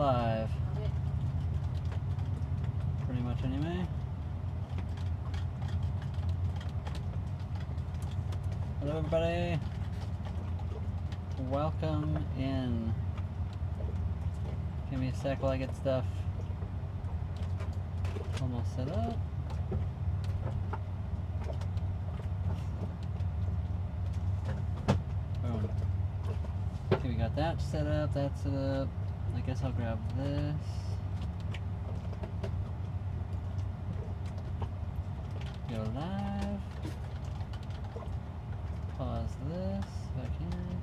live. Pretty much anyway. Hello everybody. Welcome in. Give me a sec while I get stuff almost set up. Boom. Okay, we got that set up, that's set up. I guess I'll grab this. Go live. Pause this if I can.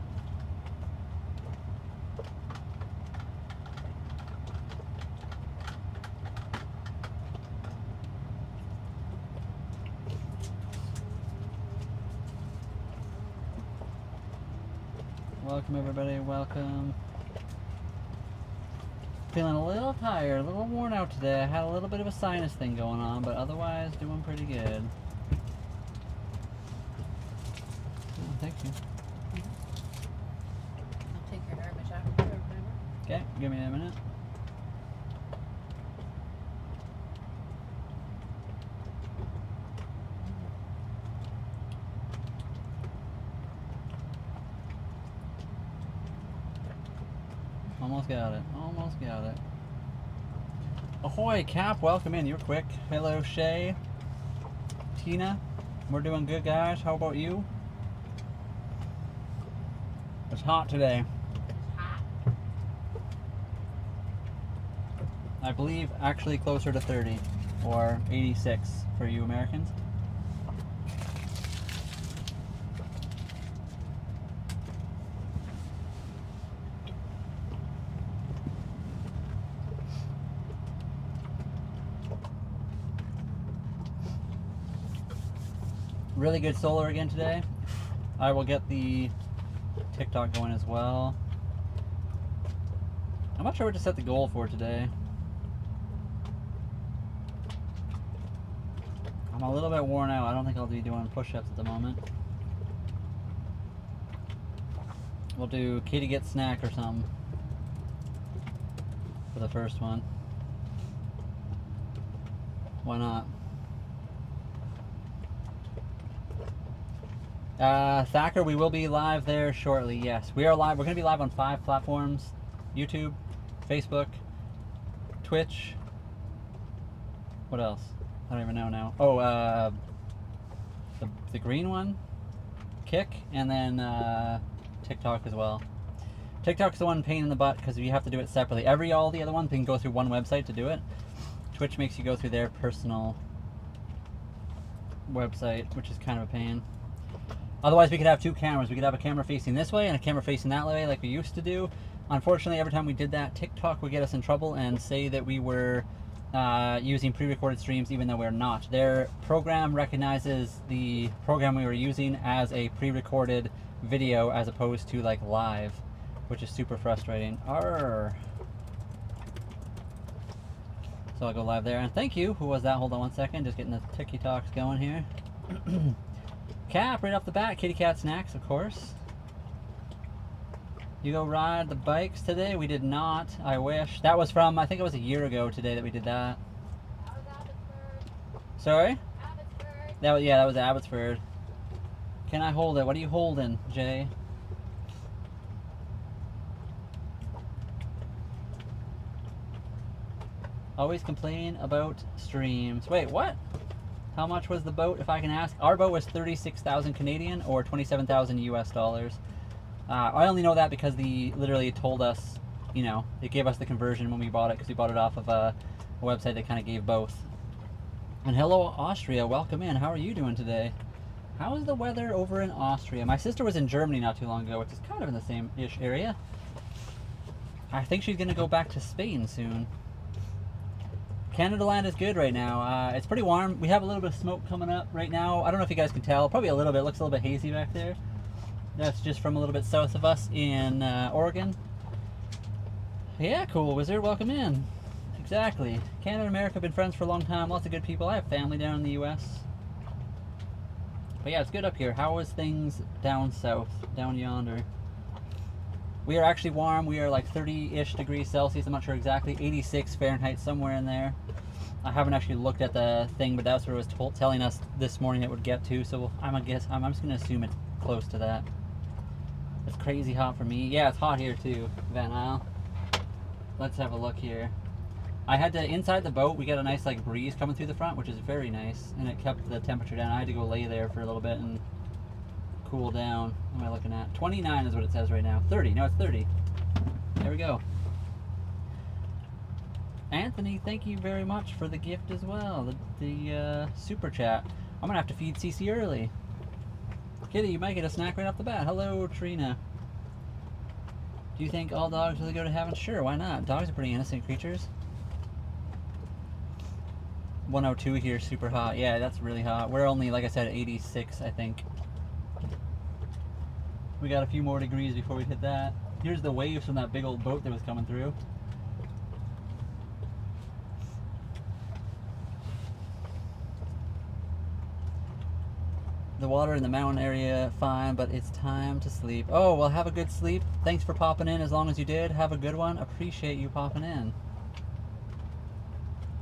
Welcome everybody, welcome. Feeling a little tired, a little worn out today. I had a little bit of a sinus thing going on, but otherwise doing pretty good. Oh, thank you. I'll take your garbage out or whatever. Okay, give me a minute. Almost got it. Almost got it. Ahoy, Cap. Welcome in. You're quick. Hello, Shay. Tina. We're doing good, guys. How about you? It's hot today. It's hot. I believe actually closer to 30 or 86 for you Americans. Really good solar again today. I will get the TikTok going as well. I'm not sure what to set the goal for today. I'm a little bit worn out. I don't think I'll be doing push-ups at the moment. We'll do kitty get snack or something for the first one. Why not? Thacker, we will be live there shortly. Yes, we are live. We're going to be live on 5 platforms: YouTube, Facebook, Twitch. What else? I don't even know now. Oh, the green one, Kick, and then TikTok as well. TikTok's the one pain in the butt because you have to do it separately. All the other ones can go through one website to do it. Twitch makes you go through their personal website, which is kind of a pain. Otherwise, we could have 2 cameras. We could have a camera facing this way and a camera facing that way like we used to do. Unfortunately, every time we did that, TikTok would get us in trouble and say that we were using pre-recorded streams even though we're not. Their program recognizes the program we were using as a pre-recorded video as opposed to like live, which is super frustrating. Arrr. So I'll go live there. And thank you. Who was that? Hold on one second. Just getting the TikToks going here. Cap, right off the bat, kitty cat snacks, of course. You go ride the bikes today? We did not. I wish. That was from, I think it was a year ago today that we did that. That was Abbotsford. Sorry? Abbotsford. That was Abbotsford. Can I hold it? What are you holding, Jay? Always complain about streams. Wait, what? How much was the boat, if I can ask? Our boat was 36,000 Canadian or 27,000 US dollars. I only know that because they literally told us, you know, they gave us the conversion when we bought it because we bought it off of a website that kind of gave both. And hello, Austria. Welcome in. How are you doing today? How is the weather over in Austria? My sister was in Germany not too long ago, which is kind of in the same-ish area. I think she's going to go back to Spain soon. Canada land is good right now. It's pretty warm. We have a little bit of smoke coming up right now. I don't know if you guys can tell. Probably a little bit. It looks a little bit hazy back there. That's just from a little bit south of us in Oregon. Yeah, cool. Wizard, welcome in. Exactly. Canada and America have been friends for a long time. Lots of good people. I have family down in the U.S. But yeah, it's good up here. How is things down south, down yonder? We are actually warm. We are like 30-ish degrees Celsius. I'm not sure exactly. 86 Fahrenheit, somewhere in there. I haven't actually looked at the thing, but that's what it was telling us this morning it would get to. So I'm just gonna assume it's close to that. It's crazy hot for me. Yeah, it's hot here too, Van Isle. Let's have a look here. I had to, inside the boat, we got a nice like breeze coming through the front, which is very nice, and it kept the temperature down. I had to go lay there for a little bit and cool down. What am I looking at? 29 is what it says right now. 30. No, it's 30. There we go. Anthony, thank you very much for the gift as well. The super chat. I'm gonna have to feed Cece early. Kitty, you might get a snack right off the bat. Hello, Trina. Do you think all dogs really go to heaven? Sure, why not? Dogs are pretty innocent creatures. 102 here, super hot. Yeah, that's really hot. We're only, like I said, 86, I think. We got a few more degrees before we hit that. Here's the waves from that big old boat that was coming through. The water in the mountain area, fine, but it's time to sleep. Oh, well, have a good sleep. Thanks for popping in as long as you did. Have a good one. Appreciate you popping in.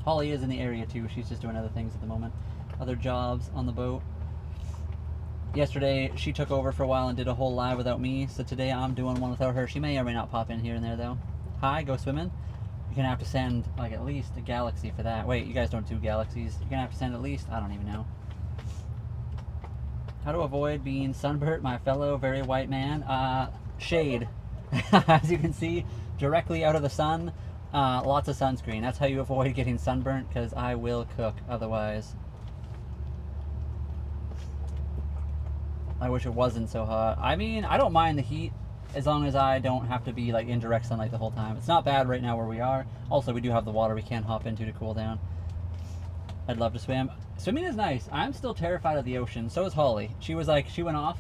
Holly is in the area too. She's just doing other things at the moment. Other jobs on the boat. Yesterday, she took over for a while and did a whole live without me, so today I'm doing one without her. She may or may not pop in here and there, though. Hi, go swimming. You're gonna have to send, like, at least a galaxy for that. Wait, you guys don't do galaxies. You're gonna have to send at least, I don't even know. How to avoid being sunburnt, my fellow very white man? Shade. As you can see, directly out of the sun, lots of sunscreen. That's how you avoid getting sunburnt, because I will cook otherwise. I wish it wasn't so hot. I mean, I don't mind the heat as long as I don't have to be like in direct sunlight the whole time. It's not bad right now where we are. Also, we do have the water we can hop into to cool down. I'd love to swim. Swimming is nice. I'm still terrified of the ocean. So is Holly. She was like, she went off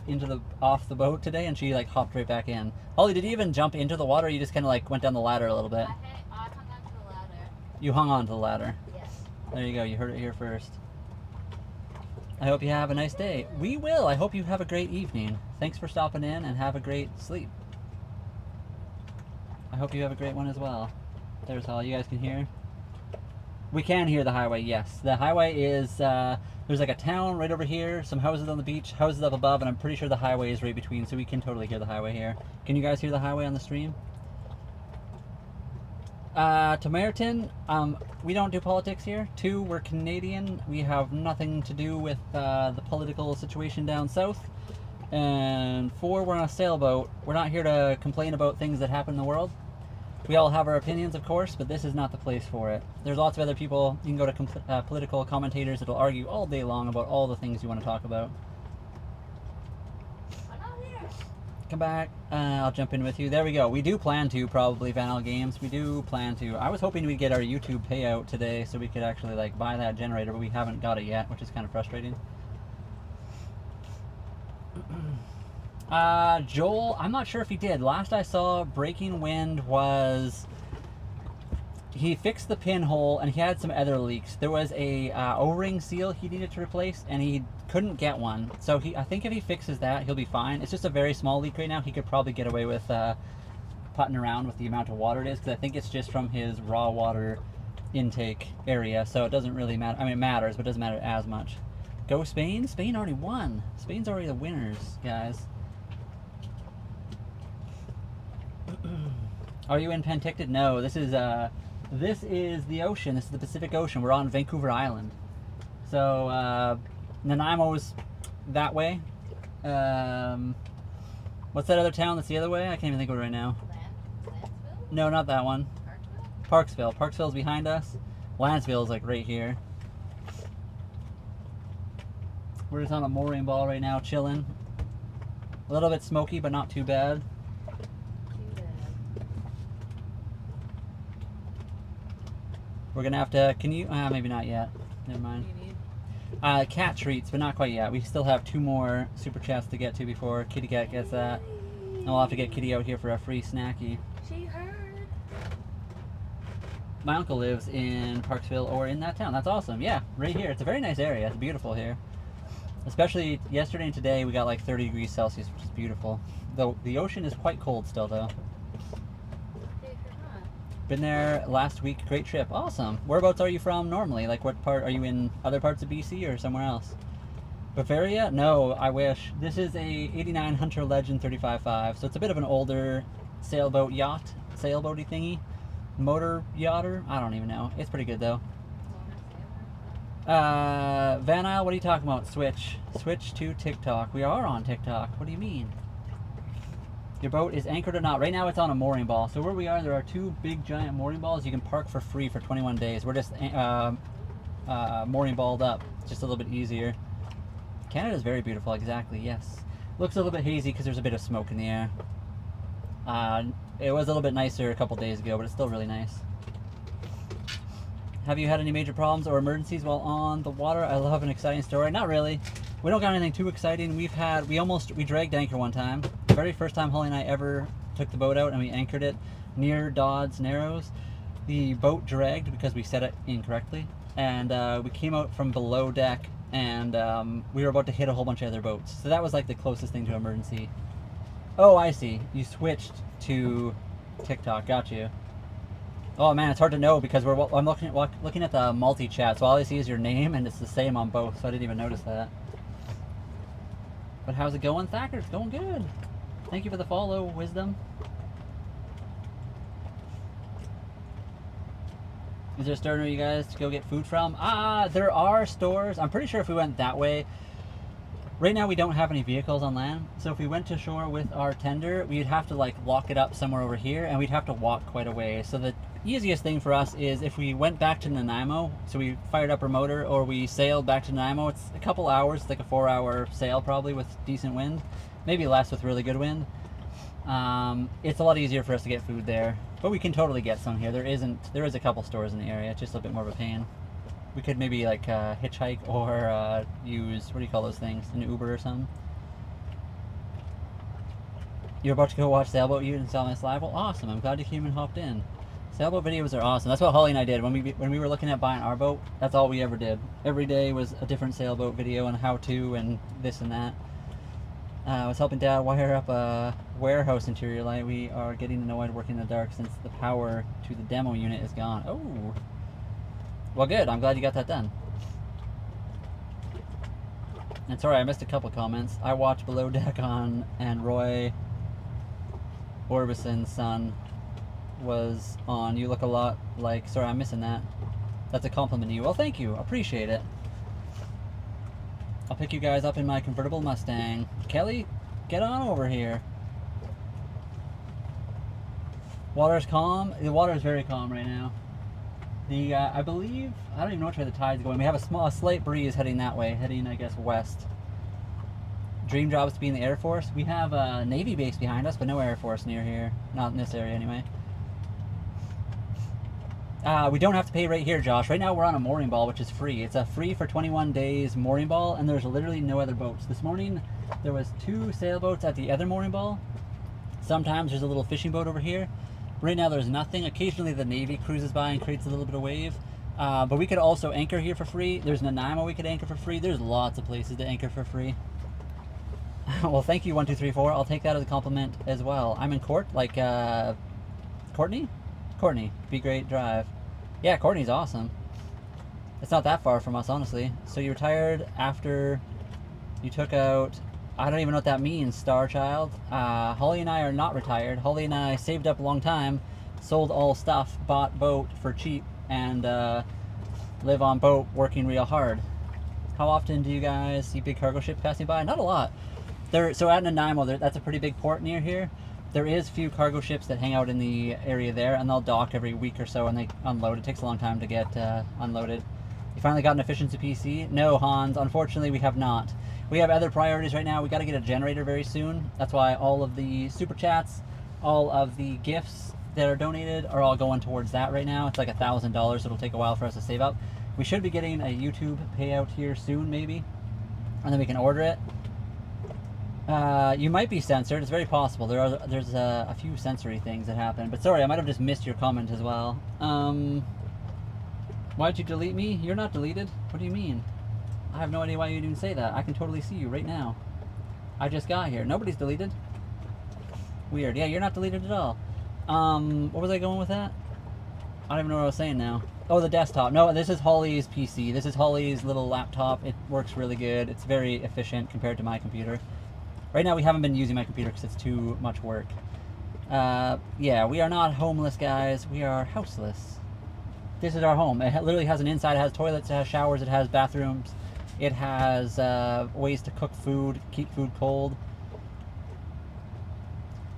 the boat today and she like hopped right back in. Holly, did you even jump into the water? Or you just kind of like went down the ladder a little bit. I hung on to the ladder. You hung on to the ladder. Yes. There you go. You heard it here first. I hope you have a nice day. We will. I hope you have a great evening. Thanks for stopping in and have a great sleep. I hope you have a great one as well. There's all you guys can hear. We can hear the highway, yes. The highway is, there's like a town right over here, some houses on the beach, houses up above, and I'm pretty sure the highway is right between, so we can totally hear the highway here. Can you guys hear the highway on the stream? To Meriton, we don't do politics here. 2, we're Canadian. We have nothing to do with the political situation down south. And 4, we're on a sailboat. We're not here to complain about things that happen in the world. We all have our opinions, of course, but this is not the place for it. There's lots of other people. You can go to political commentators that'll argue all day long about all the things you want to talk about. Come back. I'll jump in with you. There we go. We do plan to, probably, Van Isle Games. We do plan to. I was hoping we'd get our YouTube payout today so we could actually, like, buy that generator, but we haven't got it yet, which is kind of frustrating. Joel, I'm not sure if he did. Last I saw, Breaking Wind was... He fixed the pinhole, and he had some other leaks. There was a O-ring seal he needed to replace, and he couldn't get one. So I think if he fixes that, he'll be fine. It's just a very small leak right now. He could probably get away with putting around with the amount of water it is, because I think it's just from his raw water intake area. So it doesn't really matter. I mean, it matters, but it doesn't matter as much. Go Spain? Spain already won. Spain's already the winners, guys. Are you in Penticton? No, this is the ocean. This is the Pacific Ocean. We're on Vancouver Island. So, Nanaimo's that way. What's that other town that's the other way? I can't even think of it right now. Lansville? No, not that one. Parksville? Parksville's behind us. Lansville's like right here. We're just on a mooring ball right now, chilling. A little bit smoky, but not too bad. We're gonna have to, can you, maybe not yet. Never mind. What do you need? Cat treats, but not quite yet. We still have 2 more super chats to get to before Kitty Cat gets that. And we'll have to get Kitty out here for a free snacky. She heard. My uncle lives in Parksville or in that town. That's awesome. Yeah, right here. It's a very nice area. It's beautiful here. Especially yesterday and today we got like 30 degrees Celsius, which is beautiful. Though the ocean is quite cold still though. Been there last week. Great trip. Awesome. Whereabouts are you from normally? Like, what part? Are you in other parts of BC or somewhere else? Bavaria? No, I wish. This is a 89 Hunter Legend 35.5, so it's a bit of an older sailboat yacht, sailboaty thingy. Motor yachter? I don't even know. It's pretty good though. Van Isle, what are you talking about? Switch to TikTok. We are on TikTok. What do you mean? Your boat is anchored or not? Right now it's on a mooring ball. So where we are, there are 2 big giant mooring balls. You can park for free for 21 days. We're just mooring balled up. It's just a little bit easier. Canada's very beautiful, exactly, yes. Looks a little bit hazy because there's a bit of smoke in the air. It was a little bit nicer a couple days ago, but it's still really nice. Have you had any major problems or emergencies while on the water? I love an exciting story. Not really. We don't got anything too exciting. We dragged anchor one time. The very first time Holly and I ever took the boat out and we anchored it near Dodd's Narrows. The boat dragged because we set it incorrectly. And we came out from below deck and we were about to hit a whole bunch of other boats. So that was like the closest thing to emergency. Oh, I see. You switched to TikTok. Got you. Oh man, it's hard to know because I'm looking at the multi-chat, so all I see is your name and it's the same on both, so I didn't even notice that. But how's it going, Thacker? It's going good. Thank you for the follow, Wisdom. Is there a store near you guys to go get food from? There are stores. I'm pretty sure if we went that way. Right now we don't have any vehicles on land, so if we went to shore with our tender, we'd have to like lock it up somewhere over here and we'd have to walk quite a way. So the easiest thing for us is if we went back to Nanaimo, so we fired up our motor or we sailed back to Nanaimo, it's a couple hours, it's like a 4-hour sail probably with decent wind, maybe less with really good wind. It's a lot easier for us to get food there, but we can totally get some here. There is a couple stores in the area, it's just a bit more of a pain. We could maybe like hitchhike or use, what do you call those things, an Uber or something. You're about to go watch Sailboat You and Sailmaster Live? Well, awesome, I'm glad you came and hopped in. Sailboat videos are awesome. That's what Holly and I did when we were looking at buying our boat. That's all we ever did. Every day was a different sailboat video and how to and this and that. I was helping Dad wire up a warehouse interior light. We are getting annoyed working in the dark since the power to the demo unit is gone. Oh. Well, good. I'm glad you got that done. And sorry, I missed a couple comments. I watched Below Deck on, and Roy Orbison's son was on. You look a lot like... Sorry, I'm missing that. That's a compliment to you. Well, thank you. Appreciate it. I'll pick you guys up in my convertible Mustang. Kelly, get on over here. Water's calm. The water is very calm right now. I believe, I don't even know which way the tide's going. We have a slight breeze heading that way, heading, I guess, west. Dream job is to be in the Air Force. We have a Navy base behind us, but no Air Force near here. Not in this area, anyway. We don't have to pay right here, Josh. Right now, we're on a mooring ball, which is free. It's a free for 21 days mooring ball, and there's literally no other boats. This morning, there was 2 sailboats at the other mooring ball. Sometimes there's a little fishing boat over here. Right now there's nothing. Occasionally the Navy cruises by and creates a little bit of wave. But we could also anchor here for free. There's Nanaimo we could anchor for free. There's lots of places to anchor for free. Well, thank you, 1234. I'll take that as a compliment as well. I'm in Court, like, Courtney? Courtney, Be Great Drive. Yeah, Courtney's awesome. It's not that far from us, honestly. So you retired after you took out... I don't even know what that means, Star Child. Holly and I are not retired. Holly and I saved up a long time, sold all stuff, bought boat for cheap, and live on boat working real hard. How often do you guys see big cargo ships passing by? Not a lot. So at Nanaimo, that's a pretty big port near here. There is few cargo ships that hang out in the area there, and they'll dock every week or so and they unload. It takes a long time to get unloaded. You finally got an efficiency PC? No, Hans, unfortunately we have not. We have other priorities right now. We got to get a generator very soon. That's why all of the super chats, all of the gifts that are donated are all going towards that right now. It's like $1,000. It'll take a while for us to save up. We should be getting a YouTube payout here soon, maybe, and then we can order it. You might be censored. It's very possible. There's a few sensory things that happen. But sorry, I might have just missed your comment as well. Why'd you delete me? You're not deleted. What do you mean? I have no idea why you'd even say that. I can totally see you right now. I just got here. Nobody's deleted. Weird. Yeah, you're not deleted at all. What was I going with that? I don't even know what I was saying now. Oh, the desktop. No, this is Holly's PC. This is Holly's little laptop. It works really good. It's very efficient compared to my computer. Right now we haven't been using my computer because it's too much work. Yeah, we are not homeless, guys. We are houseless. This is our home. It literally has an inside. It has toilets, it has showers, it has bathrooms. It has ways to cook food, keep food cold.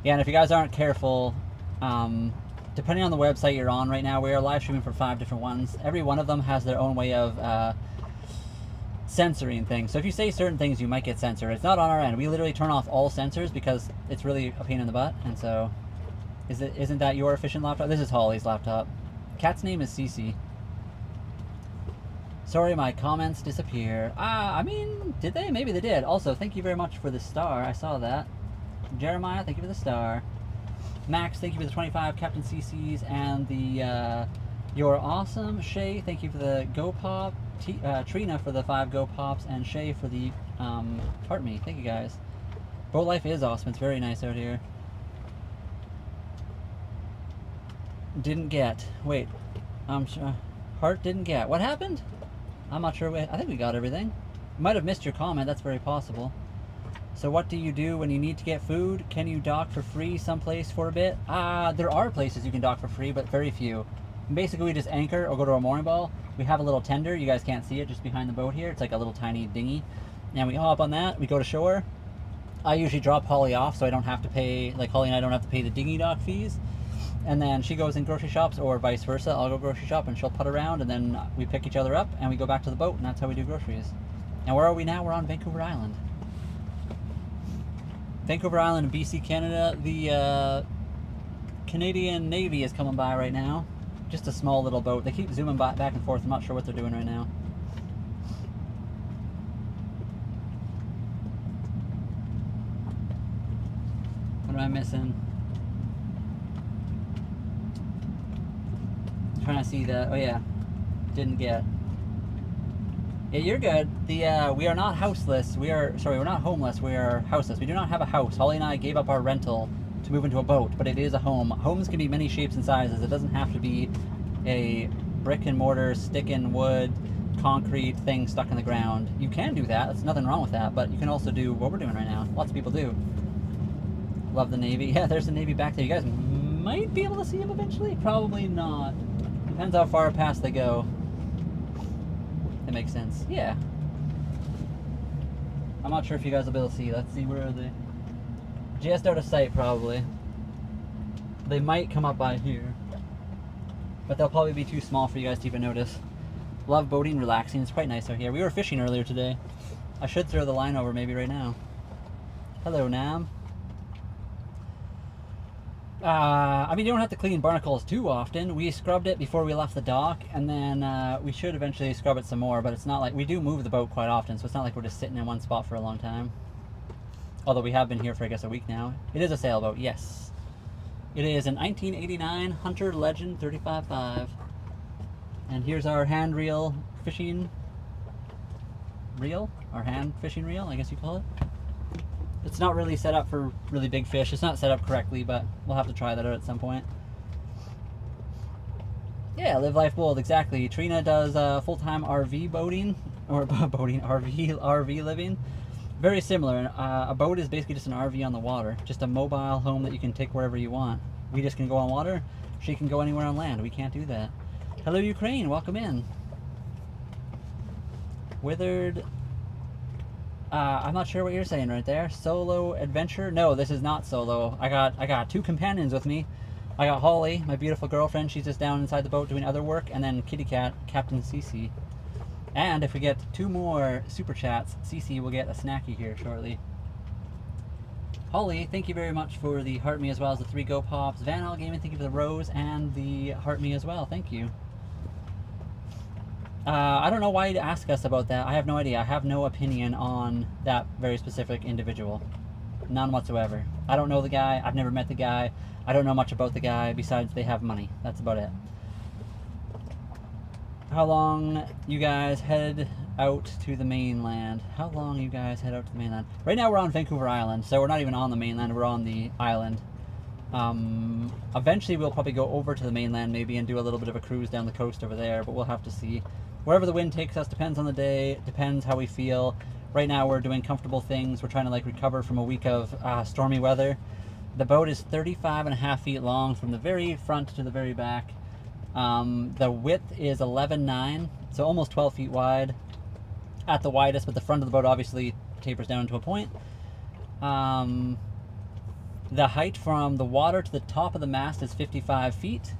Yeah, and if you guys aren't careful, depending on the website you're on right now, we are live streaming for 5 different ones. Every one of them has their own way of censoring things. So if you say certain things, you might get censored. It's not on our end. We literally turn off all censors because it's really a pain in the butt. And so, isn't that your efficient laptop? This is Holly's laptop. Cat's name is Cece. Sorry, my comments disappear. I mean, did they? Maybe they did. Also, thank you very much for the star. I saw that. Jeremiah, thank you for the star. Max, thank you for the 25. Captain CC's and the You're Awesome. Shay, thank you for the Go Pop. Trina for the 5 Go Pops. And Shay for the Heart Me. Thank you guys. Boat life is awesome. It's very nice out here. Didn't get. Wait. I'm sure. Heart didn't get. What happened? I'm not sure. I think we got everything. Might have missed your comment. That's very possible. So what do you do when you need to get food? Can you dock for free someplace for a bit? There are places you can dock for free, but very few. And basically, we just anchor or go to a mooring ball. We have a little tender. You guys can't see it just behind the boat here. It's like a little tiny dinghy. And we hop on that. We go to shore. I usually drop Holly off so I don't have to pay, like Holly and I don't have to pay the dinghy dock fees. And then she goes in grocery shops or vice versa. I'll go grocery shop and she'll put around and then we pick each other up and we go back to the boat and that's how we do groceries. And where are we now? We're on Vancouver Island. Vancouver Island, BC, Canada. The Canadian Navy is coming by right now. Just a small little boat. They keep zooming back and forth. I'm not sure what they're doing right now. What am I missing? I'm trying to see the. Oh yeah, didn't get. Yeah, you're good. The we are not houseless. We're not homeless. We are houseless. We do not have a house. Holly and I gave up our rental to move into a boat, but it is a home. Homes can be many shapes and sizes. It doesn't have to be a brick and mortar, stick and wood, concrete thing stuck in the ground. You can do that. There's nothing wrong with that. But you can also do what we're doing right now. Lots of people do. Love the Navy. Yeah, there's the Navy back there. You guys might be able to see them eventually. Probably not. Depends how far past they go. That makes sense. Yeah. I'm not sure if you guys will be able to see. Let's see, where are they? Just out of sight, probably. They might come up by here. But they'll probably be too small for you guys to even notice. Love boating, relaxing. It's quite nice out here. We were fishing earlier today. I should throw the line over maybe right now. Hello, Nam. I mean, you don't have to clean barnacles too often. We scrubbed it before we left the dock, and then we should eventually scrub it some more, but it's not like, we do move the boat quite often, so it's not like we're just sitting in one spot for a long time. Although we have been here for, I guess, a week now. It is a sailboat, yes. It is a 1989 Hunter Legend 35.5. And here's our hand reel fishing reel, our hand fishing reel, I guess you call it. It's not really set up for really big fish. It's not set up correctly, but we'll have to try that out at some point. Yeah, live life bold, exactly. Trina does full-time RV boating, or boating, RV living. Very similar. A boat is basically just an RV on the water, just a mobile home that you can take wherever you want. We just can go on water. She can go anywhere on land. We can't do that. Hello, Ukraine. Welcome in. Withered. I'm not sure what you're saying right there. Solo adventure? No, this is not solo. I got 2 companions with me. I got Holly, my beautiful girlfriend. She's just down inside the boat doing other work, and then Kitty Cat, Captain Cece. And if we get 2 more super chats, Cece will get a snacky here shortly. Holly, thank you very much for the Heart Me as well as the 3 Go Pops. Van All Gaming, thank you for the rose and the Heart Me as well. Thank you. I don't know why you'd ask us about that. I have no idea. I have no opinion on that very specific individual. None whatsoever. I don't know the guy. I've never met the guy. I don't know much about the guy besides they have money. That's about it. How long you guys head out to the mainland? How long you guys head out to the mainland? Right now we're on Vancouver Island, so we're not even on the mainland. We're on the island. Eventually we'll probably go over to the mainland maybe and do a little bit of a cruise down the coast over there, but we'll have to see. Wherever the wind takes us, depends on the day, depends how we feel. Right now we're doing comfortable things. We're trying to like recover from a week of stormy weather. The boat is 35.5 feet long from the very front to the very back. The width is 11.9, so almost 12 feet wide at the widest, but the front of the boat obviously tapers down to a point. The height from the water to the top of the mast is 55 feet.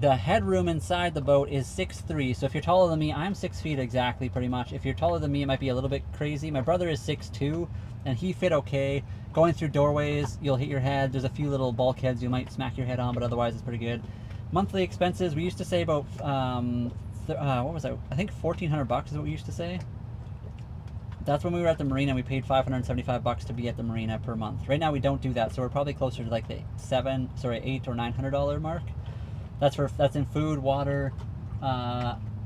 The headroom inside the boat is 6'3", so if you're taller than me, I'm 6 feet exactly, pretty much. If you're taller than me, it might be a little bit crazy. My brother is 6'2", and he fit okay. Going through doorways, you'll hit your head. There's a few little bulkheads you might smack your head on, but otherwise it's pretty good. Monthly expenses, we used to say about, what was that? I think $1,400 is what we used to say. That's when we were at the marina. We paid $575 to be at the marina per month. Right now we don't do that, so we're probably closer to like the $800 or $900 mark. That's in food, water.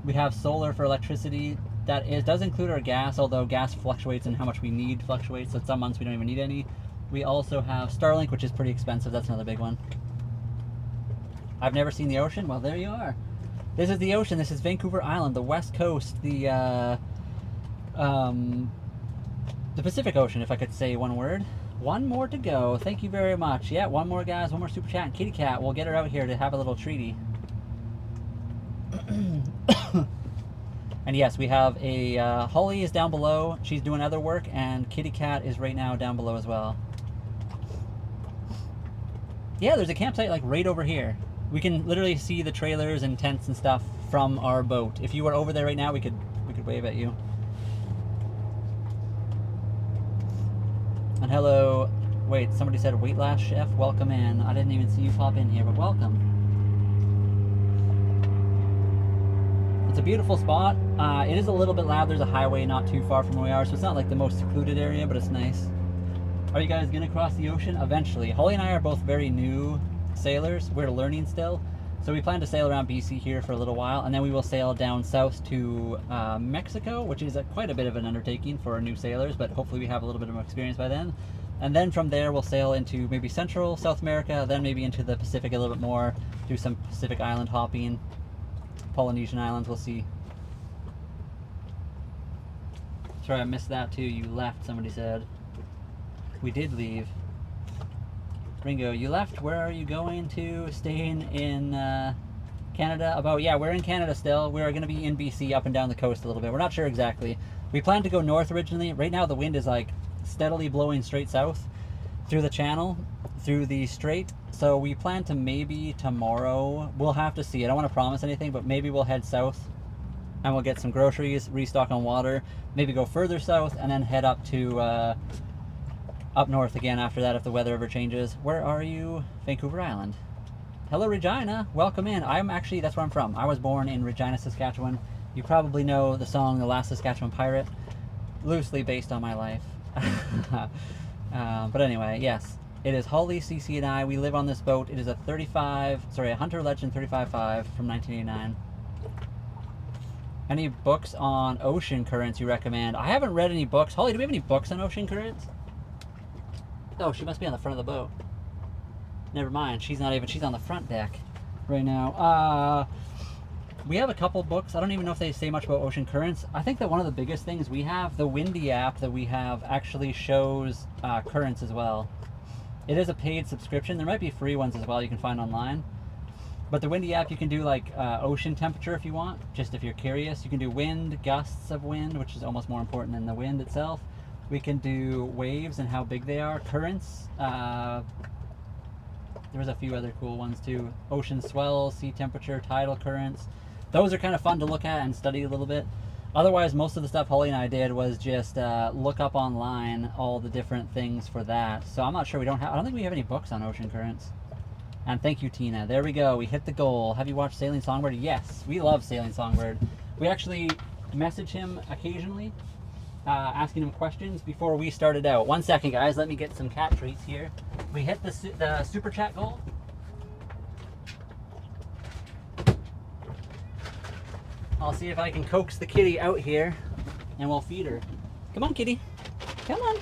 We have solar for electricity. Does include our gas, although gas fluctuates and how much we need fluctuates. So some months we don't even need any. We also have Starlink, which is pretty expensive. That's another big one. I've never seen the ocean. Well, there you are. This is the ocean. This is Vancouver Island, the west coast, the Pacific Ocean, if I could say one word. One more to go. Thank you very much. Yeah, one more, guys. One more super chat. And Kitty Cat, we'll get her out here to have a little treaty. And yes, we have a Holly is down below. She's doing other work, and Kitty Cat is right now down below as well. Yeah, there's a campsite like right over here. We can literally see the trailers and tents and stuff from our boat. If you were over there right now, we could wave at you. And hello, wait, somebody said Weight Loss Chef, welcome in. I didn't even see you pop in here, but welcome. It's a beautiful spot. It is a little bit loud. There's a highway not too far from where we are, so it's not like the most secluded area, but it's nice. Are you guys gonna cross the ocean? Eventually. Holly and I are both very new sailors. We're learning still. So we plan to sail around BC here for a little while, and then we will sail down south to Mexico, which is quite a bit of an undertaking for new sailors, but hopefully we have a little bit of experience by then. And then from there we'll sail into maybe Central South America, then maybe into the Pacific a little bit more, do some Pacific island hopping, Polynesian islands, we'll see. Sorry, I missed that too. You left, somebody said. We did leave. Ringo, you left. Where are you going to? Staying in Canada? Yeah, we're in Canada still. We're going to be in BC, up and down the coast a little bit. We're not sure exactly. We planned to go north originally. Right now the wind is like steadily blowing straight south through the channel, through the strait. So we plan to maybe tomorrow, we'll have to see. I don't want to promise anything, but maybe we'll head south and we'll get some groceries, restock on water, maybe go further south, and then head up to up north again after that if the weather ever changes. Where are you? Vancouver Island. Hello, Regina. Welcome in. That's where I'm from. I was born in Regina, Saskatchewan. You probably know the song The Last Saskatchewan Pirate, loosely based on my life. But anyway, yes. It is Holly, CC, and I. We live on this boat. It is a Hunter Legend 35.5 from 1989. Any books on ocean currents you recommend? I haven't read any books. Holly, do we have any books on ocean currents? Oh, she must be on the front of the boat. Never mind. She's on the front deck right now. We have a couple books. I don't even know if they say much about ocean currents. I think that one of the biggest things we have, the Windy app that we have, actually shows currents as well. It is a paid subscription. There might be free ones as well you can find online. But the Windy app, you can do like ocean temperature if you want, just if you're curious. You can do wind, gusts of wind, which is almost more important than the wind itself. We can do waves and how big they are, currents. There's a few other cool ones too. Ocean swells, sea temperature, tidal currents. Those are kind of fun to look at and study a little bit. Otherwise, most of the stuff Holly and I did was just look up online all the different things for that. So I'm not sure I don't think we have any books on ocean currents. And thank you, Tina. There we go. We hit the goal. Have you watched Sailing Songbird? Yes, we love Sailing Songbird. We actually message him occasionally, asking him questions before we started out. 1 second, guys. Let me get some cat treats here. We hit the super chat goal. I'll see if I can coax the kitty out here, and we'll feed her. Come on, kitty. Come on.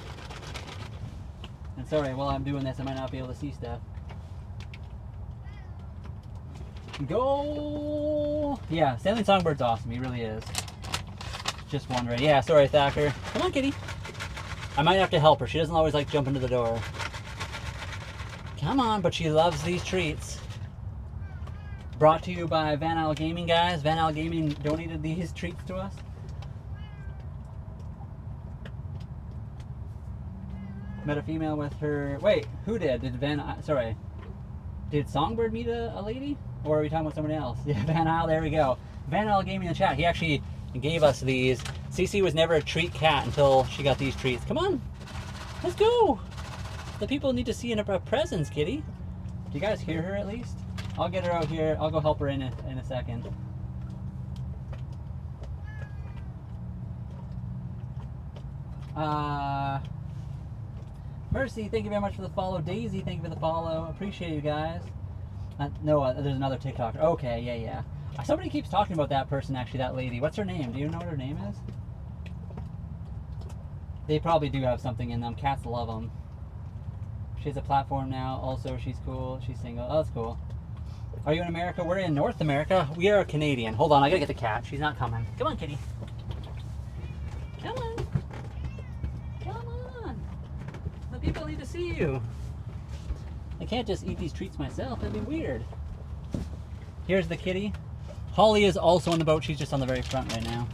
And sorry, while I'm doing this, I might not be able to see stuff. Go! Yeah, Sailing Songbird's awesome. He really is. Just wondering. Yeah, sorry, Thacker. Come on, kitty. I might have to help her. She doesn't always like jump into the door. Come on, but she loves these treats. Brought to you by Van Al Gaming, guys. Van Al Gaming donated these treats to us. Met a female with her. Wait, who did? Sorry. Did Songbird meet a lady? Or are we talking about somebody else? Yeah, Van Al, there we go. Van Al Gaming in the chat. He actually gave us these. Cece was never a treat cat until she got these treats. Come on. Let's go. The people need to see a presence, kitty. Do you guys hear her at least? I'll get her out here. I'll go help her in a second. Mercy, thank you very much for the follow. Daisy, thank you for the follow. Appreciate you guys. No, there's another TikToker. Okay, yeah. Somebody keeps talking about that person, actually, that lady. What's her name? Do you know what her name is? They probably do have something in them. Cats love them. She has a platform now. Also, she's cool. She's single. Oh, that's cool. Are you in America? We're in North America. We are Canadian. Hold on, I gotta get the cat. She's not coming. Come on, kitty. Come on. Come on. The people need to see you. I can't just eat these treats myself. That'd be weird. Here's the kitty. Holly is also on the boat. She's just on the very front right now.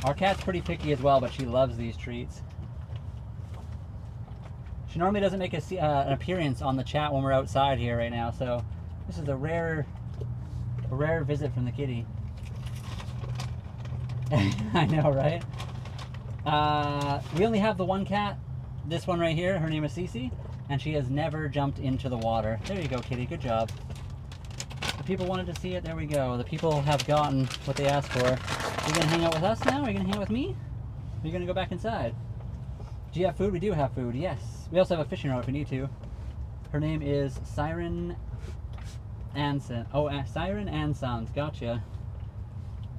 Our cat's pretty picky as well, but she loves these treats. She normally doesn't make an appearance on the chat when we're outside here right now, so this is a rare visit from the kitty. I know, right? We only have the one cat, this one right here. Her name is Cece, and she has never jumped into the water. There you go, kitty. Good job. The people wanted to see it. There we go. The people have gotten what they asked for. Are you gonna hang out with us now? Are you gonna hang out with me? Or are you gonna go back inside? Do you have food? We do have food, yes. We also have a fishing rod if we need to. Her name is Siren Anson. Oh, Siren Ansons. Gotcha.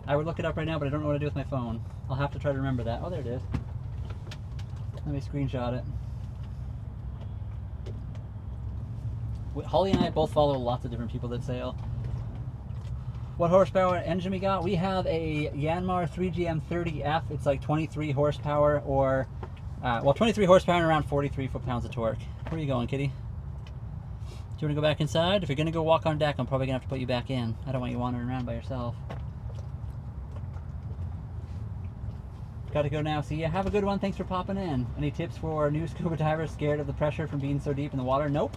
I would look it up right now, but I don't know what to do with my phone. I'll have to try to remember that. Oh, there it is. Let me screenshot it. Holly and I both follow lots of different people that sail. What horsepower engine we got? We have a Yanmar 3GM30F. It's like 23 horsepower or, well, 23 horsepower and around 43 foot-pounds of torque. Where are you going, kitty? Do you want to go back inside? If you're going to go walk on deck, I'm probably going to have to put you back in. I don't want you wandering around by yourself. Got to go now. See ya. Have a good one. Thanks for popping in. Any tips for new scuba divers scared of the pressure from being so deep in the water? Nope.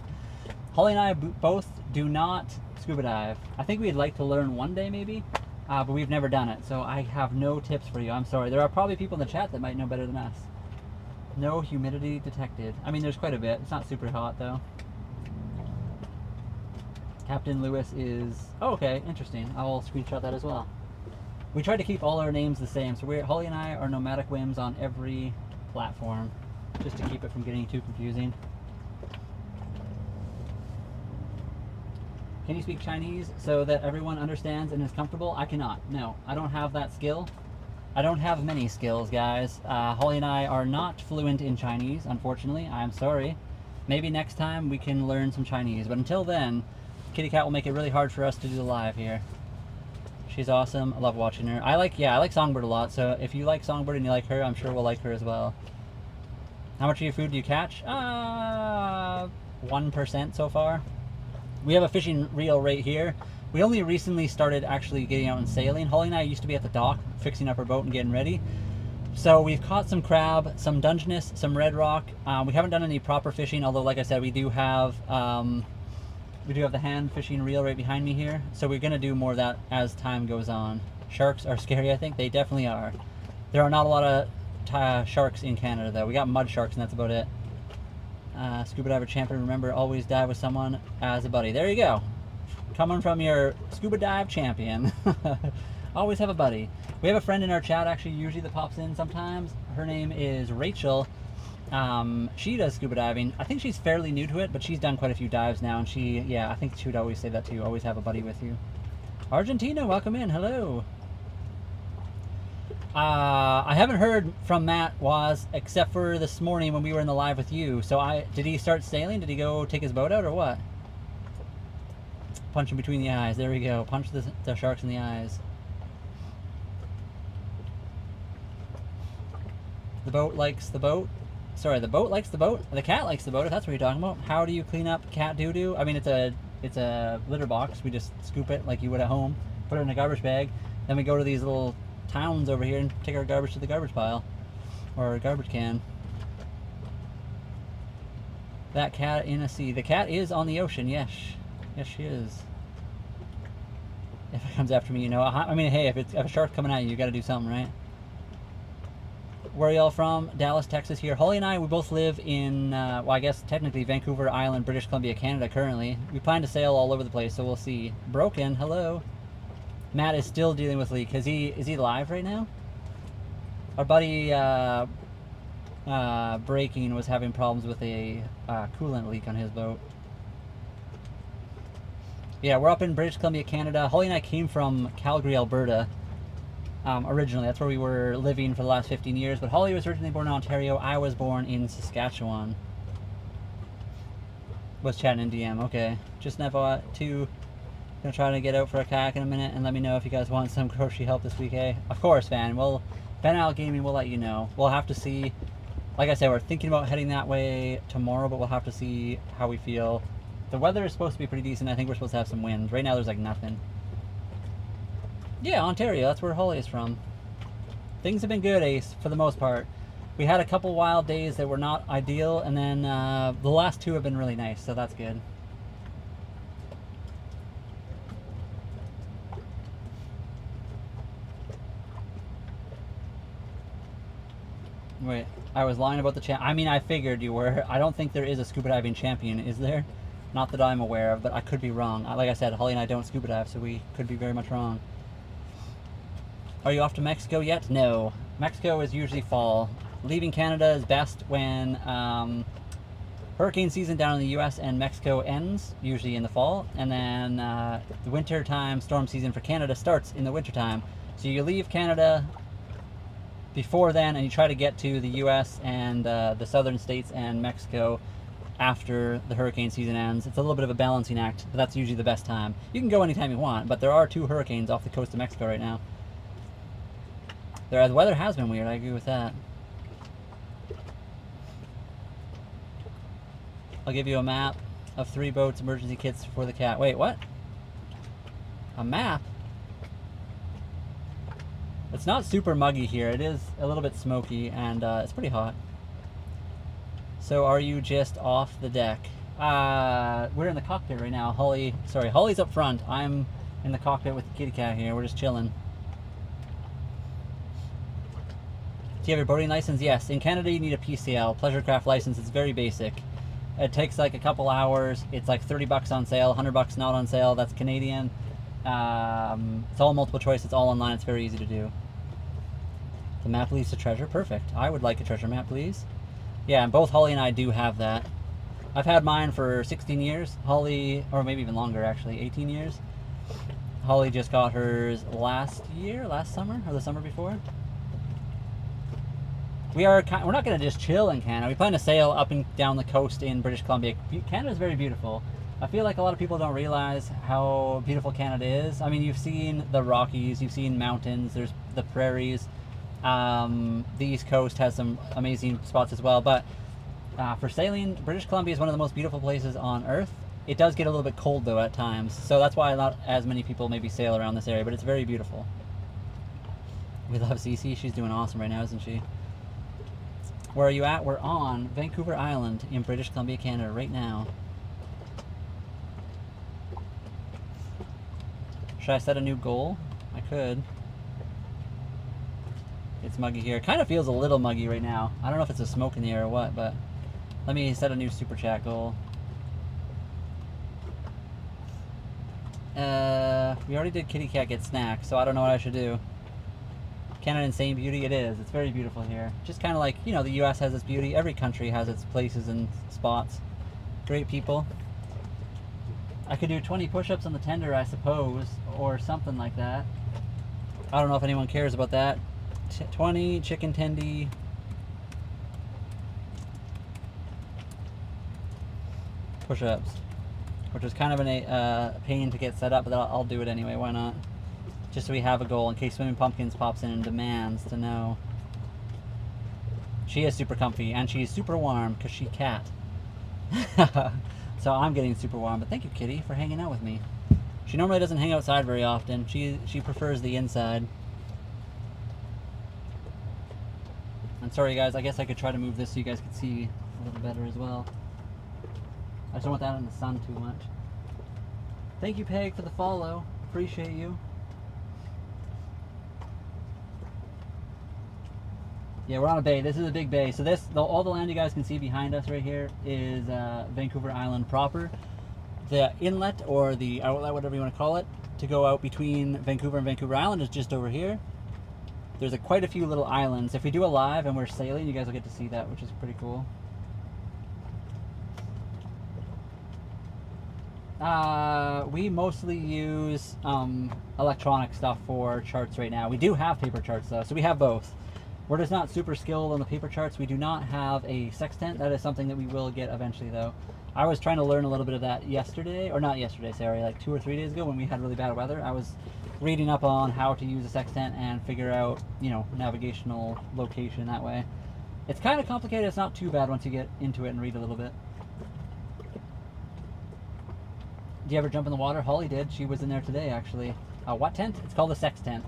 Holly and I both do not scuba dive. I think we'd like to learn one day maybe, but we've never done it. So I have no tips for you. I'm sorry. There are probably people in the chat that might know better than us. No humidity detected. I mean, there's quite a bit. It's not super hot though. Captain Lewis is... Oh, okay. Interesting. I'll screenshot that as well. We try to keep all our names the same. So Holly and I are nomadicwhims on every platform, just to keep it from getting too confusing. Can you speak Chinese so that everyone understands and is comfortable? I cannot. No, I don't have that skill. I don't have many skills, guys. Holly and I are not fluent in Chinese, unfortunately. I'm sorry. Maybe next time we can learn some Chinese. But until then, Kitty Cat will make it really hard for us to do the live here. She's awesome. I love watching her. I like Songbird a lot. So if you like Songbird and you like her, I'm sure we'll like her as well. How much of your food do you catch? 1% so far. We have a fishing reel right here. We only recently started actually getting out and sailing. Holly and I used to be at the dock fixing up our boat and getting ready. So we've caught some crab, some Dungeness, some red rock. We haven't done any proper fishing, although like I said, we do have the hand fishing reel right behind me here. So we're gonna do more of that as time goes on. Sharks are scary, I think. They definitely are. There are not a lot of sharks in Canada though. We got mud sharks and that's about it. Scuba diver champion, remember, always dive with someone as a buddy. There you go. Coming from your scuba dive champion. Always have a buddy. We have a friend in our chat actually usually that pops in sometimes. Her name is Rachel. She does scuba diving. I think she's fairly new to it, but she's done quite a few dives now, and yeah, I think she would always say that too. Always have a buddy with you. Argentina, welcome in. Hello. I haven't heard from Matt Waz except for this morning when we were in the live with you. So did he start sailing? Did he go take his boat out or what? Punch him between the eyes. There we go. Punch the sharks in the eyes. The boat likes the boat. Sorry, the boat likes the boat. The cat likes the boat, if that's what you're talking about. How do you clean up cat doo-doo? I mean, it's a litter box. We just scoop it like you would at home, put it in a garbage bag. Then we go to these little towns over here and take our garbage to the garbage pile or a garbage can. That cat in a sea. The cat is on the ocean, yes. Yes, she is. If it comes after me, you know. I mean, hey, if a shark's coming at you, you got to do something, right? Where are y'all from? Dallas, Texas here. Holly and I, we both live in, well, I guess technically Vancouver Island, British Columbia, Canada currently. We plan to sail all over the place, so we'll see. Broken, hello. Matt is still dealing with leak. Is he live right now? Our buddy Breaking was having problems with a coolant leak on his boat. Yeah, we're up in British Columbia, Canada. Holly and I came from Calgary, Alberta. Originally, that's where we were living for the last 15 years. But Holly was originally born in Ontario. I was born in Saskatchewan. Was chatting in DM. Okay. Just Nevo 2. Gonna try to get out for a kayak in a minute and let me know if you guys want some grocery help this week, eh? Of course, Van. Well, Van Al Gaming will let you know. We'll have to see. Like I said, we're thinking about heading that way tomorrow, but we'll have to see how we feel. The weather is supposed to be pretty decent. I think we're supposed to have some wind. Right now, there's like nothing. Yeah, Ontario. That's where Holly is from. Things have been good, Ace, for the most part. We had a couple wild days that were not ideal, and then the last 2 have been really nice, so that's good. Wait, I was lying about the champ. I mean, I figured you were. I don't think there is a scuba diving champion, is there? Not that I'm aware of, but I could be wrong. Like I said, Holly and I don't scuba dive, so we could be very much wrong. Are you off to Mexico yet? No. Mexico is usually fall. Leaving Canada is best when hurricane season down in the US and Mexico ends, usually in the fall. And then the winter time storm season for Canada starts in the winter time. So you leave Canada before then and you try to get to the US and the southern states and Mexico after the hurricane season ends. It's a little bit of a balancing act, but that's usually the best time. You can go anytime you want, but there are 2 hurricanes off the coast of Mexico right now. The weather has been weird, I agree with that. I'll give you a map of 3 boats, emergency kits for the cat. Wait, what? A map? It's not super muggy here. It is a little bit smoky, and it's pretty hot. So are you just off the deck? We're in the cockpit right now. Holly's up front. I'm in the cockpit with the kitty cat here. We're just chilling. Do you have your boating license? Yes. In Canada, you need a PCL, pleasure craft license. It's very basic. It takes like a couple hours. It's like 30 bucks on sale, 100 bucks not on sale. That's Canadian. It's all multiple choice. It's all online. It's very easy to do. The map leads to treasure. Perfect. I would like a treasure map, please. Yeah, and both Holly and I do have that. I've had mine for 16 years. Holly, or maybe even longer actually, 18 years. Holly just got hers last summer, or the summer before. We're not going to just chill in Canada. We plan to sail up and down the coast in British Columbia. Canada is very beautiful. I feel like a lot of people don't realize how beautiful Canada is. I mean, you've seen the Rockies, you've seen mountains, there's the prairies. The East Coast has some amazing spots as well. But for sailing, British Columbia is one of the most beautiful places on Earth. It does get a little bit cold though at times. So that's why not as many people maybe sail around this area, but it's very beautiful. We love Cece. She's doing awesome right now, isn't she? Where are you at? We're on Vancouver Island in British Columbia, Canada right now. Should I set a new goal? I could. It's muggy here. It kind of feels a little muggy right now. I don't know if it's a smoke in the air or what, but let me set a new super chat goal. We already did kitty cat get snacks, so I don't know what I should do. Canada insane beauty, it is. It's very beautiful here. Just kind of like, you know, the US has its beauty. Every country has its places and spots. Great people. I could do 20 push-ups on the tender, I suppose, or something like that. I don't know if anyone cares about that. 20 chicken tendy. Push-ups. which was kind of a pain to get set up, but I'll do it anyway. Why not? Just so we have a goal in case Swimming Pumpkins pops in and demands to know. She is super comfy, and she's super warm because she cat. So I'm getting super warm, but thank you, Kitty, for hanging out with me. She normally doesn't hang outside very often. She prefers the inside. And sorry guys, I guess I could try to move this so you guys could see a little better as well. I just don't want that in the sun too much. Thank you, Peg, for the follow. Appreciate you. Yeah, we're on a bay. This is a big bay. So all the land you guys can see behind us right here is Vancouver Island proper. The inlet, or the outlet, whatever you want to call it, to go out between Vancouver and Vancouver Island is just over here. There's quite a few little islands. If we do a live and we're sailing, you guys will get to see that, which is pretty cool. We mostly use electronic stuff for charts right now. We do have paper charts though, so we have both. We're just not super skilled on the paper charts. We do not have a sextant. That is something that we will get eventually though. I was trying to learn a little bit of that yesterday, or not yesterday, sorry, like 2 or 3 days ago when we had really bad weather. I was reading up on how to use a sextant and figure out, you know, navigational location that way. It's kind of complicated. It's not too bad once you get into it and read a little bit. Do you ever jump in the water? Holly did. She was in there today, actually. What tent? It's called a sextant.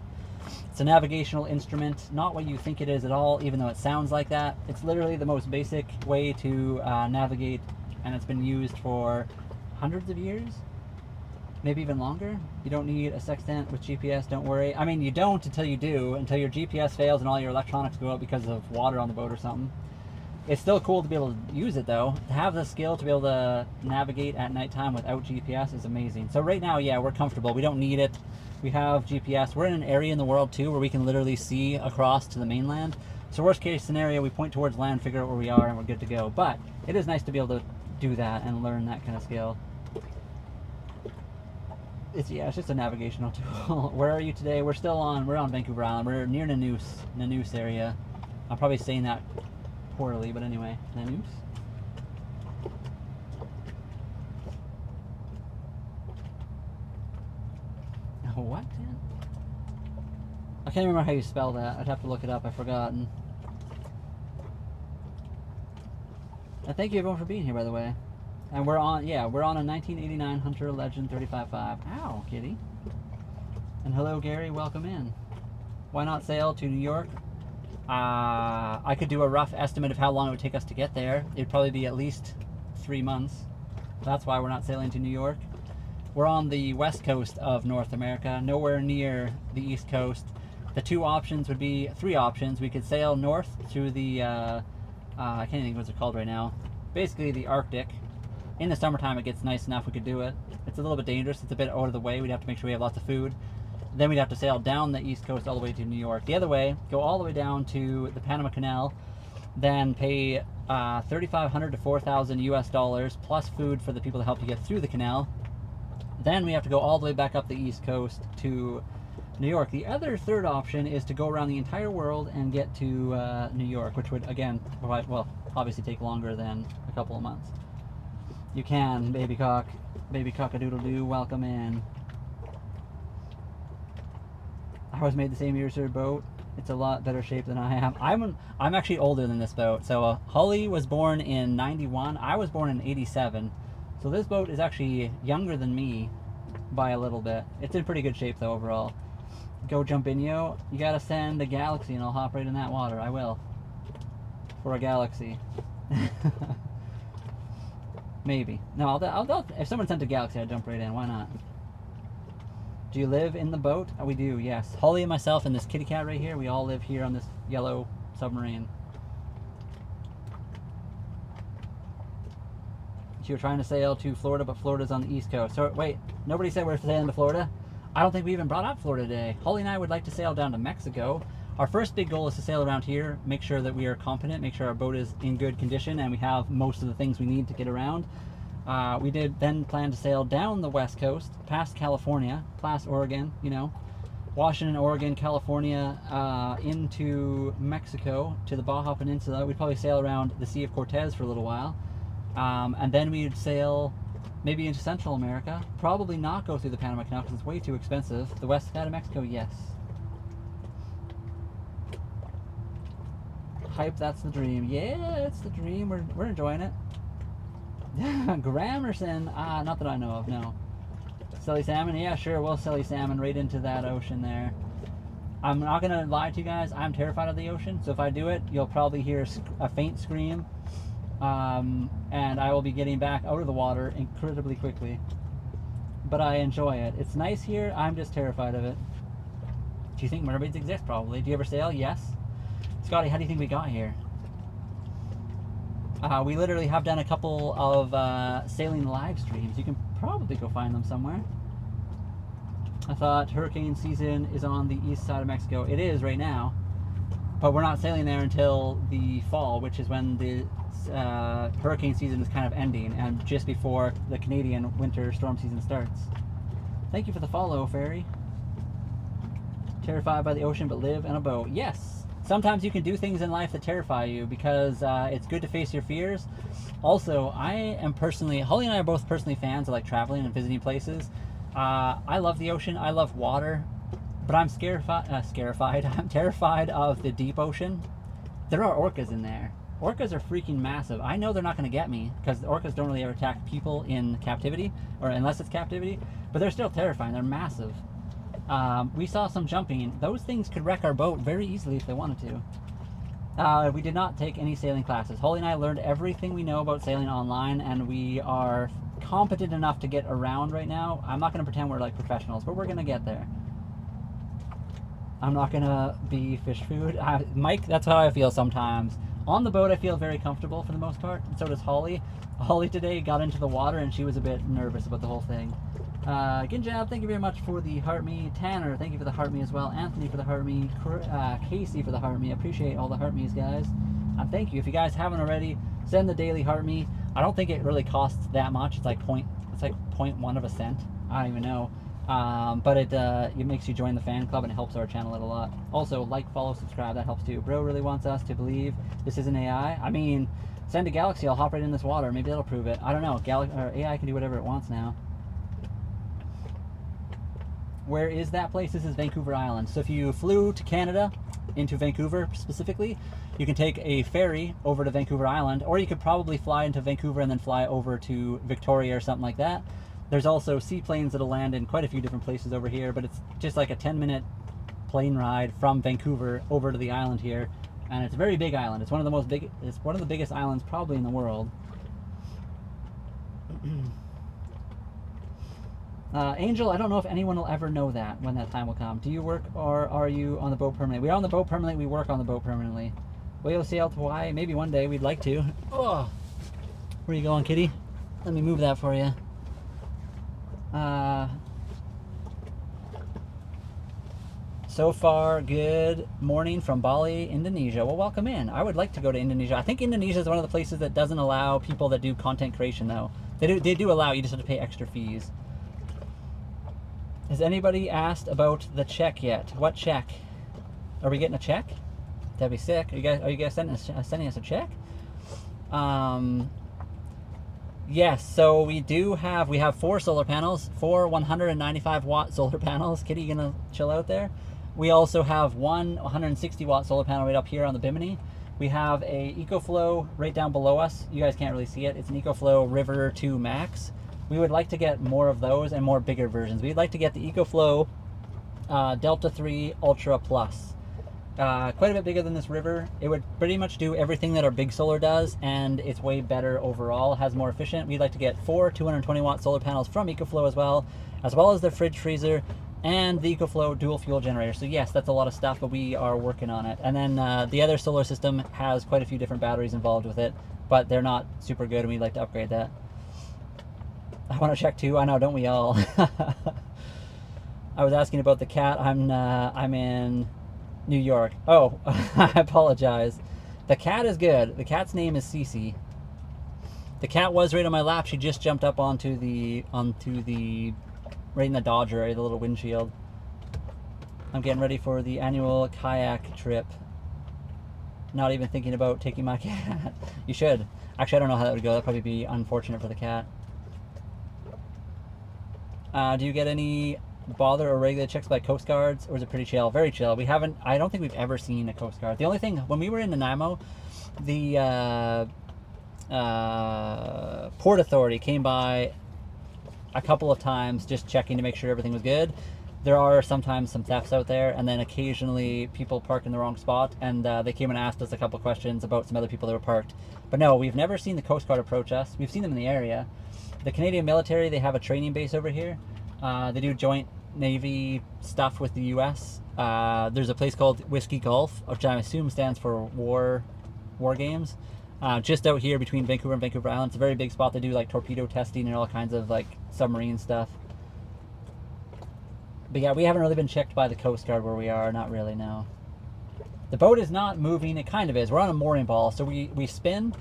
It's a navigational instrument, not what you think it is at all, even though it sounds like that. It's literally the most basic way to navigate, and it's been used for hundreds of years, maybe even longer. You don't need a sextant with GPS, don't worry. I mean, you don't until you do, until your GPS fails and all your electronics go out because of water on the boat or something. It's still cool to be able to use it though. To have the skill to be able to navigate at nighttime without GPS is amazing. So right now, yeah, we're comfortable. We don't need it. We have GPS. We're in an area in the world too where we can literally see across to the mainland. So worst case scenario, we point towards land, figure out where we are, and we're good to go. But it is nice to be able to do that and learn that kind of skill. It's just a navigational tool. Where are you today? We're on Vancouver Island. We're near Nanoose area. I'm probably saying that poorly, but anyway, Nanoose. What? I can't remember how you spell that. I'd have to look it up. I've forgotten. And thank you everyone for being here, by the way. And we're on a 1989 Hunter Legend 35.5. Ow, kitty. And hello, Gary. Welcome in. Why not sail to New York? I could do a rough estimate of how long it would take us to get there. It'd probably be at least 3 months. That's why we're not sailing to New York. We're on the west coast of North America, nowhere near the east coast. The three options. We could sail north through the, I can't even think what it's called right now. Basically the Arctic. In the summertime it gets nice enough, we could do it. It's a little bit dangerous, it's a bit out of the way, we'd have to make sure we have lots of food. Then we'd have to sail down the east coast all the way to New York. The other way, go all the way down to the Panama Canal, then pay $3,500 to $4,000 US plus food for the people to help you get through the canal. Then we have to go all the way back up the east coast to New York. The other third option is to go around the entire world and get to New York, which would again provide, well, obviously take longer than a couple of months. You can, baby cock-a-doodle-doo, welcome in. I was made the same year as her boat. It's a lot better shape than I am. I'm actually older than this boat. So Holly was born in 91. I was born in 87. So this boat is actually younger than me by a little bit. It's in pretty good shape though overall. Go jump in, yo. You gotta send a Galaxy and I'll hop right in that water. I will. For a Galaxy. Maybe. No, I'll if someone sent a Galaxy, I'd jump right in. Why not? Do you live in the boat? We do, yes. Holly and myself and this kitty cat right here, we all live here on this yellow submarine. You were trying to sail to Florida, but Florida's on the east coast. So wait, nobody said we're sailing to Florida? I don't think we even brought up Florida today. Holly and I would like to sail down to Mexico. Our first big goal is to sail around here, make sure that we are competent, make sure our boat is in good condition, and we have most of the things we need to get around. We did then plan to sail down the west coast, past California, past Oregon, you know, Washington, Oregon, California, into Mexico, to the Baja Peninsula. We'd probably sail around the Sea of Cortez for a little while. And then we'd sail Maybe into Central America. Probably not go through the Panama Canal because it's way too expensive. The west side of Mexico, yes. Hype, that's the dream. Yeah, it's the dream. We're enjoying it. Gramerson, not that I know of, no. Silly salmon, yeah, sure, we'll silly salmon right into that ocean there. I'm not gonna lie to you guys, I'm terrified of the ocean, so if I do it, you'll probably hear a faint scream, and I will be getting back out of the water incredibly quickly. But I enjoy it. It's nice here, I'm just terrified of it. Do you think mermaids exist? Probably. Do you ever sail? Yes. Scotty, how do you think we got here? We literally have done a couple of sailing live streams. You can probably go find them somewhere. I thought hurricane season is on the east side of Mexico. It is right now, but we're not sailing there until the fall, which is when the hurricane season is kind of ending and just before the Canadian winter storm season starts. Thank you for the follow, Fairy. Terrified by the ocean but live in a boat. Yes. Sometimes you can do things in life that terrify you because it's good to face your fears. Also, I am personally, Holly and I are both personally fans of like traveling and visiting places. I love the ocean, I love water, but I'm I'm terrified of the deep ocean. There are orcas in there. Orcas are freaking massive. I know they're not going to get me because orcas don't really ever attack people in captivity, or unless it's captivity, but they're still terrifying. They're massive. We saw some jumping. Those things could wreck our boat very easily if they wanted to. We did not take any sailing classes. Holly and I learned everything we know about sailing online, and we are competent enough to get around right now. I'm not going to pretend we're like professionals, but we're going to get there. I'm not going to be fish food. Mike, that's how I feel sometimes. On the boat, I feel very comfortable for the most part, and so does Holly. Holly today got into the water, and she was a bit nervous about the whole thing. Ginjab, thank you very much for the heart me. Tanner, thank you for the heart me as well. Anthony for the heart me. Casey for the heart me. Appreciate all the heart me's, guys. Thank you. If you guys haven't already, send the daily heart me. I don't think it really costs that much. It's like 0.1 of a cent. I don't even know. But it makes you join the fan club and it helps our channel a lot. Also, like, follow, subscribe. That helps too. Bro really wants us to believe this isn't AI. I mean, send a Galaxy. I'll hop right in this water. Maybe that'll prove it. I don't know. AI can do whatever it wants now. Where is that place? This is Vancouver Island. So if you flew to Canada, into Vancouver specifically, you can take a ferry over to Vancouver Island, or you could probably fly into Vancouver and then fly over to Victoria or something like that. There's also seaplanes that'll land in quite a few different places over here, but it's just like a 10-minute plane ride from Vancouver over to the island here, and it's a very big island. It's one of the biggest islands probably in the world. Angel, I don't know if anyone will ever know that when that time will come. Do you work or are you on the boat permanently? We are on the boat permanently. We work on the boat permanently. Will you sail to Hawaii? Maybe one day. We'd like to. Oh, where are you going, kitty? Let me move that for you. So far, good morning from Bali, Indonesia. Well, welcome in. I would like to go to Indonesia. I think Indonesia is one of the places that doesn't allow people that do content creation, though. They do allow, you just have to pay extra fees. Has anybody asked about the check yet? What check? Are we getting a check? That'd be sick. Are you guys sending us a check? Yes, so we have 4 solar panels, 4 195 watt solar panels. Kitty, you gonna chill out there? We also have one 160 watt solar panel right up here on the Bimini. We have a EcoFlow right down below us. You guys can't really see it. It's an EcoFlow River 2 Max. We would like to get more of those and more bigger versions. We'd like to get the EcoFlow Delta 3 Ultra Plus. Quite a bit bigger than this River. It would pretty much do everything that our big solar does, and it's way better overall. It has more efficient. We'd like to get 4 220 watt solar panels from EcoFlow as well as the fridge freezer and the EcoFlow dual fuel generator. So yes, that's a lot of stuff, but we are working on it. And then the other solar system has quite a few different batteries involved with it, but they're not super good, and we'd like to upgrade that. I want to check too. I know, don't we all? I was asking about the cat. I'm in New York. Oh, I apologize. The cat is good. The cat's name is Cece. The cat was right on my lap. She just jumped up onto the right in the Dodger area, the little windshield. I'm getting ready for the annual kayak trip. Not even thinking about taking my cat. You should. Actually, I don't know how that would go. That'd probably be unfortunate for the cat. Do you get any bother or regular checks by Coast Guards, or is it pretty chill? Very chill. We haven't. I don't think we've ever seen a Coast Guard. The only thing when we were in Nanaimo, the Port Authority came by a couple of times just checking to make sure everything was good. There are sometimes some thefts out there, and then occasionally people park in the wrong spot, and they came and asked us a couple questions about some other people that were parked. But no, we've never seen the Coast Guard approach us. We've seen them in the area. The Canadian military, they have a training base over here. They do joint Navy stuff with the U.S. There's a place called Whiskey Gulf, which I assume stands for war games. Just out here between Vancouver and Vancouver Island. It's a very big spot. They do like torpedo testing and all kinds of like submarine stuff. But yeah, we haven't really been checked by the Coast Guard where we are. Not really, no. The boat is not moving. It kind of is. We're on a mooring ball, so we spin.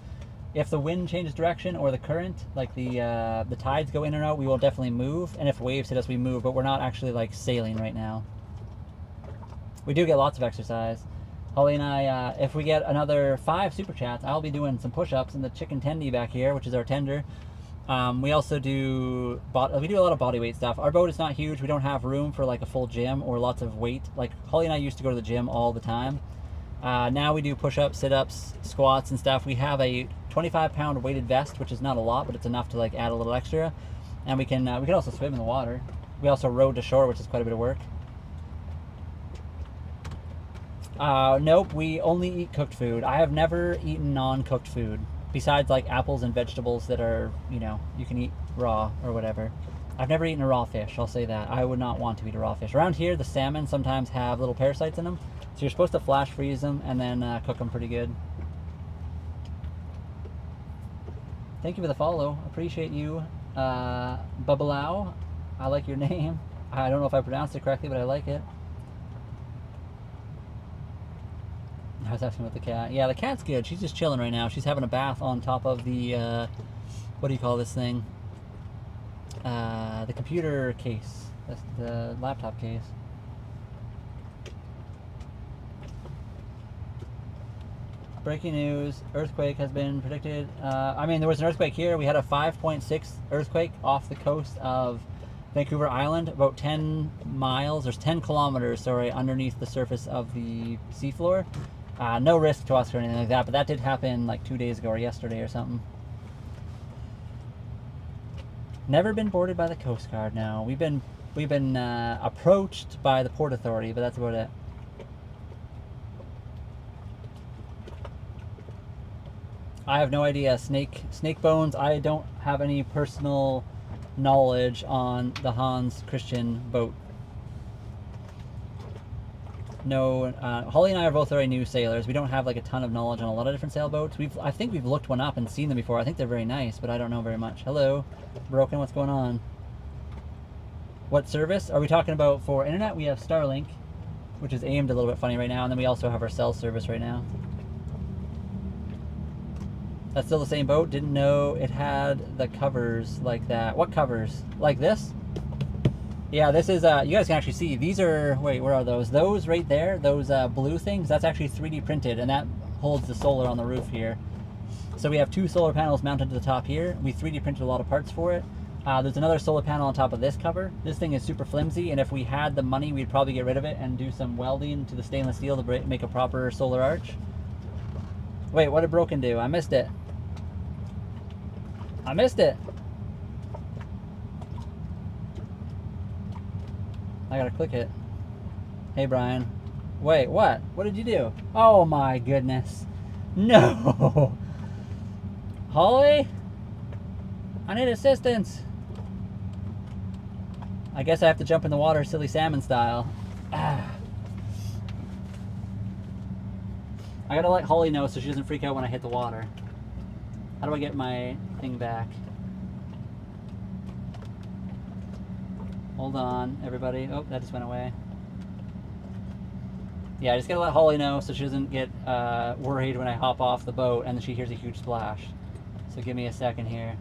If the wind changes direction or the current, like the tides go in and out, we will definitely move. And if waves hit us, we move. But we're not actually like sailing right now. We do get lots of exercise. Holly and I, if we get another 5 super chats, I'll be doing some push-ups in the chicken tendy back here, which is our tender. We also do we do a lot of body weight stuff. Our boat is not huge. We don't have room for like a full gym or lots of weight. Like Holly and I used to go to the gym all the time. Now we do push-ups, sit-ups, squats and stuff. We have a 25-pound weighted vest, which is not a lot, but it's enough to like add a little extra. And we can also swim in the water. We also rowed to shore, which is quite a bit of work. Nope, we only eat cooked food. I have never eaten non-cooked food. Besides like apples and vegetables that are, you know, you can eat raw or whatever. I've never eaten a raw fish, I'll say that. I would not want to eat a raw fish. Around here, the salmon sometimes have little parasites in them. So you're supposed to flash freeze them and then cook them pretty good. Thank you for the follow. Appreciate you. Babalao. I like your name. I don't know if I pronounced it correctly, but I like it. I was asking about the cat. Yeah, the cat's good. She's just chilling right now. She's having a bath on top of the, what do you call this thing? The computer case. That's the laptop case. Breaking news, earthquake has been predicted. I mean, there was an earthquake here. We had a 5.6 earthquake off the coast of Vancouver Island, about 10 miles, there's 10 kilometers, sorry, underneath the surface of the seafloor. No risk to us or anything like that, but that did happen like 2 days ago or yesterday or something. Never been boarded by the Coast Guard. No, we've been approached by the Port Authority, but that's about it. I have no idea. Snake bones. I don't have any personal knowledge on the Hans Christian boat. No, Holly and I are both very new sailors. We don't have like a ton of knowledge on a lot of different sailboats. I think we've looked one up and seen them before. I think they're very nice, but I don't know very much. Hello, Broken, what's going on? What service are we talking about for internet? We have Starlink, which is aimed a little bit funny right now, and then we also have our cell service right now. That's still the same boat? Didn't know it had the covers like that. What covers? Like this? Yeah, this is, you guys can actually see, these are, wait, where are those? Those right there, those blue things, that's actually 3D printed, and that holds the solar on the roof here. So we have 2 solar panels mounted to the top here. We 3D printed a lot of parts for it. There's another solar panel on top of this cover. This thing is super flimsy, and if we had the money, we'd probably get rid of it and do some welding to the stainless steel to make a proper solar arch. Wait, what did Broken do? I missed it. I missed it. I gotta click it. Hey, Brian. Wait, what? What did you do? Oh my goodness. No! Holly? I need assistance. I guess I have to jump in the water silly salmon style. Ah. I gotta let Holly know so she doesn't freak out when I hit the water. How do I get my thing back? Hold on, everybody. Oh, that just went away. Yeah, I just gotta let Holly know so she doesn't get worried when I hop off the boat and then she hears a huge splash. So give me a second here.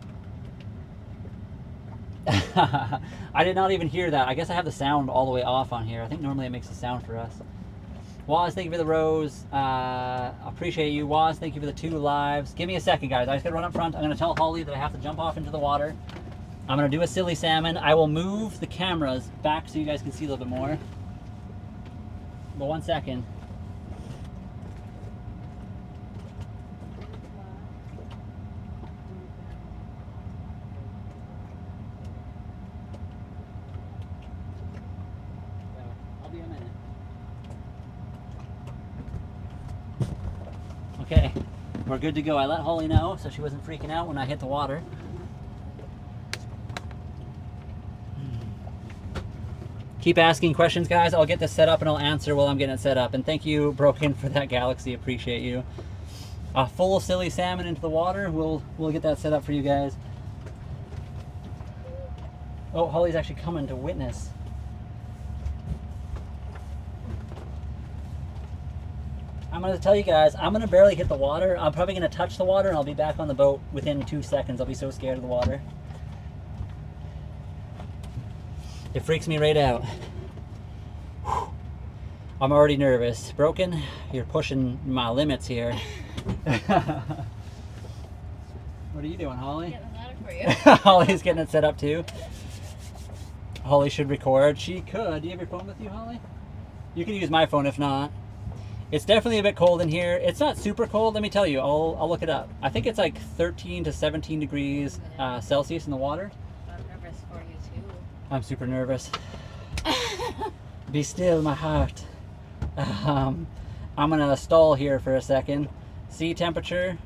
I did not even hear that. I guess I have the sound all the way off on here. I think normally it makes a sound for us. Waz, thank you for the rose. Appreciate you. Waz, thank you for the 2 lives. Give me a second, guys. I just gotta run up front. I'm gonna tell Holly that I have to jump off into the water. I'm gonna do a silly salmon. I will move the cameras back so you guys can see a little bit more. But 1 second. I'll be a minute. Okay, we're good to go. I let Holly know so she wasn't freaking out when I hit the water. Keep asking questions, guys. I'll get this set up and I'll answer while I'm getting it set up. And thank you, Broken, for that galaxy. Appreciate you. Full silly salmon into the water. We'll get that set up for you guys. Oh, Holly's actually coming to witness. I'm gonna tell you guys, I'm gonna barely hit the water. I'm probably gonna touch the water and I'll be back on the boat within 2 seconds. I'll be so scared of the water. It freaks me right out. Whew. I'm already nervous. Broken, you're pushing my limits here. What are you doing, Holly? Getting the ladder for you. Holly's getting it set up too. Holly should record. She could. Do you have your phone with you, Holly? You can use my phone if not. It's definitely a bit cold in here. It's not super cold, let me tell you. I'll look it up. I think it's like 13 to 17 degrees Celsius in the water. I'm nervous for you too. I'm super nervous. Be still, my heart. I'm gonna stall here for a second. Sea temperature,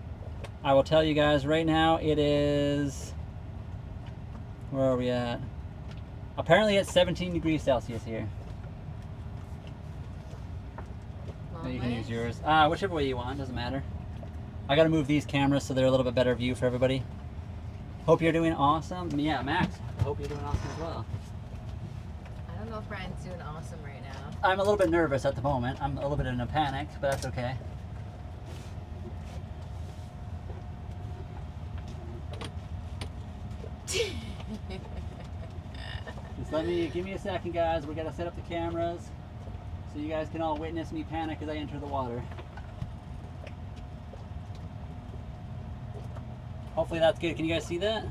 I will tell you guys right now, it is, where are we at? Apparently it's 17 degrees Celsius here. You can use yours. Whichever way you want, doesn't matter. I gotta move these cameras so they're a little bit better view for everybody. Hope you're doing awesome. Yeah, Max, I hope you're doing awesome as well. I don't know if Brian's doing awesome right now. I'm a little bit nervous at the moment. I'm a little bit in a panic, but that's okay. Just give me a second, guys. We gotta set up the cameras so you guys can all witness me panic as I enter the water. Hopefully that's good. Can you guys see that?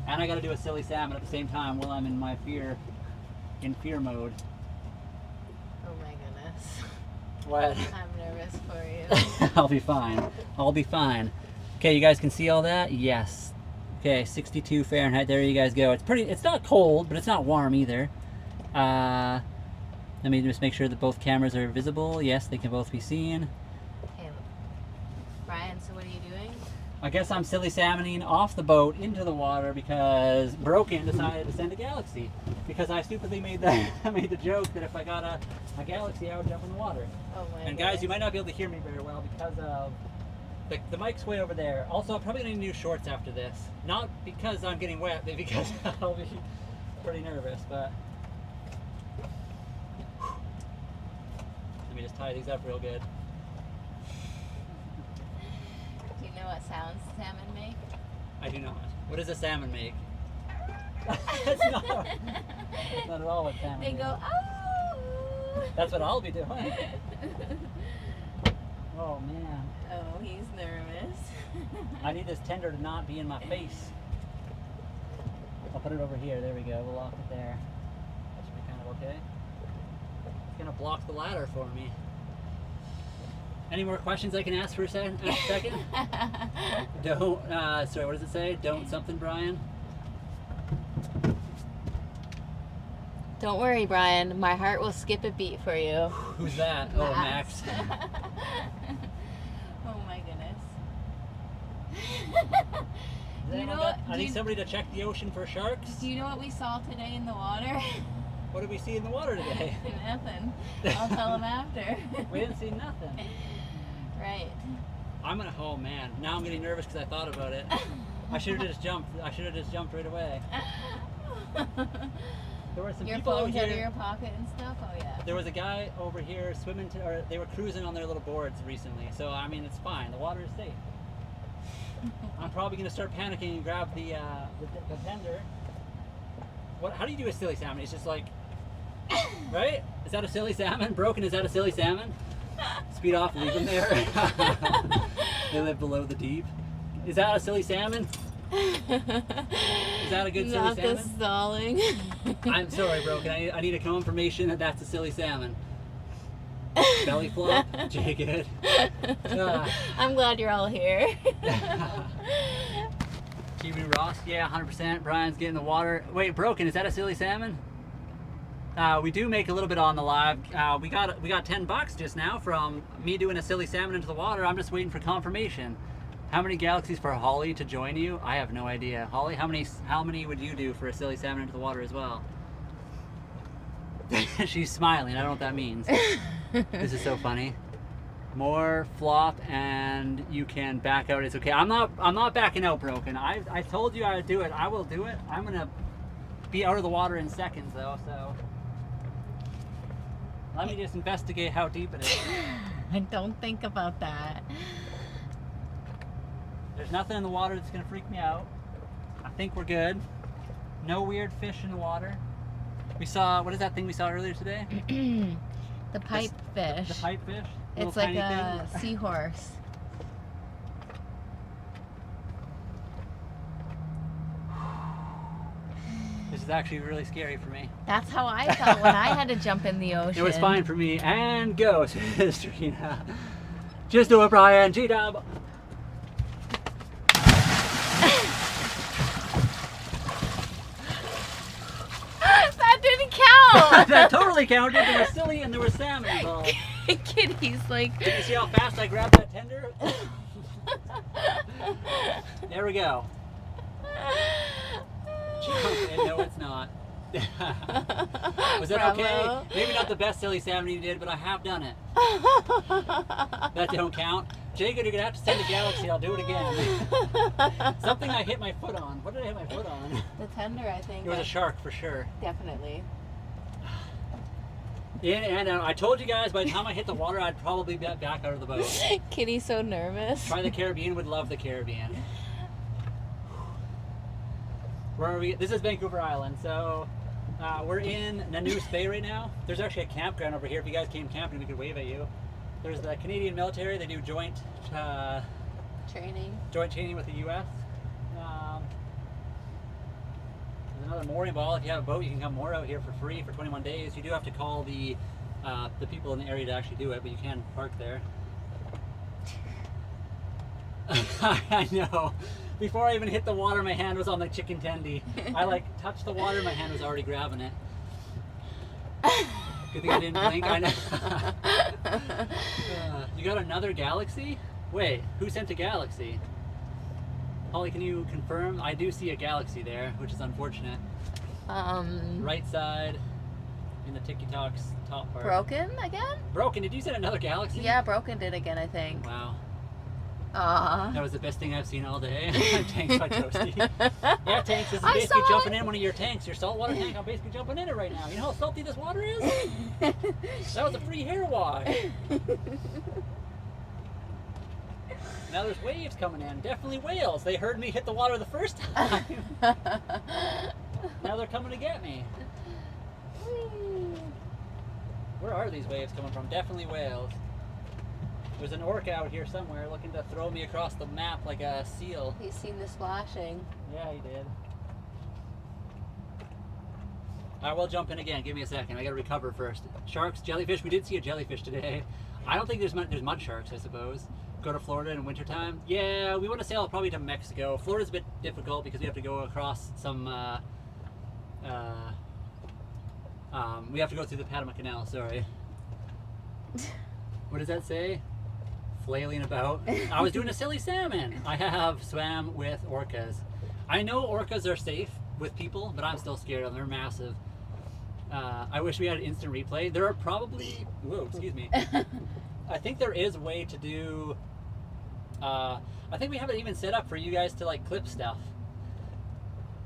And I gotta do a silly salmon at the same time while I'm in my fear mode. Oh my goodness. What? I'm nervous for you. I'll be fine. I'll be fine. Okay, you guys can see all that? Yes. Okay, 62 Fahrenheit. There you guys go. It's not cold, but it's not warm either. Let me just make sure that both cameras are visible. Yes, they can both be seen. Okay. Brian, so what are you doing? I guess I'm silly salmoning off the boat into the water because Broken decided to send a galaxy. Because I stupidly made the joke that if I got a galaxy, I would jump in the water. Oh my And guys, you might not be able to hear me very well because of the mic's way over there. Also, I'm probably gonna need new shorts after this. Not because I'm getting wet, but because I'll be pretty nervous, but let me just tie these up real good. Do you know what sounds salmon make? I do not. What does a salmon make? That's not at all what salmon They make. go, oh! That's what I'll be doing. Oh man. Oh, he's nervous. I need this tender to not be in my face. I'll put it over here. There we go. We'll lock it there. That should be kind of okay. It's gonna block the ladder for me. Any more questions I can ask for a second? Don't. Sorry. What does it say? Don't something, Brian. Don't worry, Brian. My heart will skip a beat for you. Who's that? Oh, Max. Oh my goodness. You know what? I need somebody to check the ocean for sharks. Do you know what we saw today in the water? What did we see in the water today? Nothing. I'll tell him after. We didn't see nothing. Right. Oh man, now I'm getting nervous because I thought about it. I should have just jumped. I should have just jumped right away. There were some Your people over phone's out of here. your pocket and stuff? Oh yeah. There was a guy over here swimming, or they were cruising on their little boards recently. So I mean, it's fine. The water is safe. I'm probably gonna start panicking and grab the tender. What? How do you do a silly salmon? It's just like, right? Is that a silly salmon? Broken? Is that a silly salmon? Speed off, leave them there. They live below the deep. Is that a silly salmon? Is that a good silly Not salmon? the stalling. I'm sorry, Broken. I need a confirmation that that's a silly salmon. Belly flop? Jay, good. I'm glad you're all here. Kiwi Ross? Yeah, 100%. Brian's getting the water. Wait, Broken, is that a silly salmon? We do make a little bit on the live. We got $10 just now from me doing a silly salmon into the water. I'm just waiting for confirmation. How many galaxies for Holly to join you? I have no idea. Holly, how many would you do for a silly salmon into the water as well? She's smiling. I don't know what that means. This is so funny. More flop and you can back out. It's okay. I'm not backing out, Broken. I told you I would do it. I will do it. I'm gonna be out of the water in seconds though, so let me just investigate how deep it is. I don't think about that. There's nothing in the water that's gonna freak me out. I think we're good. No weird fish in the water. We saw, what is that thing we saw earlier today? The pipe fish. The pipe fish? It's like a seahorse. This is actually really scary for me. That's how I felt when I had to jump in the ocean. It was fine for me. And go, says Trina. Just do it, Brian. G-dub. That didn't count. That totally counted. There was silly and there was salmon involved. Kitty's like. Did you see how fast I grabbed that tender? There we go. No, it's not. Was that Bravo. okay? Maybe not the best silly salmon you did, but I have done it. That don't count. Jacob, you're gonna have to send a galaxy. I'll do it again. Something I hit my foot on. What did I hit my foot on? The tender, I think. It was a shark for sure. Definitely. Yeah, and I told you guys by the time I hit the water, I'd probably be back out of the boat. Kitty's so nervous. Try the Caribbean. Would love the Caribbean. Where are we? This is Vancouver Island, so we're in Nanoose Bay right now. There's actually a campground over here. If you guys came camping, we could wave at you. There's the Canadian military. They do joint training with the U.S. There's another mooring ball. If you have a boat, you can come moor out here for free for 21 days. You do have to call the people in the area to actually do it, but you can park there. I know. Before I even hit the water, my hand was on the chicken tendy. I like touched the water, my hand was already grabbing it. Good thing I didn't blink. I know. You got another galaxy? Wait, who sent a galaxy? Holly, can you confirm? I do see a galaxy there, which is unfortunate. Right side in the TikTok's top part. Broken again? Broken, did you send another galaxy? Yeah, Broken did again, I think. Wow. Aw. That was the best thing I've seen all day. Tanks by Toasty. Yeah, Tanks, this is basically jumping in one of your tanks, your saltwater tank. I'm basically jumping in it right now. You know how salty this water is? That was a free hair wash. Now there's waves coming in. Definitely whales. They heard me hit the water the first time. Now they're coming to get me. Where are these waves coming from? Definitely whales. There's an orca out here somewhere looking to throw me across the map like a seal. He's seen the splashing. Yeah, he did. I will jump in again. Give me a second. I gotta recover first. Sharks, jellyfish. We did see a jellyfish today. I don't think there's mud sharks, I suppose. Go to Florida in wintertime. Yeah, we want to sail probably to Mexico. Florida's a bit difficult because we have to go across some we have to go through the Panama Canal, sorry. What does that say? Flailing about. I was doing a silly salmon. I have swam with orcas. I know orcas are safe with people, but I'm still scared of them. They're massive. I wish we had an instant replay. There are probably, whoa, excuse me. I think there is a way to do, I think we have it even set up for you guys to like clip stuff.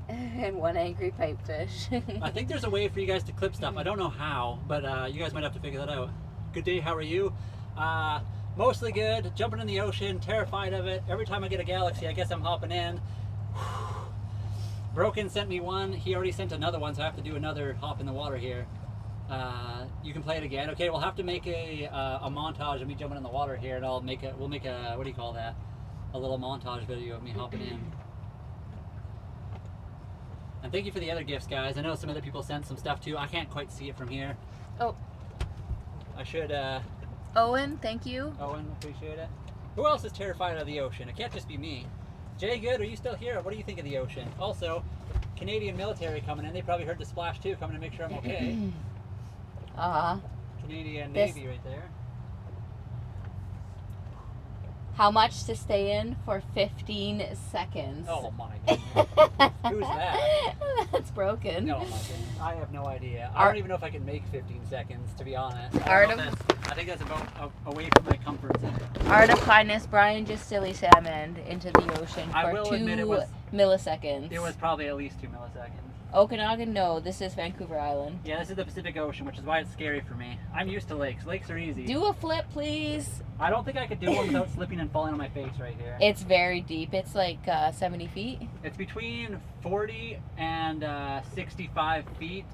And one angry pipefish. I think there's a way for you guys to clip stuff. I don't know how, but you guys might have to figure that out. Good day, how are you? Mostly good, jumping in the ocean, terrified of it. Every time I get a galaxy, I guess I'm hopping in. Broken sent me one, he already sent another one, so I have to do another hop in the water here. You can play it again. Okay, we'll have to make a montage of me jumping in the water here, and we'll make a, what do you call that? a little montage video of me hopping in. And thank you for the other gifts, guys. I know some other people sent some stuff too. I can't quite see it from here. Oh. I should, Owen, thank you. Owen, appreciate it. Who else is terrified of the ocean? It can't just be me. Jay Good, are you still here? What do you think of the ocean? Also, Canadian military coming in. They probably heard the splash too, coming to make sure I'm okay. Canadian Navy right there. How much to stay in for 15 seconds? Oh my goodness. Who's that? That's broken. No, my goodness. I have no idea. I don't even know if I can make 15 seconds, to be honest. I think that's about away from my comfort zone. Art of kindness, Brian just silly salmoned into the ocean I for will 2 admit it was- milliseconds. It was probably at least 2 milliseconds. Okanagan, no, this is Vancouver Island. Yeah, this is the Pacific Ocean, which is why it's scary for me. I'm used to lakes. Lakes are easy. Do a flip, please. I don't think I could do one without slipping and falling on my face right here. It's very deep. It's like 70 feet. It's between 40 and 65 feet,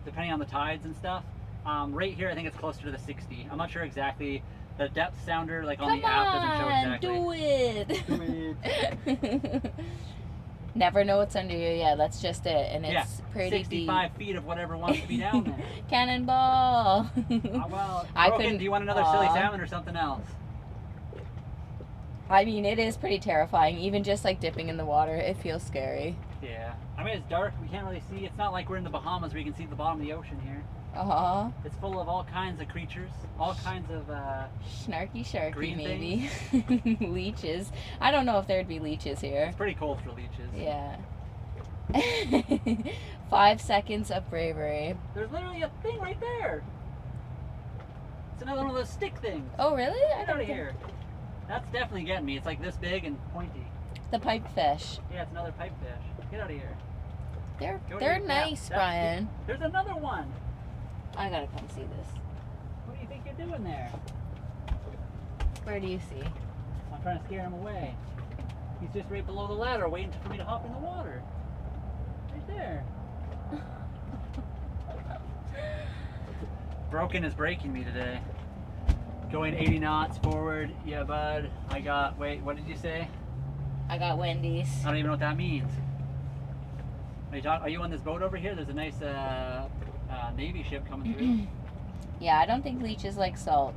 depending on the tides and stuff. Right here, I think it's closer to the 60. I'm not sure exactly. The depth sounder, like on the app, doesn't show exactly. Do it. Never know what's under you. Yeah, that's just it. And it's pretty 65 feet of whatever wants to be down there. Cannonball. Well, I Broken, couldn't- do you want another silly salmon or something else? I mean, it is pretty terrifying. Even just like dipping in the water, it feels scary. Yeah. I mean, it's dark. We can't really see. It's not like we're in the Bahamas where you can see the bottom of the ocean here. Uh-huh. It's full of all kinds of creatures, all kinds of Snarky sharky, green maybe. Leeches. I don't know if there'd be leeches here. It's pretty cold for leeches. Yeah. 5 seconds of bravery. There's literally a thing right there. It's another one of those stick things. Oh, really? Get out of here. That's definitely getting me. It's like this big and pointy. The pipefish. Yeah, it's another pipefish. Get out of here. They're nice, Brian. There's another one. I gotta come see this. What do you think you're doing there? Where do you see? I'm trying to scare him away. He's just right below the ladder waiting for me to hop in the water. Right there. Broken is breaking me today. Going 80 knots forward. Yeah, bud. I got, wait, what did you say? I got Wendy's. I don't even know what that means. Are you on this boat over here? There's a nice Navy ship coming through. Yeah, I don't think leeches like salt.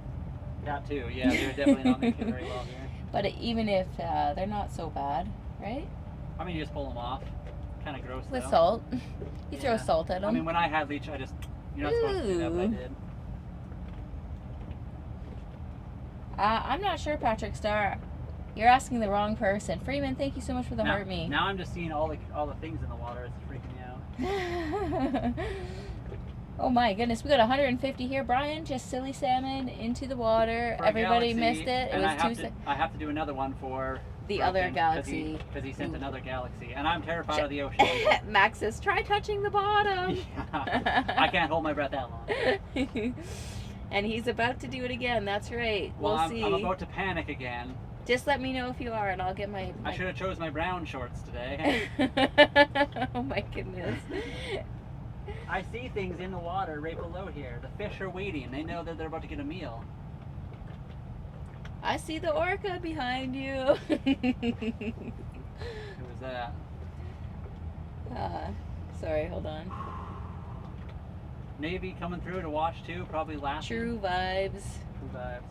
That too, yeah, they're definitely not making it very well here. But even if they're not so bad, right? I mean, you just pull them off. Kind of gross With though. salt. You throw salt at them. I mean, when I had leech, you're not supposed to do that, but I did. I'm not sure, Patrick Starr. You're asking the wrong person. Freeman, thank you so much for the heart me. Now I'm just seeing all the things in the water. It's freaking me out. Oh my goodness, we got 150 here, Brian. Just silly salmon into the water. For a Everybody galaxy, missed it. It and was I have to do another one for the other galaxy. Because he sent another galaxy, and I'm terrified of the ocean. Max says, try touching the bottom. Yeah. I can't hold my breath that long. And he's about to do it again. That's right. Well, we'll see. I'm about to panic again. Just let me know if you are, and I'll get my... I should have chose my brown shorts today. Oh my goodness. I see things in the water right below here. The fish are waiting. They know that they're about to get a meal. I see the orca behind you. Who was that? Sorry, hold on. Navy coming through to watch too, probably laughing. True vibes. True vibes.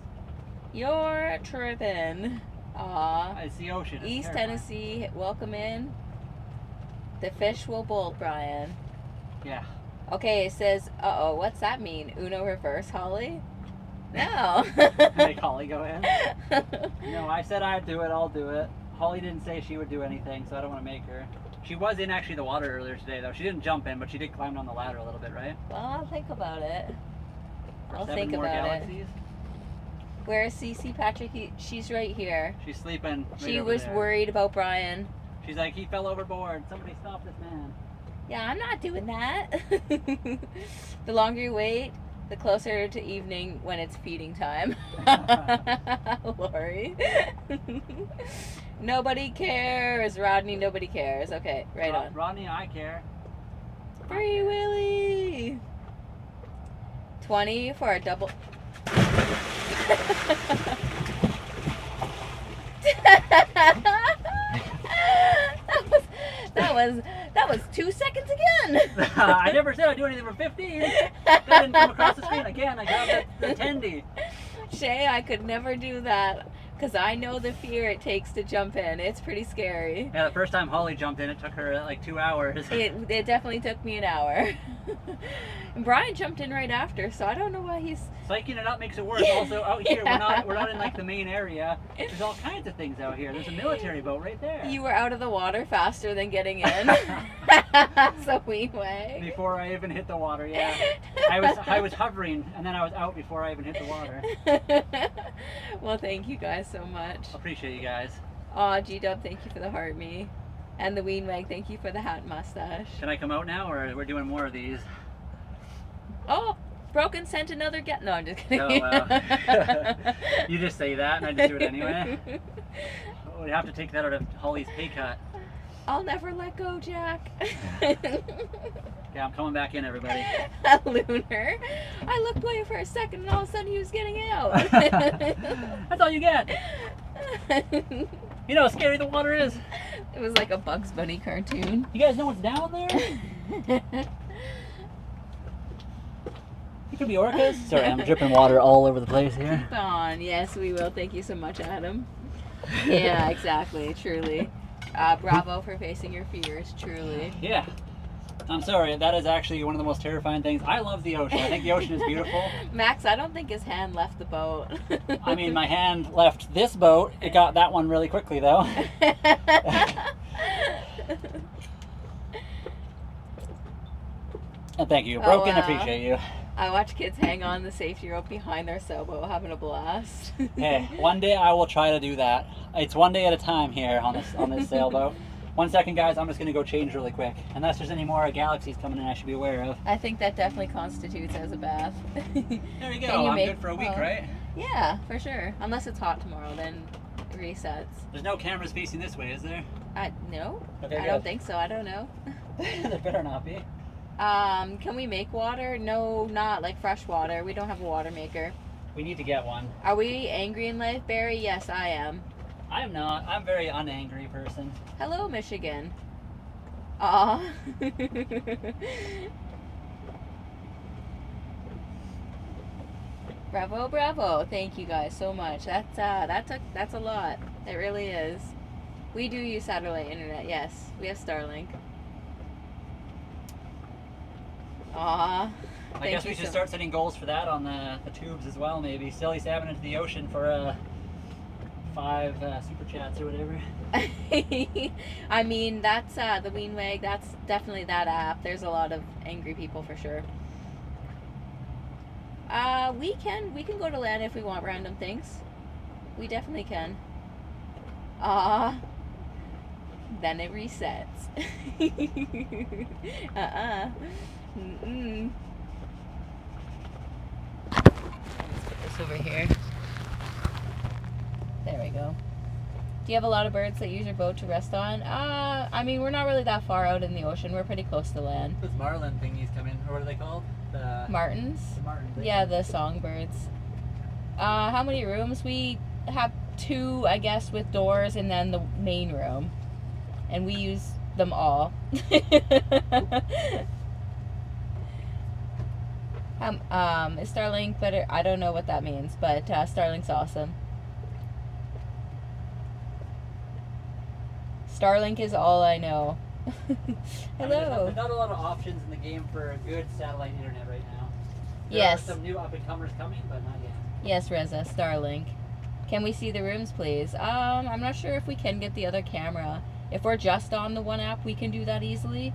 You're tripping. Aw. It's the ocean. It's East terrifying. Tennessee, welcome in. The fish will bolt, Brian. Yeah. Okay, it says, uh-oh, what's that mean? Uno reverse, Holly? No. Make Holly go in. No, I said I'd do it, I'll do it. Holly didn't say she would do anything, so I don't want to make her. She was in actually the water earlier today, though. She didn't jump in, but she did climb down the ladder a little bit, right? Well, I'll think about it. For I'll 7 think more about galaxies. it. Where's Cece Patrick? She's right here. She's sleeping right She over was there. worried about Brian. She's like, he fell overboard. Somebody stop this man. Yeah, I'm not doing that. The longer you wait, the closer to evening when it's feeding time. Lori. Nobody cares. Rodney, nobody cares. Okay, right on. Rodney, I care. Free Willy. 20 for a double. that was 2 seconds again. I never said I'd do anything for 15. That didn't come across the screen again. I grabbed the tendy. Shay, I could never do that because I know the fear it takes to jump in. It's pretty scary. Yeah, the first time Holly jumped in, it took her like 2 hours. It definitely took me an hour. And Brian jumped in right after, so I don't know why he's Psyching it up makes it worse. Also, out here, we're not in like the main area. There's all kinds of things out here. There's a military boat right there. You were out of the water faster than getting in. That's a wee way. Before I even hit the water, yeah. I was hovering, and then I was out before I even hit the water. Well, thank you guys so much. Appreciate you guys. Aw, G-Dub, thank you for the heart me. And the Weenweg, thank you for the hat and mustache. Can I come out now, or we're doing more of these? Oh, Broken sent another get. No, I'm just kidding. Oh, wow. You just say that, and I just do it anyway. We'd have to take that out of Holly's pay cut. I'll never let go, Jack. Yeah, I'm coming back in, everybody. Lunar. I looked away for a second, and all of a sudden he was getting out. That's all you get. You know how scary the water is? It was like a Bugs Bunny cartoon. You guys know what's down there? It could be orcas. Sorry, I'm dripping water all over the place here. Keep on. Yes, we will. Thank you so much, Adam. Yeah, exactly. Truly. Bravo for facing your fears. Truly. Yeah. I'm sorry. That is actually one of the most terrifying things. I love the ocean. I think the ocean is beautiful. Max, I don't think his hand left the boat. I mean, my hand left this boat. It got that one really quickly, though. And thank you. Broken, appreciate you. I watch kids hang on the safety rope behind their sailboat, having a blast. Hey, one day I will try to do that. It's one day at a time here on this sailboat. 1 second, guys. I'm just gonna go change really quick. Unless there's any more galaxies coming in, I should be aware of. I think that definitely constitutes as a bath. There you go. I'm good for a week, right? Yeah, for sure. Unless it's hot tomorrow, then it resets. There's no cameras facing this way, is there? No. Okay, I don't think so. I don't know. There better not be. Can we make water? No, not like fresh water. We don't have a water maker. We need to get one. Are we angry in life, Barry? Yes, I am. I am not. I'm a very unangry person. Hello, Michigan. Aw. Bravo, bravo. Thank you guys so much. That's a lot. It really is. We do use satellite internet, yes. We have Starlink. Aw. I guess we should start setting goals for that on the tubes as well, maybe. Silly stabbing into the ocean for 5 super chats or whatever. I mean, that's the Weenweg. That's definitely that app. There's a lot of angry people for sure. We can go to land if we want random things. We definitely can. Then it resets. Mm-mm. Let's put this over here. There we go. Do you have a lot of birds that use your boat to rest on? I mean, we're not really that far out in the ocean. We're pretty close to land. Those marlin thingies come in, or what are they called? The Martins? The martin thing. Yeah, the songbirds. How many rooms? We have 2, I guess, with doors, and then the main room. And we use them all. Is Starlink better? I don't know what that means, but Starlink's awesome. Starlink is all I know. Hello. I mean, there's not a lot of options in the game for good satellite internet right now. There are some new up-and-comers coming, but not yet. Yes, Reza, Starlink. Can we see the rooms, please? I'm not sure if we can get the other camera. If we're just on the one app, we can do that easily.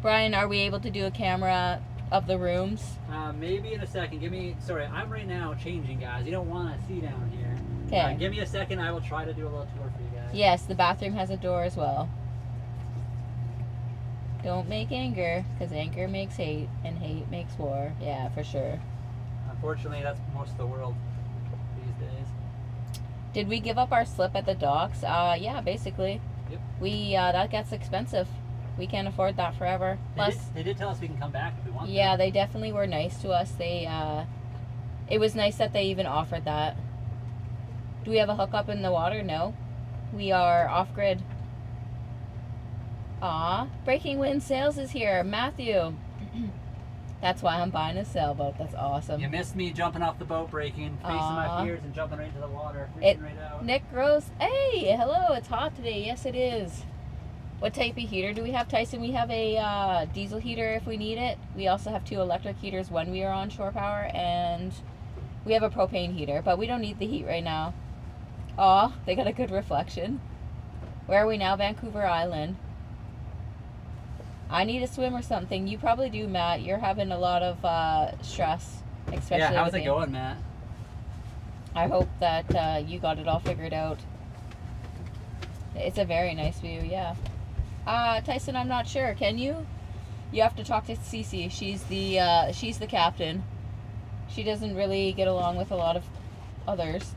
Brian, are we able to do a camera of the rooms? Maybe in a second. Sorry, I'm right now changing, guys. You don't want to see down here. Okay. Give me a second. I will try to do a little tour for you guys. Yes, the bathroom has a door as well. Don't make anger, because anger makes hate, and hate makes war. Yeah, for sure. Unfortunately, that's most of the world these days. Did we give up our slip at the docks? Yeah, basically. Yep. That gets expensive. We can't afford that forever. Plus, they did tell us we can come back if we want. Yeah, they definitely were nice to us. It was nice that they even offered that. Do we have a hookup in the water? No. We are off-grid. Aw, Breaking Wind Sales is here. Matthew. That's why I'm buying a sailboat. That's awesome. You missed me jumping off the boat, breaking, facing my fears, and jumping right into the water. Freaking right out. Nick Rose. Hey, hello. It's hot today. Yes, it is. What type of heater do we have, Tyson? We have a diesel heater if we need it. We also have 2 electric heaters when we are on shore power, and we have a propane heater, but we don't need the heat right now. Aw, they got a good reflection. Where are we now? Vancouver Island. I need a swim or something. You probably do, Matt. You're having a lot of stress, especially. Yeah, how's it going, Matt? I hope that you got it all figured out. It's a very nice view, yeah. Tyson, I'm not sure. Can you? You have to talk to Cece. She's the captain. She doesn't really get along with a lot of others.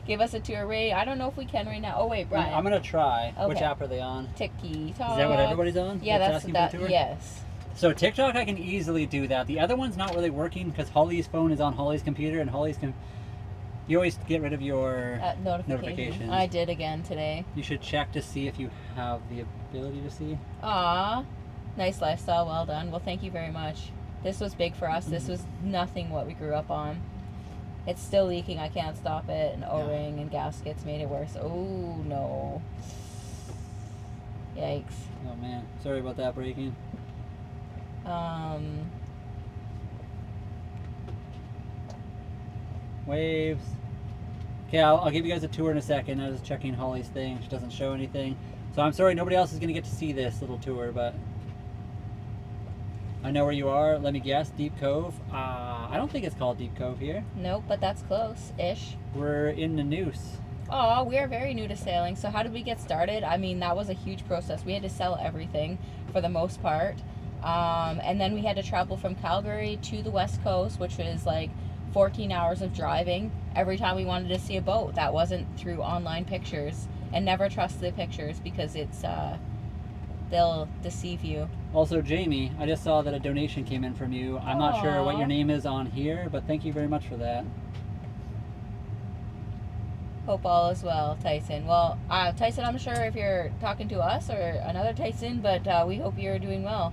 Give us a tour, Ray. I don't know if we can right now. Oh wait, Brian. I'm gonna try. Okay. Which app are they on? TikTok. Is that what everybody's on? Yeah, that's asking that. for a tour? Yes. So TikTok, I can easily do that. The other one's not really working because Holly's phone is on Holly's computer, and Holly's you always get rid of your notifications. I did again today. You should check to see if you have the ability to see. Aw, nice lifestyle. Well done. Well, thank you very much. This was big for us. This was nothing what we grew up on. It's still leaking. I can't stop it. An O-ring and gaskets made it worse. Oh, no. Yikes. Oh, man. Sorry about that breaking. Waves. Okay, I'll give you guys a tour in a second. I was checking Holly's thing. She doesn't show anything. So I'm sorry nobody else is going to get to see this little tour, but I know where you are. Let me guess. Deep Cove. I don't think it's called Deep Cove here. Nope, but that's close-ish. We're in the Noose. Oh, we are very new to sailing. So how did we get started? I mean, that was a huge process. We had to sell everything for the most part. And then we had to travel from Calgary to the West Coast, which was like 14 hours of driving every time we wanted to see a boat. That wasn't through online pictures. And never trust the pictures because it's they'll deceive you. Also, Jamie, I just saw that a donation came in from you. I'm not sure what your name is on here, but thank you very much for that. Hope all is well, Tyson. Well, Tyson, I'm sure if you're talking to us or another Tyson, but we hope you're doing well.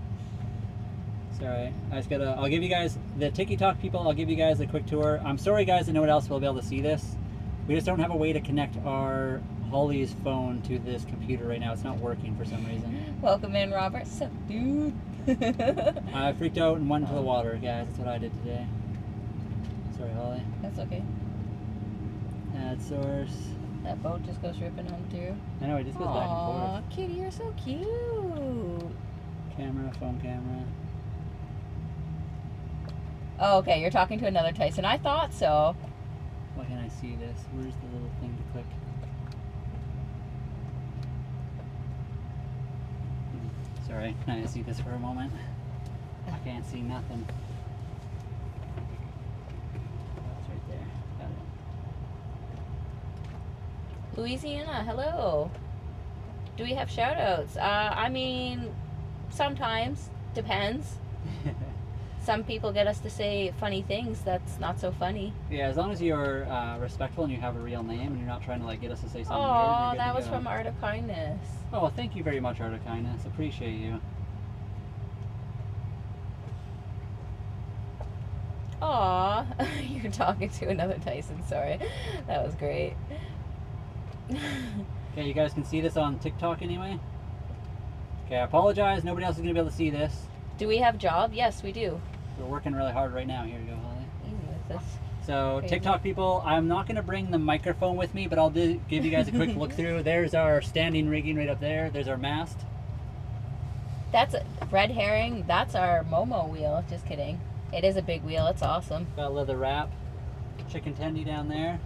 Sorry, I'll give you guys, the TikTok people, I'll give you guys a quick tour. I'm sorry guys that no one else will be able to see this. We just don't have a way to connect our Holly's phone to this computer right now. It's not working for some reason. Welcome in, Robert. Sup, dude? I freaked out and went into the water, guys. That's what I did today. Sorry, Holly. That's okay. Add source. That boat just goes ripping on through. I know, it just goes back and Aw, forth. kitty, you're so cute. Camera, phone camera. Oh, okay, you're talking to another Tyson. I thought so. Why can't I see this? Where's the little thing to click? Sorry, can I see this for a moment? I can't see nothing. That's right there. Got it. Louisiana, hello. Do we have shout outs? I mean, sometimes. Depends. Some people get us to say funny things that's not so funny. Yeah, as long as you're respectful and you have a real name and you're not trying to like get us to say something weird. Oh, that was from Art of Kindness. Oh, well, thank you very much, Art of Kindness. Appreciate you. Aw, you're talking to another Tyson. Sorry, that was great. Okay, you guys can see this on TikTok anyway. Okay, I apologize. Nobody else is gonna be able to see this. Do we have job? Yes, we do. We're working really hard right now. Here you go, Holly. Easy with this. So Crazy. TikTok people, I'm not going to bring the microphone with me, but I'll give you guys a quick look through. There's our standing rigging right up there. There's our mast. That's a red herring. That's our Momo wheel. Just kidding. It is a big wheel. It's awesome. Got a leather wrap. Chicken tendy down there.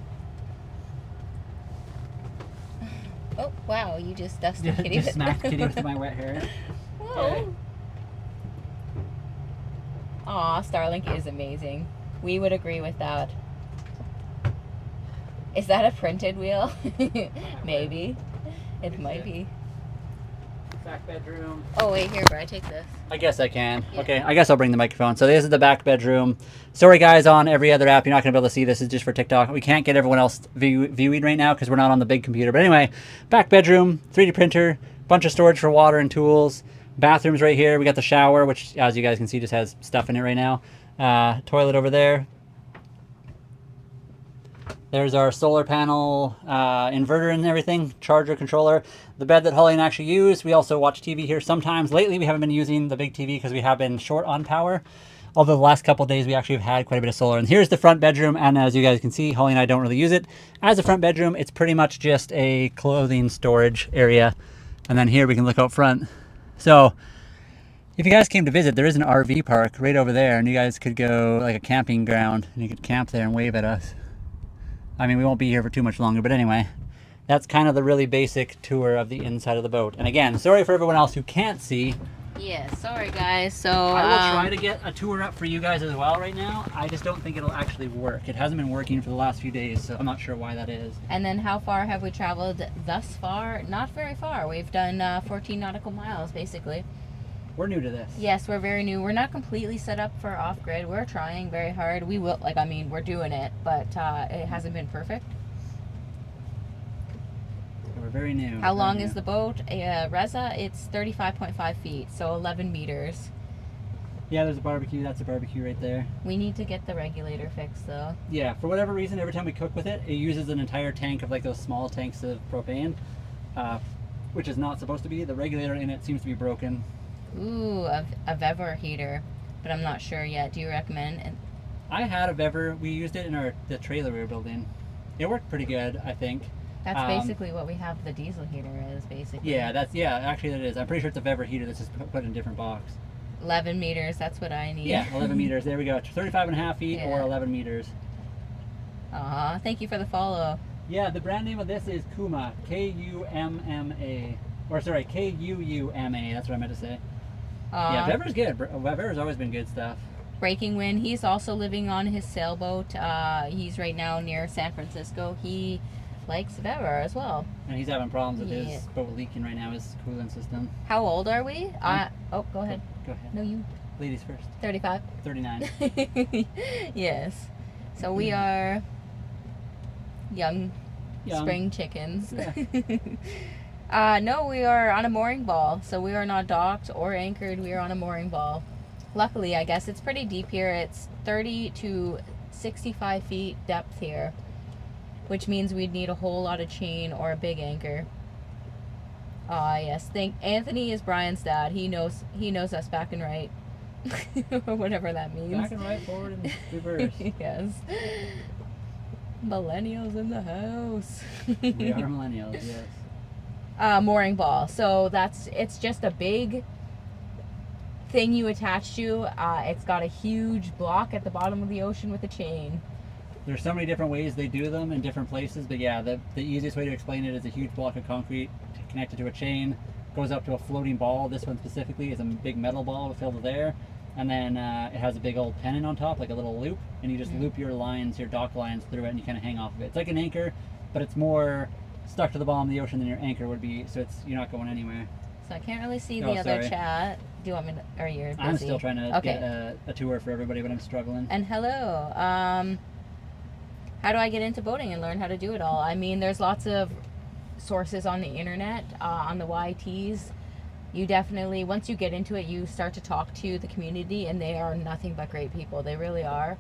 Oh, wow. You just dusted Kitty. Just smacked Kitty with my wet hair. Whoa. Okay. Aw, Starlink is amazing. We would agree with that. Is that a printed wheel? Maybe. It might be. Back bedroom. Oh wait, here, Bri, take this. I guess I can. Yeah. Okay, I guess I'll bring the microphone. So this is the back bedroom. Sorry guys, on every other app, you're not going to be able to see this. This is just for TikTok. We can't get everyone else viewing right now because we're not on the big computer. But anyway, back bedroom, 3D printer, bunch of storage for water and tools. Bathrooms right here. We got the shower, which as you guys can see just has stuff in it right now. Toilet over there. There's our solar panel inverter and everything, charger, controller. The bed that Holly and I actually use. We also watch TV here sometimes. Lately, we haven't been using the big TV because we have been short on power. Although the last couple of days, we actually have had quite a bit of solar. And here's the front bedroom. And as you guys can see, Holly and I don't really use it. As a front bedroom, it's pretty much just a clothing storage area. And then here we can look out front. So if you guys came to visit, there is an RV park right over there. And you guys could go like a camping ground. And you could camp there and wave at us. I mean, we won't be here for too much longer, but anyway, that's kind of the really basic tour of the inside of the boat. And again, sorry for everyone else who can't see. Yeah, sorry guys. So I will try to get a tour up for you guys as well right now. I just don't think it'll actually work. It hasn't been working for the last few days, so I'm not sure why that is. And then how far have we traveled thus far? Not very far. We've done 14 nautical miles, basically. We're new to this. Yes, we're very new. We're not completely set up for off-grid. We're trying very hard. We will, like, I mean, we're doing it, but it hasn't been perfect. We're very new. How long is the boat? Reza, it's 35.5 feet, so 11 meters. Yeah, there's a barbecue. That's a barbecue right there. We need to get the regulator fixed, though. Yeah, for whatever reason, every time we cook with it, it uses an entire tank of like those small tanks of propane, which is not supposed to be. The regulator in it seems to be broken. Ooh, a Vever heater, but I'm not sure yet. Do you recommend? I had a Vever. We used it in the trailer we were building. It worked pretty good, I think. That's basically what we have the diesel heater is, basically. Yeah, actually that is. I'm pretty sure it's a Vever heater that's just put in a different box. 11 meters, that's what I need. Yeah, 11 meters. There we go. 35.5 feet Yeah. or 11 meters. Aw, thank you for the follow. Yeah, the brand name of this is Kuma. K-U-M-M-A. Or sorry, K-U-U-M-A. That's what I meant to say. Yeah, Vever's good. Vever's always been good stuff. Breaking Wind, he's also living on his sailboat. He's right now near San Francisco. He likes Vever as well. And he's having problems with his boat leaking right now, his coolant system. How old are we? Oh, go ahead. Go ahead. No, you. Ladies first. 35. 39. Yes. So we are young. Spring chickens. Yeah. No, we are on a mooring ball. So we are not docked or anchored. We are on a mooring ball. Luckily, I guess it's pretty deep here. It's 30 to 65 feet depth here, which means we'd need a whole lot of chain or a big anchor. Yes. Anthony is Brian's dad. He knows us back and right. Or whatever that means. Back and right, forward and reverse. Yes. Millennials in the house. We are millennials, yes. Mooring ball. So it's just a big thing you attach to. It's got a huge block at the bottom of the ocean with a chain. There's so many different ways they do them in different places, but yeah, the easiest way to explain it is a huge block of concrete connected to a chain, goes up to a floating ball. This one specifically is a big metal ball filled with air, and then it has a big old pennant on top, like a little loop, and you just loop your lines, your dock lines through it, and you kind of hang off of it. It's like an anchor, but it's more stuck to the bottom of the ocean than your anchor would be, so you're not going anywhere. So I can't really see the other chat. Do you want me to, or you're busy? I'm still trying to get a tour for everybody, but I'm struggling. And hello. How do I get into boating and learn how to do it all? I mean, there's lots of sources on the internet, on the YTs. You definitely, once you get into it, you start to talk to the community, and they are nothing but great people. They really are.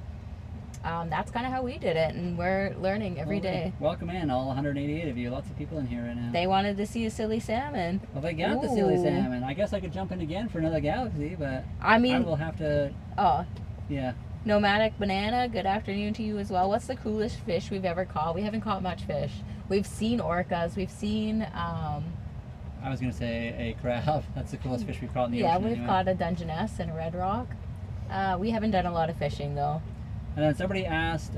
That's kind of how we did it, and we're learning every day. Welcome in, all 188 of you. Lots of people in here right now. They wanted to see a silly salmon. Well, they got the silly salmon. I guess I could jump in again for another galaxy, but I mean, I will have to. Oh. Yeah. Nomadic Banana, good afternoon to you as well. What's the coolest fish we've ever caught? We haven't caught much fish. We've seen orcas. We've seen... I was going to say a crab. That's the coolest fish we've caught in the ocean. Yeah, we've caught a Dungeness and a red rock. We haven't done a lot of fishing, though. And then somebody asked,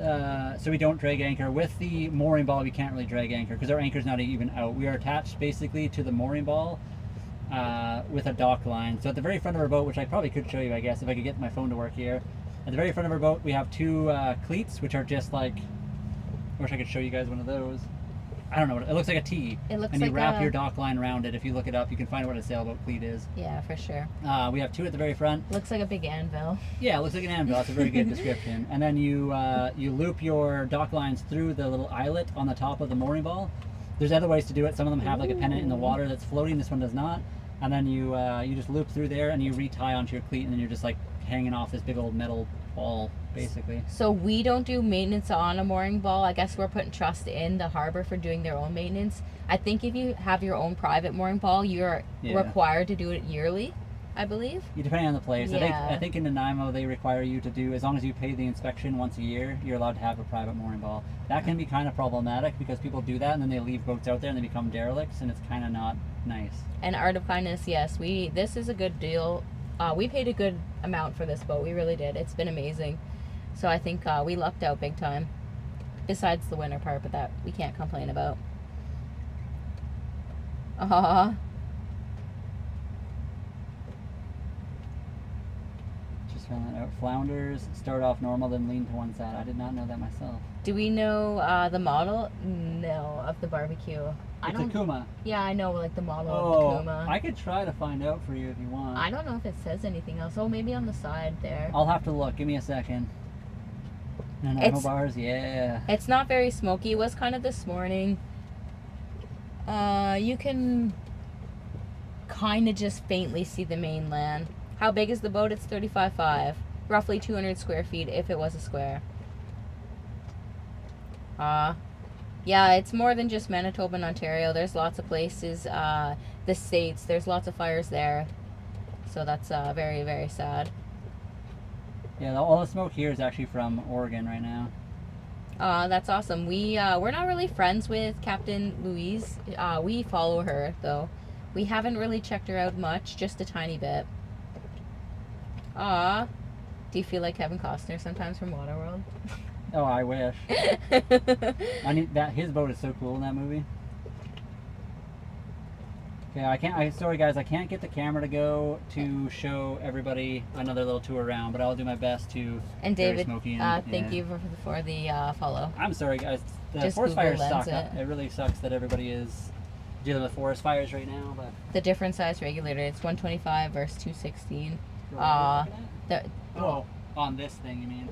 so we don't drag anchor. With the mooring ball, we can't really drag anchor because our anchor's not even out. We are attached basically to the mooring ball with a dock line. So at the very front of our boat, which I probably could show you, I guess, if I could get my phone to work here. At the very front of our boat, we have two cleats, which are just like, I wish I could show you guys one of those. I don't know what it looks like, a T. It looks and you like wrap a- your dock line around it. If you look it up, you can find what a sailboat cleat is. Yeah, for sure. We have 2 at the very front. Looks like a big anvil. Yeah, it looks like an anvil. That's a very good description. And then you loop your dock lines through the little eyelet on the top of the mooring ball. There's other ways to do it. Some of them have like a pennant in the water that's floating. This one does not. And then you just loop through there and you retie onto your cleat, and then you're just like hanging off this big old metal ball, basically. So we don't do maintenance on a mooring ball. I guess we're putting trust in the harbor for doing their own maintenance. I think if you have your own private mooring ball, you're required to do it yearly, I believe. Depending on the place. Yeah. I think in Nanaimo they require you to do, as long as you pay the inspection once a year, you're allowed to have a private mooring ball. That can be kind of problematic because people do that and then they leave boats out there and they become derelicts, and it's kind of not nice. And Art of Kindness, yes, this is a good deal. We paid a good amount for this boat. We really did. It's been amazing. So I think we lucked out big time. Besides the winter part, but that we can't complain about. Just filling it out. Flounders start off normal, then lean to one side. I did not know that myself. Do we know the model? No, of the barbecue. It's a Kuma. Yeah, I know, like the model of the Kuma. I could try to find out for you if you want. I don't know if it says anything else. Oh, maybe on the side there. I'll have to look. Give me a second. Nanaimo bars, yeah. It's not very smoky. It was kind of this morning. You can kind of just faintly see the mainland. How big is the boat? It's 35.5. Roughly 200 square feet if it was a square. Yeah, it's more than just Manitoba and Ontario. There's lots of places. The States, there's lots of fires there. So that's very, very sad. Yeah, all the smoke here is actually from Oregon right now. That's awesome. We're not really friends with Captain Louise. We follow her, though. We haven't really checked her out much, just a tiny bit. Do you feel like Kevin Costner sometimes from Waterworld? Oh, I wish. I need that. His boat is so cool in that movie. Okay, I can't. Sorry guys, I can't get the camera to go to show everybody another little tour around, but I'll do my best to. And David, Smoky thank you for the follow. I'm sorry guys. The Just forest Google fires suck. Lens It really sucks that everybody is dealing with forest fires right now. But the different size regulator, it's 125 versus 216. Oh, on this thing you mean?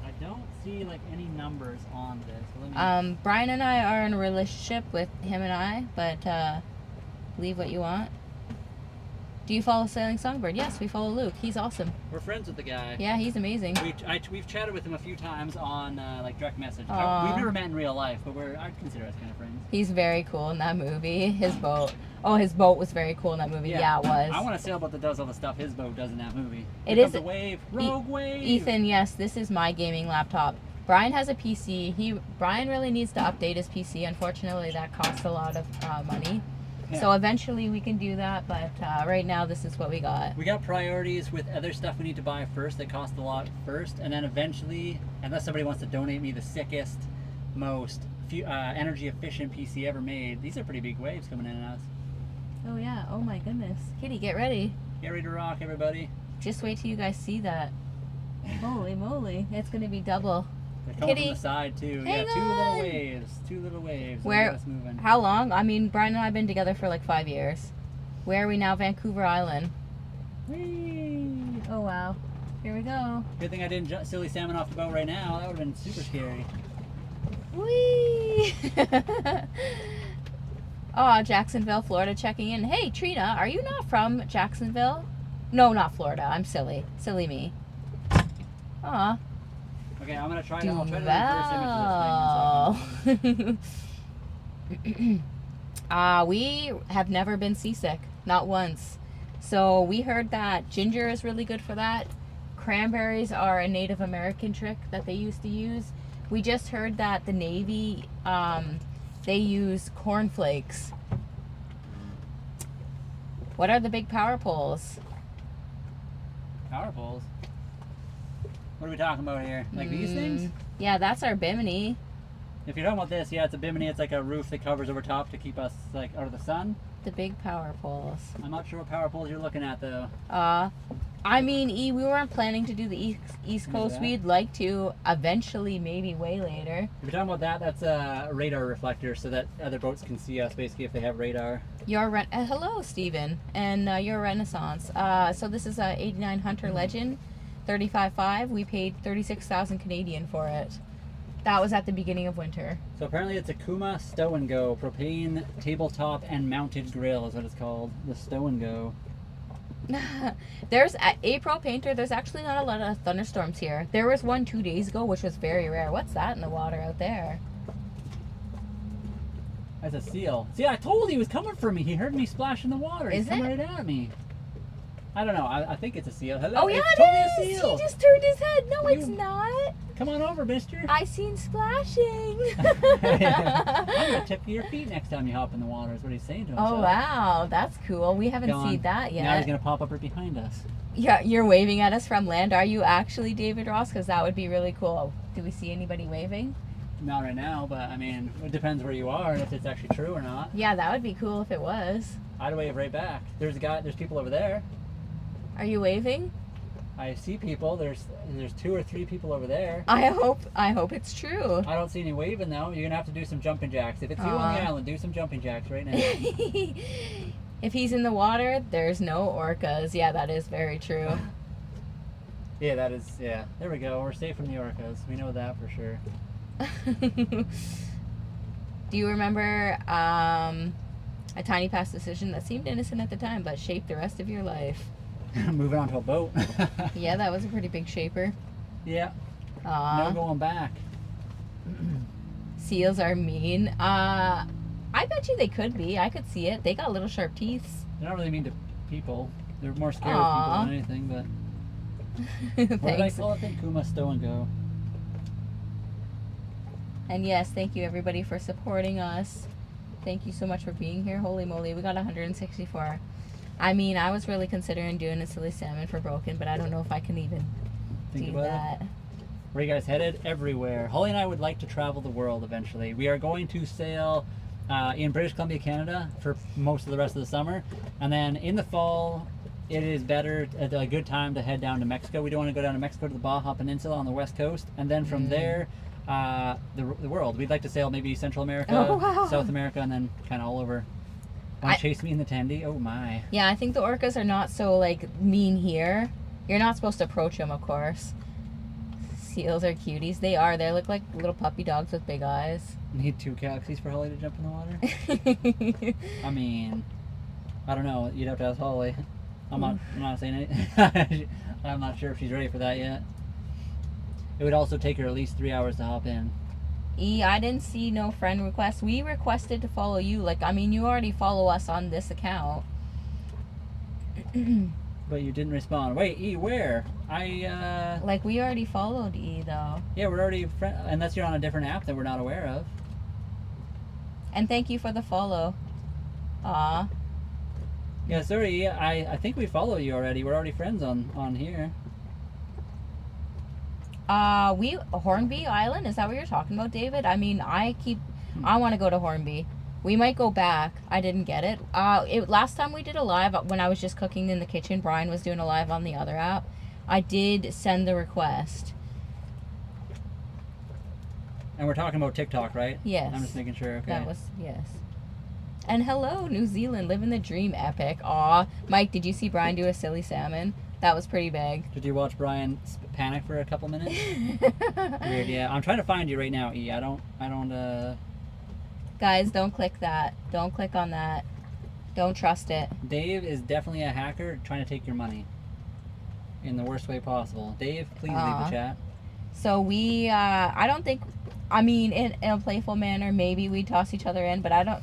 I don't see like any numbers on this. So let me... Brian and I are in a relationship with him and I, but believe what you want. Do you follow Sailing Songbird? Yes, we follow Luke. He's awesome. We're friends with the guy. Yeah, he's amazing. We've chatted with him a few times on like direct message. Aww. We've never met in real life, but I'd consider us kind of friends. He's very cool in that movie. His boat. Oh, his boat was very cool in that movie. Yeah, it was. I want a sailboat that does all the stuff his boat does in that movie. It Here is comes a wave, rogue wave. Ethan, yes, this is my gaming laptop. Brian has a PC. Brian really needs to update his PC. Unfortunately, that costs a lot of money. Yeah. So eventually we can do that, but right now this is what we got. We got priorities with other stuff we need to buy first that cost a lot first, and then eventually, unless somebody wants to donate me the sickest, most energy efficient PC ever made, these are pretty big waves coming in at us. Oh yeah, oh my goodness. Kitty, get ready. Get ready to rock, everybody. Just wait till you guys see that. Holy moly, it's gonna be double. They're coming Kitty, from the side too. hang Yeah, two little waves. Where? Us moving. How long? I mean, Brian and I have been together for like 5 years. Where are we now? Vancouver Island. Whee! Oh wow. Here we go. Good thing I didn't silly salmon off the boat right now. That would have been super scary. Whee! Oh, Jacksonville, Florida checking in. Hey, Trina, are you not from Jacksonville? No, not Florida. I'm silly. Silly me. Aw. Okay, I'm gonna try to Do reverse image this thing. We have never been seasick, not once. So we heard that ginger is really good for that. Cranberries are a Native American trick that they used to use. We just heard that the Navy, they use cornflakes. What are the big power poles? Power poles? What are we talking about here? Like these things? Yeah, that's our bimini. If you're talking about this, yeah, it's a bimini. It's like a roof that covers over top to keep us like out of the sun. The big power poles. I'm not sure what power poles you're looking at though. I mean, we weren't planning to do the East Coast. that? We'd like to eventually, maybe way later. If you're talking about that, that's a radar reflector so that other boats can see us, basically, if they have radar. Hello, Steven, and your Renaissance. So this is a 89 Hunter Legend, 35.5. We paid 36,000 Canadian for it. That was at the beginning of winter. So apparently it's a Kuma Stow and Go propane tabletop and mounted grill is what it's called. The Stow and Go. There's April Painter. There's actually not a lot of thunderstorms here. There was one 2 days ago, which was very rare. What's that in the water out there? That's a seal. See, I told you he was coming for me. He heard me splash in the water. He's Is coming it? right at me. I don't know. I think it's a seal. Hello. Oh yeah, it's it totally is. a seal. He just turned his head. No, it's You- not. Come on over, mister. I seen splashing. I'm gonna tip your feet next time you hop in the water. Is what he's saying to himself. Oh wow, that's cool. We haven't Gone. seen that yet. Now he's gonna pop up right behind us. Yeah, you're waving at us from land. Are you actually David Ross? Because that would be really cool. Do we see anybody waving? Not right now, but I mean, it depends where you are and if it's actually true or not. Yeah, that would be cool if it was. I'd wave right back. There's people over there. Are you waving? I see people. There's 2 or 3 people over there. I hope it's true. I don't see any waving though. You're gonna have to do some jumping jacks. If it's you on the island, do some jumping jacks right now. If he's in the water, there's no orcas. Yeah, that is very true. Yeah, that is. Yeah, there we go. We're safe from the orcas. We know that for sure. Do you remember a tiny past decision that seemed innocent at the time but shaped the rest of your life? Moving on to a boat. Yeah, that was a pretty big shaper. Yeah. Aw. No going back. Seals are mean. I bet you they could be. I could see it. They got little sharp teeth. They're not really mean to people. They're more scared Aw. of people than anything. But what did I Thanks. call it? Then Kuma Stow and Go. And yes, thank you everybody for supporting us. Thank you so much for being here. Holy moly, we got 164. I mean, I was really considering doing a silly salmon for Broken, but I don't know if I can even Think do about that. it. Where are you guys headed? Everywhere. Holly and I would like to travel the world eventually. We are going to sail in British Columbia, Canada for most of the rest of the summer. And then in the fall, it is a good time to head down to Mexico. We don't want to go down to Mexico to the Baja Peninsula on the west coast. And then from there, the world. We'd like to sail maybe Central America, Oh, wow. South America, and then kind of all over. Want to chase me in the Tandy? Oh my. Yeah, I think the orcas are not so, like, mean here. You're not supposed to approach them, of course. Seals are cuties. They are. They look like little puppy dogs with big eyes. Need 2 galaxies for Holly to jump in the water? I mean, I don't know. You'd have to ask Holly. I'm not saying anything. I'm not sure if she's ready for that yet. It would also take her at least 3 hours to hop in. I didn't see no friend request. We requested to follow you. Like, I mean, you already follow us on this account. But you didn't respond. Wait, E, where? Like, we already followed E, though. Yeah, we're already unless you're on a different app that we're not aware of. And thank you for the follow. Aw. Yeah, sorry, E, I think we follow you already. We're already friends on here. Hornby Island? Is that what you're talking about, David? I mean, I want to go to Hornby. We might go back. I didn't get it. Last time we did a live, when I was just cooking in the kitchen, Brian was doing a live on the other app. I did send the request. And we're talking about TikTok, right? Yes. I'm just making sure. Okay. That was, yes. And hello, New Zealand, living the dream, epic. Aw. Mike, did you see Brian do a silly salmon? That was pretty big. Did you watch Brian panic for a couple minutes? Weird, yeah. I'm trying to find you right now, E. I don't. Guys, don't click that. Don't click on that. Don't trust it. Dave is definitely a hacker trying to take your money. In the worst way possible. Dave, please leave the chat. So I don't think, I mean, in a playful manner, maybe we toss each other in, but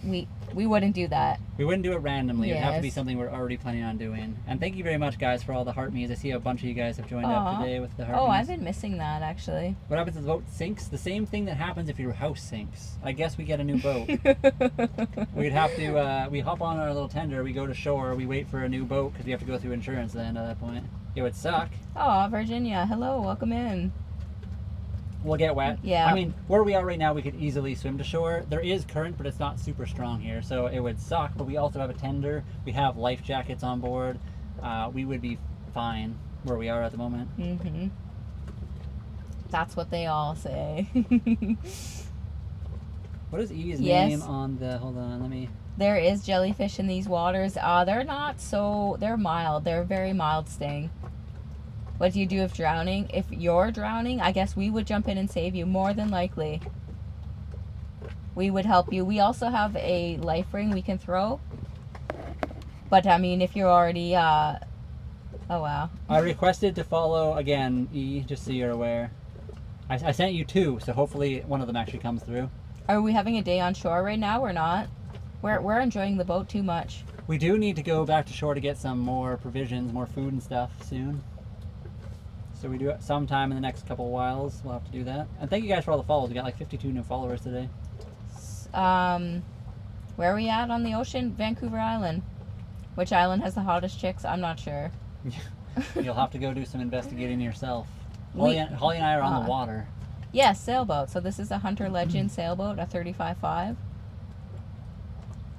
we wouldn't do that. We wouldn't do it randomly. It would have to be Yes. something we're already planning on doing. And thank you very much, guys, for all the heart me's. I see a bunch of you guys have joined up today with the heart Oh, me's. I've been missing that, actually. What happens if the boat sinks? The same thing that happens if your house sinks. I guess we get a new boat. We'd have to, we hop on our little tender, we go to shore, we wait for a new boat because we have to go through insurance then at that point. It would suck. Oh, Virginia. Hello, welcome in. We'll get wet. Yeah. I mean, where we are right now, we could easily swim to shore. There is current, but it's not super strong here, so it would suck. But we also have a tender. We have life jackets on board. We would be fine. where we are at the moment. Mm-hmm. That's what they all say. What is E's Yes. name on the? Hold on, let me. There is jellyfish in these waters. They're not so. They're mild. They're very mild sting. What do you do if drowning? If you're drowning, I guess we would jump in and save you. More than likely, we would help you. We also have a life ring we can throw. But I mean, if you're already, oh wow. I requested to follow again, E, just so you're aware. I sent you 2, so hopefully one of them actually comes through. Are we having a day on shore right now? We're not. We're enjoying the boat too much. We do need to go back to shore to get some more provisions, more food and stuff soon. So we do it sometime in the next couple of whiles. We'll have to do that. And thank you guys for all the follows. We got like 52 new followers today. Where are we at on the ocean? Vancouver Island. Which island has the hottest chicks? I'm not sure. You'll have to go do some investigating yourself. Holly and I are on the water. Yes, sailboat. So this is a Hunter Legend sailboat, a 35.5.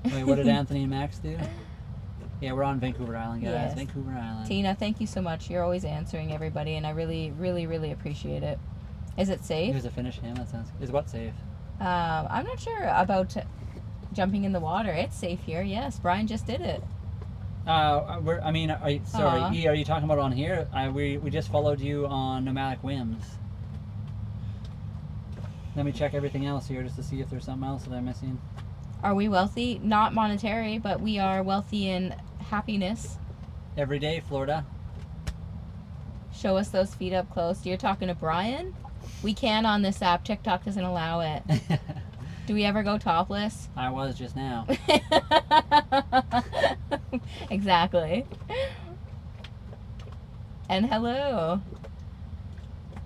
Wait, what did Anthony and Max do? Yeah, we're on Vancouver Island, guys. Yes. Vancouver Island. Tina, thank you so much. You're always answering everybody, and I really, really, really appreciate it. Is it safe? Here's a finish him. That sounds. Is what safe? I'm not sure about jumping in the water. It's safe here. Yes, Brian just did it. I mean, sorry, E, are you talking about on here? We just followed you on nomadicwhims. Let me check everything else here just to see if there's something else that I'm missing. Are we wealthy? Not monetary, but we are wealthy in happiness. Every day, Florida. Show us those feet up close. You're talking to Brian? We can on this app. TikTok doesn't allow it. Do we ever go topless? I was just now. Exactly. And hello.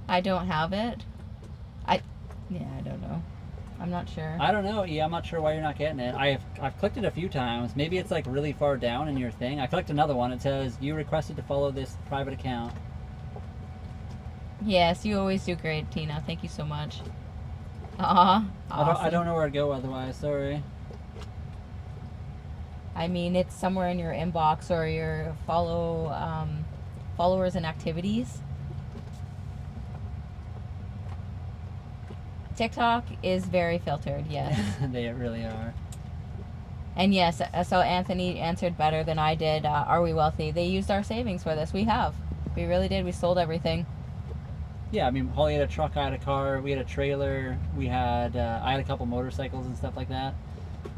I don't have it. Yeah, I don't know. I'm not sure. I don't know. Yeah, I'm not sure why you're not getting it. I've clicked it a few times. Maybe it's like really far down in your thing. I clicked another one. It says you requested to follow this private account. Yes, you always do great, Tina. Thank you so much. Awesome. I don't know where to go otherwise. Sorry. I mean, it's somewhere in your inbox or your followers and activities. TikTok is very filtered, yes. They really are. And yes, so Anthony answered better than I did. Are we wealthy? They used our savings for this. We have. We really did. We sold everything. Yeah, I mean, Holly had a truck, I had a car, we had a trailer, we had, I had a couple motorcycles and stuff like that.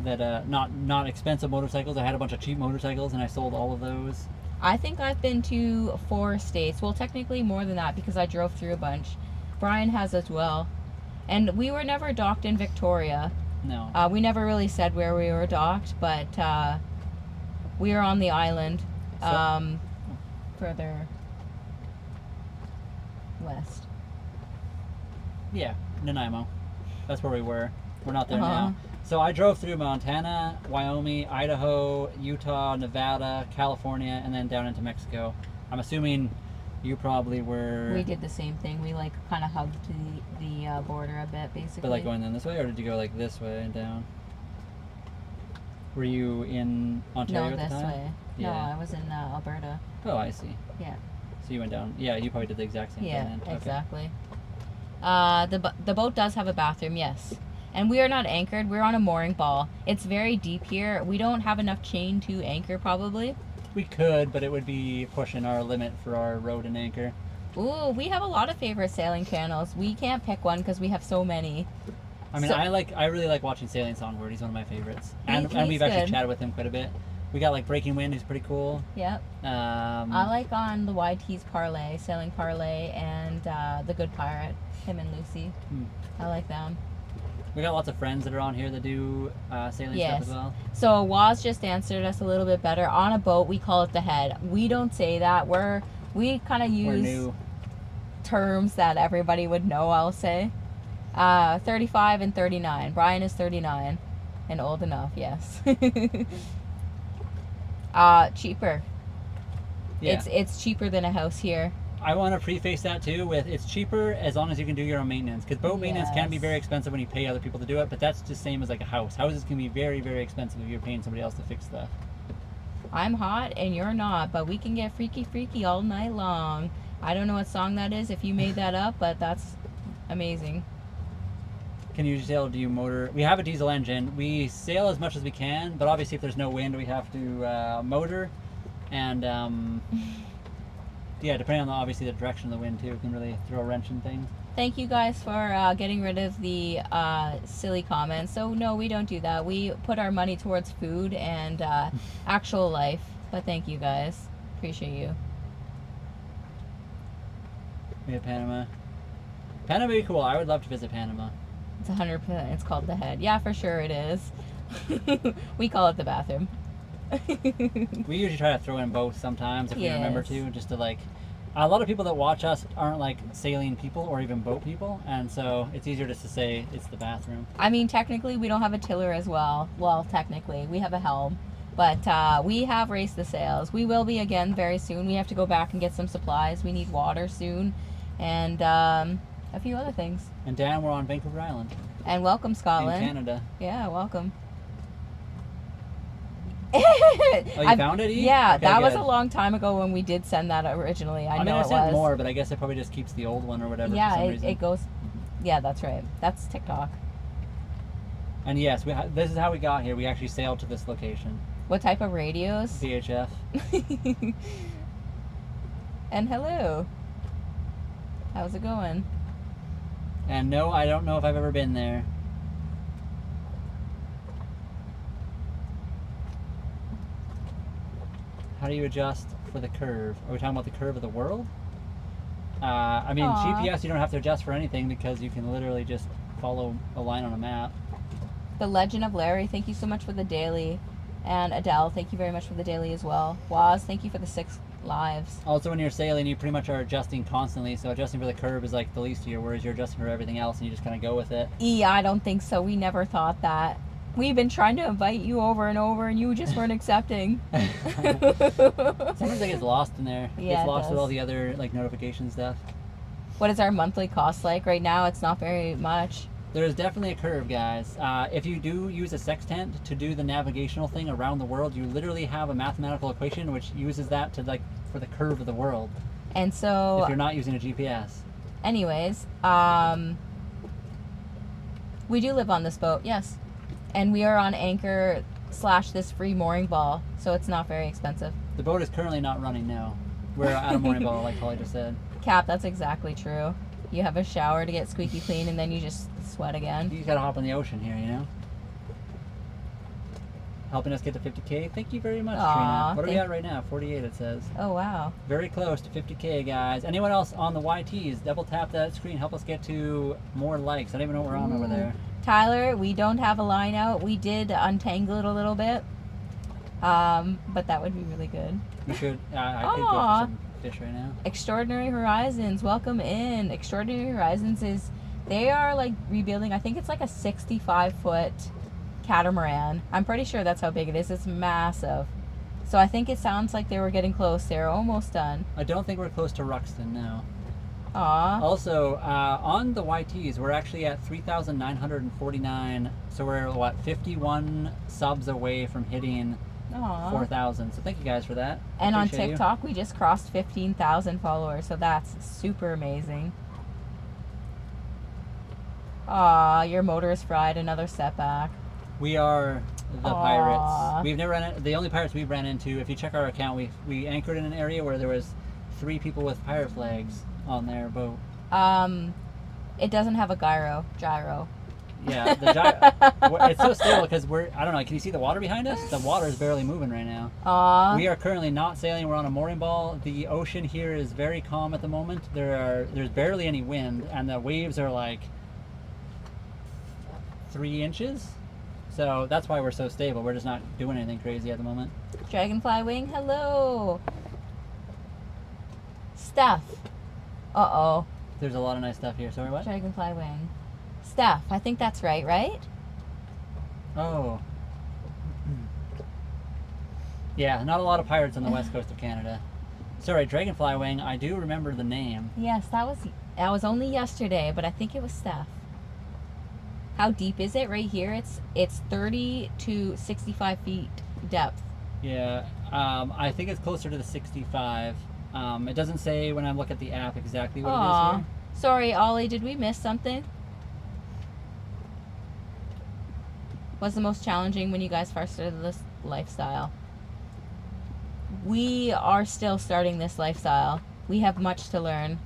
That, not expensive motorcycles. I had a bunch of cheap motorcycles and I sold all of those. I think I've been to 4 states. Well, technically more than that because I drove through a bunch. Brian has as well. And we were never docked in Victoria. No. We never really said where we were docked, but we were on the island further west. Yeah, Nanaimo. That's where we were. We're not there now. So I drove through Montana, Wyoming, Idaho, Utah, Nevada, California, and then down into Mexico. I'm assuming you probably were... We did the same thing. We like kind of hugged the border a bit, basically. But like going in this way, or did you go like this way and down? Were you in Ontario No, at the this time? way. Yeah. No, I was in Alberta. Oh, I see. Yeah. So you went down. Yeah, you probably did the exact same thing then. Okay. Exactly. The boat does have a bathroom, yes. And we are not anchored. We're on a mooring ball. It's very deep here. We don't have enough chain to anchor, probably. We could, but it would be pushing our limit for our rode and anchor. Ooh, we have a lot of favorite sailing channels. We can't pick one because we have so many. I mean, I really like watching Sailing Songbird. He's one of my favorites. And we've He's actually good. chatted with him quite a bit. We got like Breaking Wind, who's pretty cool. Yep. I like on the YT's Parlay, Sailing Parlay, and The Good Pirate, him and Lucy. I like them. We got lots of friends that are on here that do sailing stuff as well. So Waz just answered us a little bit better. On a boat, we call it the head. We don't say that. We kind of use terms that everybody would know, I'll say. 35 and 39. Brian is 39 and old enough, yes. Cheaper. Yeah. It's cheaper than a house here. I want to preface that too with it's cheaper as long as you can do your own maintenance, because boat maintenance can be very expensive when you pay other people to do it, but that's just same as like a house. Houses can be very, very expensive if you're paying somebody else to fix stuff. I'm hot and you're not, but we can get freaky all night long. I don't know what song that is if you made that up, but that's amazing. Can you sail? Do you motor? We have a diesel engine. We sail as much as we can, but obviously if there's no wind, we have to motor. And yeah, depending on obviously the direction of the wind too, can really throw a wrench in things. Thank you guys for getting rid of the silly comments. So no, we don't do that. We put our money towards food and actual life. But thank you guys. Appreciate you. Yeah, Panama. Panama would be cool. I would love to visit Panama. It's 100%. It's called the head. Yeah, for sure it is. We call it the bathroom. We usually try to throw in both sometimes if we remember Yes. to, just to like. A lot of people that watch us aren't like sailing people or even boat people, and so it's easier just to say it's the bathroom. I mean, technically, we don't have a tiller as well. Well, technically, we have a helm. But we have raised the sails. We will be again very soon. We have to go back and get some supplies. We need water soon. And a few other things. And Dan, we're on Vancouver Island. And welcome, Scotland. In Canada. Yeah, welcome. Oh, you found it, E? Yeah, Okay, that was good. a long time ago when we did send that originally. I know I it sent was. more, but I guess it probably just keeps the old one or whatever for Yeah, some reason. it goes. Yeah, that's right. That's TikTok. And yes, this is how we got here. We actually sailed to this location. What type of radios? VHF. And hello. How's it going? And no, I don't know if I've ever been there. How do you adjust for the curve? Are we talking about the curve of the world? I mean, Aw. GPS, you don't have to adjust for anything because you can literally just follow a line on a map. The Legend of Larry, thank you so much for the daily. And Adele, thank you very much for the daily as well. Waz, thank you for the 6 lives. Also, when you're sailing, you pretty much are adjusting constantly. So adjusting for the curve is like the least of your worries. You're adjusting for everything else, and you just kind of go with it. I don't think so. We never thought that. We've been trying to invite you over and over, and you just weren't accepting. Sometimes it gets lost in there. It Yeah, gets it lost with does. all the other like notification stuff. What is our monthly cost like? Right now, it's not very much. There's definitely a curve, guys. If you do use a sextant to do the navigational thing around the world, you literally have a mathematical equation which uses that to like for the curve of the world. And so, If you're not using a GPS. anyways, we do live on this boat, yes. And we are on anchor / this free mooring ball, so it's not very expensive. The boat is currently not running now. We're at a mooring ball, like Holly just said. Cap, that's exactly true. You have a shower to get squeaky clean, and then you just sweat again. You gotta hop in the ocean here, you know? Helping us get to 50K. Thank you very much, Aw, Trina. What are we at right now? 48, it says. Oh, wow. Very close to 50K, guys. Anyone else on the YTs? Double tap that screen. Help us get to more likes. I don't even know what we're on over there. Tyler, we don't have a line out. We did untangle it a little bit. But that would be really good. We should. I could go Aw. for some fish right now. Extraordinary Horizons, welcome in. Extraordinary Horizons they are like rebuilding, I think it's like a 65-foot catamaran. I'm pretty sure that's how big it is. It's massive. So I think it sounds like they were getting close. They're almost done. I don't think we're close to Ruxton now. Aw. Also, on the YTs, we're actually at 3,949. So we're, what, 51 subs away from hitting Aw. 4,000. So thank you guys for that. And on Appreciate you. TikTok, we just crossed 15,000 followers, so that's super amazing. Aw, your motor is fried. Another setback. We are the Aw. pirates. We've never the only pirates we've ran into. If you check our account, we anchored in an area where there was 3 people with pirate flags on their boat. It doesn't have a gyro. Yeah, it's so stable because I don't know, can you see the water behind us? The water is barely moving right now. Aw. We are currently not sailing, we're on a mooring ball. The ocean here is very calm at the moment. There's barely any wind, and the waves are like 3 inches. So that's why we're so stable. We're just not doing anything crazy at the moment. Dragonfly Wing, hello. Steph. Uh-oh. There's a lot of nice stuff here. Sorry, what? Dragonfly Wing. Steph, I think that's right? Oh. Yeah, not a lot of pirates on the west coast of Canada. Sorry, Dragonfly Wing, I do remember the name. Yes, that was only yesterday, but I think it was Steph. How deep is it right here? It's 30 to 65 feet depth. Yeah, I think it's closer to the 65. It doesn't say when I look at the app exactly what it is Aw. here. Sorry, Ollie, did we miss something? What's the most challenging when you guys first started this lifestyle? We are still starting this lifestyle. We have much to learn.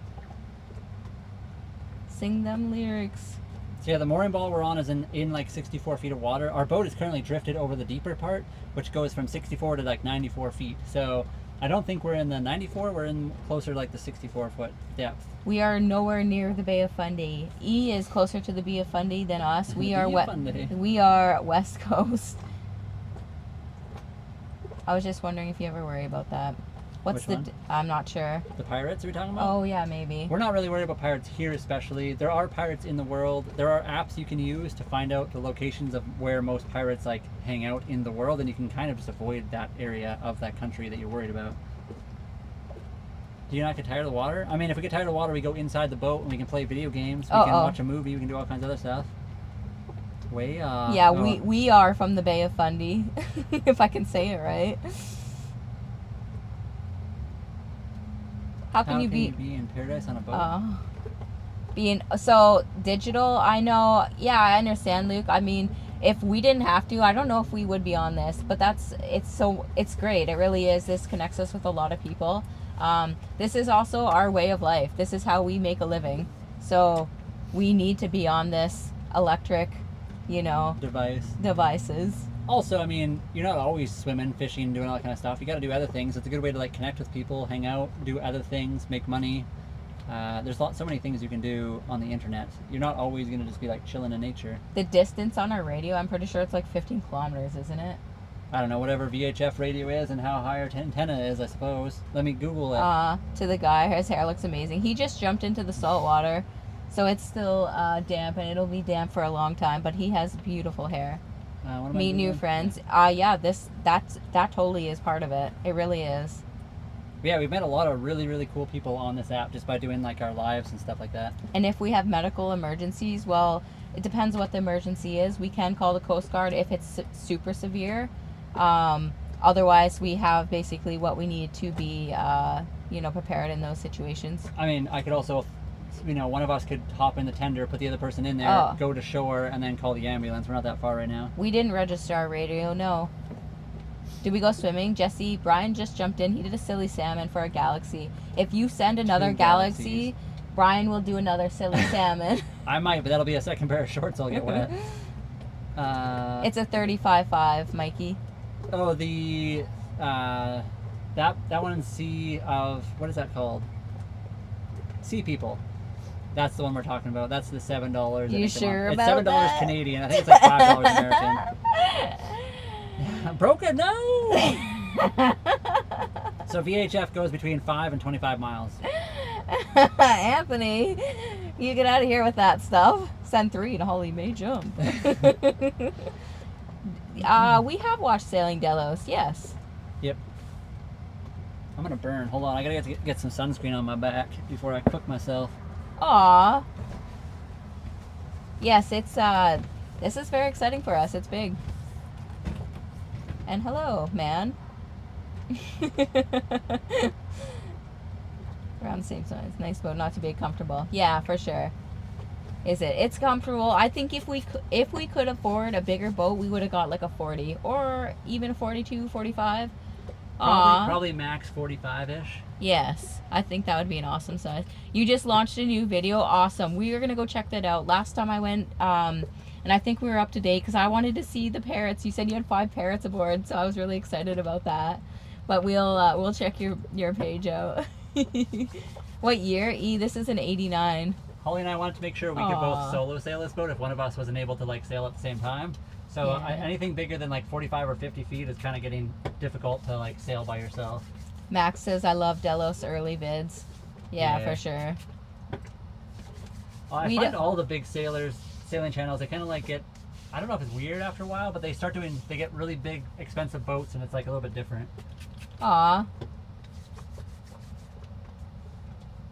Sing them lyrics. So yeah, the mooring ball we're on is in like 64 feet of water. Our boat is currently drifted over the deeper part, which goes from 64 to like 94 feet. So I don't think we're in the 94, we're in closer to like the 64 foot depth. We are nowhere near the Bay of Fundy. E is closer to the Bay of Fundy than us. We are we are West Coast. I was just wondering if you ever worry about that. What's Which one? I'm not sure. The pirates are we talking about? Oh yeah, maybe. We're not really worried about pirates here especially. There are pirates in the world. There are apps you can use to find out the locations of where most pirates like hang out in the world, and you can kind of just avoid that area of that country that you're worried about. Do you not get tired of the water? I mean, if we get tired of the water, we go inside the boat and we can play video games. We can watch a movie. We can do all kinds of other stuff. Yeah, we are from the Bay of Fundy, if I can say it right. How can you be in paradise on a boat? Being so digital, I know. Yeah, I understand, Luke. I mean, if we didn't have to, I don't know if we would be on this. But it's great. It really is. This connects us with a lot of people. This is also our way of life. This is how we make a living. So we need to be on this electric, devices. Also, I mean, you're not always swimming, fishing, doing all that kind of stuff. You got to do other things. It's a good way to like connect with people, hang out, do other things, make money. There's so many things you can do on the internet. You're not always going to just be like chilling in nature. The distance on our radio, I'm pretty sure it's like 15 kilometers, isn't it? I don't know, whatever VHF radio is and how high our antenna is, I suppose. Let me Google it. To the guy, his hair looks amazing. He just jumped into the salt water, so it's still damp, and it'll be damp for a long time, but he has beautiful hair. Meet new friends. Yeah, that totally is part of it. It really is. Yeah, we've met a lot of really, really cool people on this app just by doing like our lives and stuff like that. And if we have medical emergencies, well, it depends what the emergency is. We can call the Coast Guard if it's super severe. Otherwise, we have basically what we need to be, prepared in those situations. I mean, I could also, one of us could hop in the tender, put the other person in there, go to shore, and then call the ambulance. We're not that far right now. We didn't register our radio, no. Did we go swimming? Brian just jumped in. He did a silly salmon for a galaxy. If you send another galaxy, Brian will do another silly salmon. I might, but that'll be a second pair of shorts I'll get wet. It's a 35.5, Mikey. Oh, the that one in Sea of, what is that called? Sea People. That's the one we're talking about. That's the $7. You sure it's about that? $7 Canadian. I think it's like $5 American. Broken, no. So VHF goes between 5 and 25 miles. Anthony, you get out of here with that stuff. Send 3 and Holly may jump. We have watched Sailing Delos, yes. Yep. I'm gonna burn. Hold on, I gotta get some sunscreen on my back before I cook myself. Aw. Yes, it's this is very exciting for us. It's big. And hello, man. Around the same size. Nice boat, not too big, comfortable. Yeah, for sure. Is it? It's comfortable. I think if we could afford a bigger boat, we would have got like a 40 or even 42, 45. Probably max 45-ish. Yes, I think that would be an awesome size. You just launched a new video. Awesome. We are going to go check that out. Last time I went, and I think we were up to date because I wanted to see the parrots. You said you had 5 parrots aboard, so I was really excited about that. But we'll check your page out. What year? This is an 89. Holly and I wanted to make sure we could both solo sail this boat if one of us wasn't able to like sail at the same time. So anything bigger than like 45 or 50 feet is kind of getting difficult to like sail by yourself. Max says, I love Delos early vids. Yeah, for sure. I find all the big sailing channels, they kind of like get, I don't know if it's weird after a while, but they get really big, expensive boats and it's like a little bit different. Aw.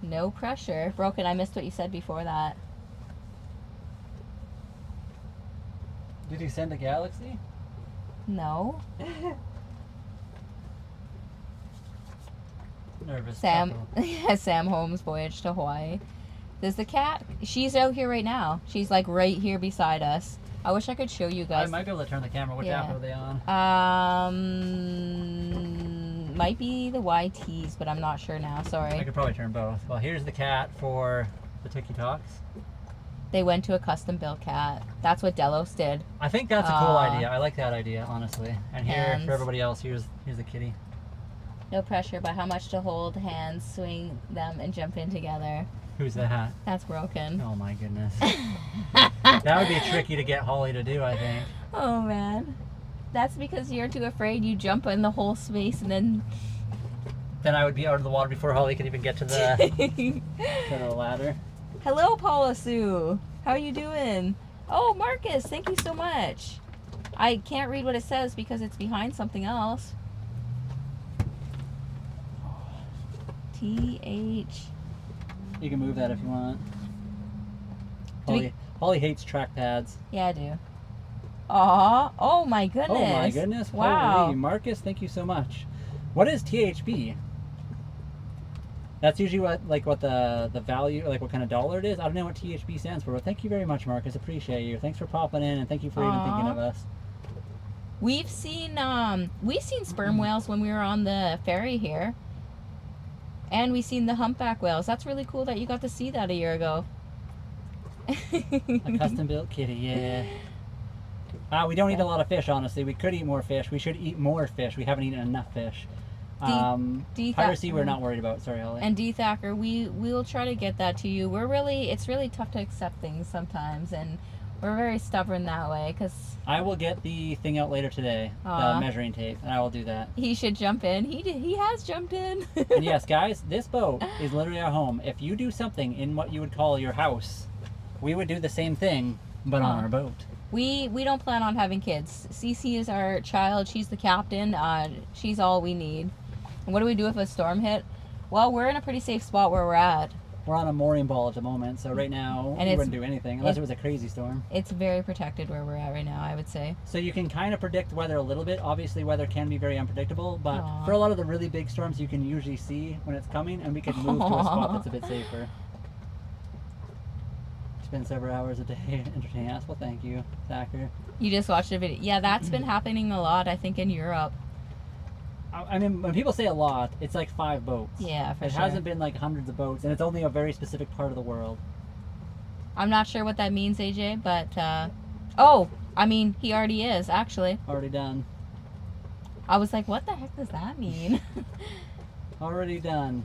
No pressure. Broken, I missed what you said before that. Did you send a galaxy? No. Nervous. Sam, couple. Sam Holmes' voyage to Hawaii. Does the cat? She's out here right now. She's like right here beside us. I wish I could show you I guys. might be able to turn the camera. Which Yeah. app are they on? Might be the YTs, but I'm not sure now. I Sorry. could probably turn both. Well, here's the cat for the Tiki Talks. They went to a custom-built cat. That's what Delos did. I think that's a cool idea. I like that idea, honestly. And here, Hands. for everybody else, here's the kitty. No pressure, but how much to hold hands, swing them, and jump in together. Who's that? That's broken. Oh my goodness. That would be tricky to get Holly to do, I think. Oh man. That's because you're too afraid. You jump in the whole space and then Then I would be out of the water before Holly could even get to the to the ladder. Hello, Paula Sue. How are you doing? Oh, Marcus, thank you so much. I can't read what it says because it's behind something else. TH. You can move that if you want. Do we- Holly hates trackpads. Yeah, I do. Aw. Oh my goodness. Oh my goodness. Wow. Holy, Marcus, thank you so much. What is THB? That's usually what the value, like what kind of dollar it is. I don't know what THB stands for, but thank you very much, Marcus. Appreciate you. Thanks for popping in, and thank you for even thinking Aw. of us. We've seen sperm whales when we were on the ferry here. And we've seen the humpback whales. That's really cool that you got to see that a year ago. A custom-built kitty, yeah. We don't eat a lot of fish, honestly. We could eat more fish. We should eat more fish. We haven't eaten enough fish. Piracy, we're not worried about. Sorry, Holly. And D Thacker, we'll try to get that to you. It's really tough to accept things sometimes, and we're very stubborn that way. Cause I will get the thing out later today, Aw. the measuring tape, and I will do that. he should jump in. He has jumped in. And yes, guys, this boat is literally our home. If you do something in what you would call your house, we would do the same thing, but on our boat. We don't plan on having kids. Cece is our child. She's the captain. She's all we need. And what do we do if a storm hit? Well, we're in a pretty safe spot where we're at. We're on a mooring ball at the moment, so right now And we it's- wouldn't do anything unless it was a crazy storm. It's very protected where we're at right now, I would say. So you can kind of predict weather a little bit. Obviously, weather can be very unpredictable, but Aw. for a lot of the really big storms, you can usually see when it's coming, and we can move to a spot that's a bit safer. Spend several hours a day entertaining us. Well, thank you, Thacker. You just watched a video. Yeah, that's been happening a lot, I think, in Europe. I mean, when people say a lot, it's like 5 boats. Yeah, for It sure. hasn't been like hundreds of boats, and it's only a very specific part of the world. I'm not sure what that means, AJ, but oh, I mean, he already is, actually. Already done. I was like, what the heck does that mean? Already done.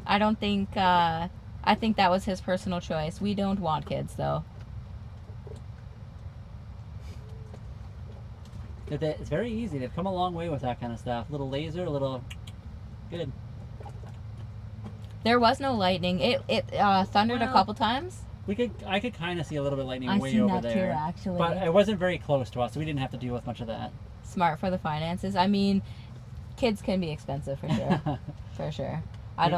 I don't think I think that was his personal choice. We don't want kids, though. It's very easy. They've come a long way with that kind of stuff. Little laser, a little... Good. There was no lightning. It thundered a Well, couple times. I could kind of see a little bit of lightning I way seen over that too, there. actually. But it wasn't very close to us, so we didn't have to deal with much of that. Smart for the finances. I mean, kids can be expensive for sure. For sure.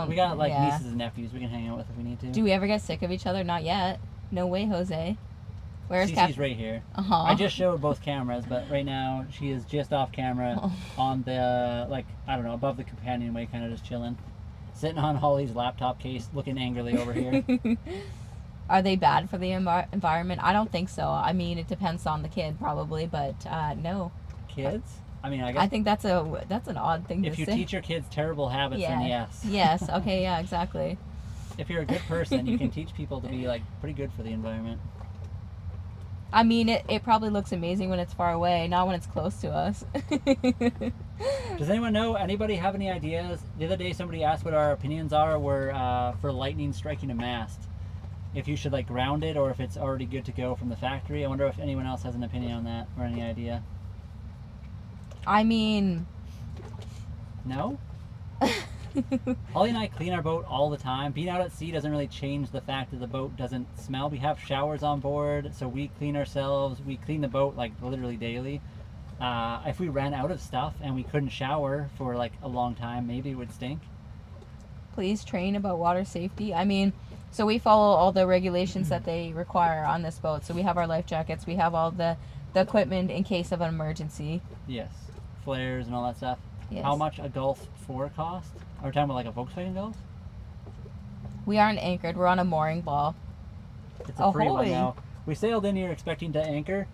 We got like yeah. nieces and nephews we can hang out with if we need to. Do we ever get sick of each other? Not yet. No way, Jose. Where's Cece's right here. Uh-huh. I just showed both cameras, but right now she is just off camera Oh. on the, like, I don't know, above the companionway, kind of just chilling. Sitting on Holly's laptop case, looking angrily over here. Are they bad for the environment? I don't think so. I mean, it depends on the kid, probably, but no. Kids? I mean, I guess I think that's an odd thing to if you say. teach your kids terrible habits, then yes. Yes. Okay. Yeah. Exactly. If you're a good person, you can teach people to be, like, pretty good for the environment. I mean, it probably looks amazing when it's far away, not when it's close to us. Does anyone know? Anybody have any ideas? The other day somebody asked what our opinions are for lightning striking a mast. If you should, like, ground it or if it's already good to go from the factory. I wonder if anyone else has an opinion on that or any idea. I mean, No? Holly and I clean our boat all the time. Being out at sea doesn't really change the fact that the boat doesn't smell. We have showers on board, so we clean ourselves. We clean the boat, like, literally daily. If we ran out of stuff and we couldn't shower for, like, a long time, maybe it would stink. please train about water safety. I mean, so we follow all the regulations that they require on this boat. So we have our life jackets. We have all the equipment in case of an emergency. Yes. Flares and all that stuff. Yes. how much a Golf 4 cost? Are we talking about like a Volkswagen Golf? We aren't anchored. We're on a mooring ball. It's a free one Ahoy. now. We sailed in here expecting to anchor,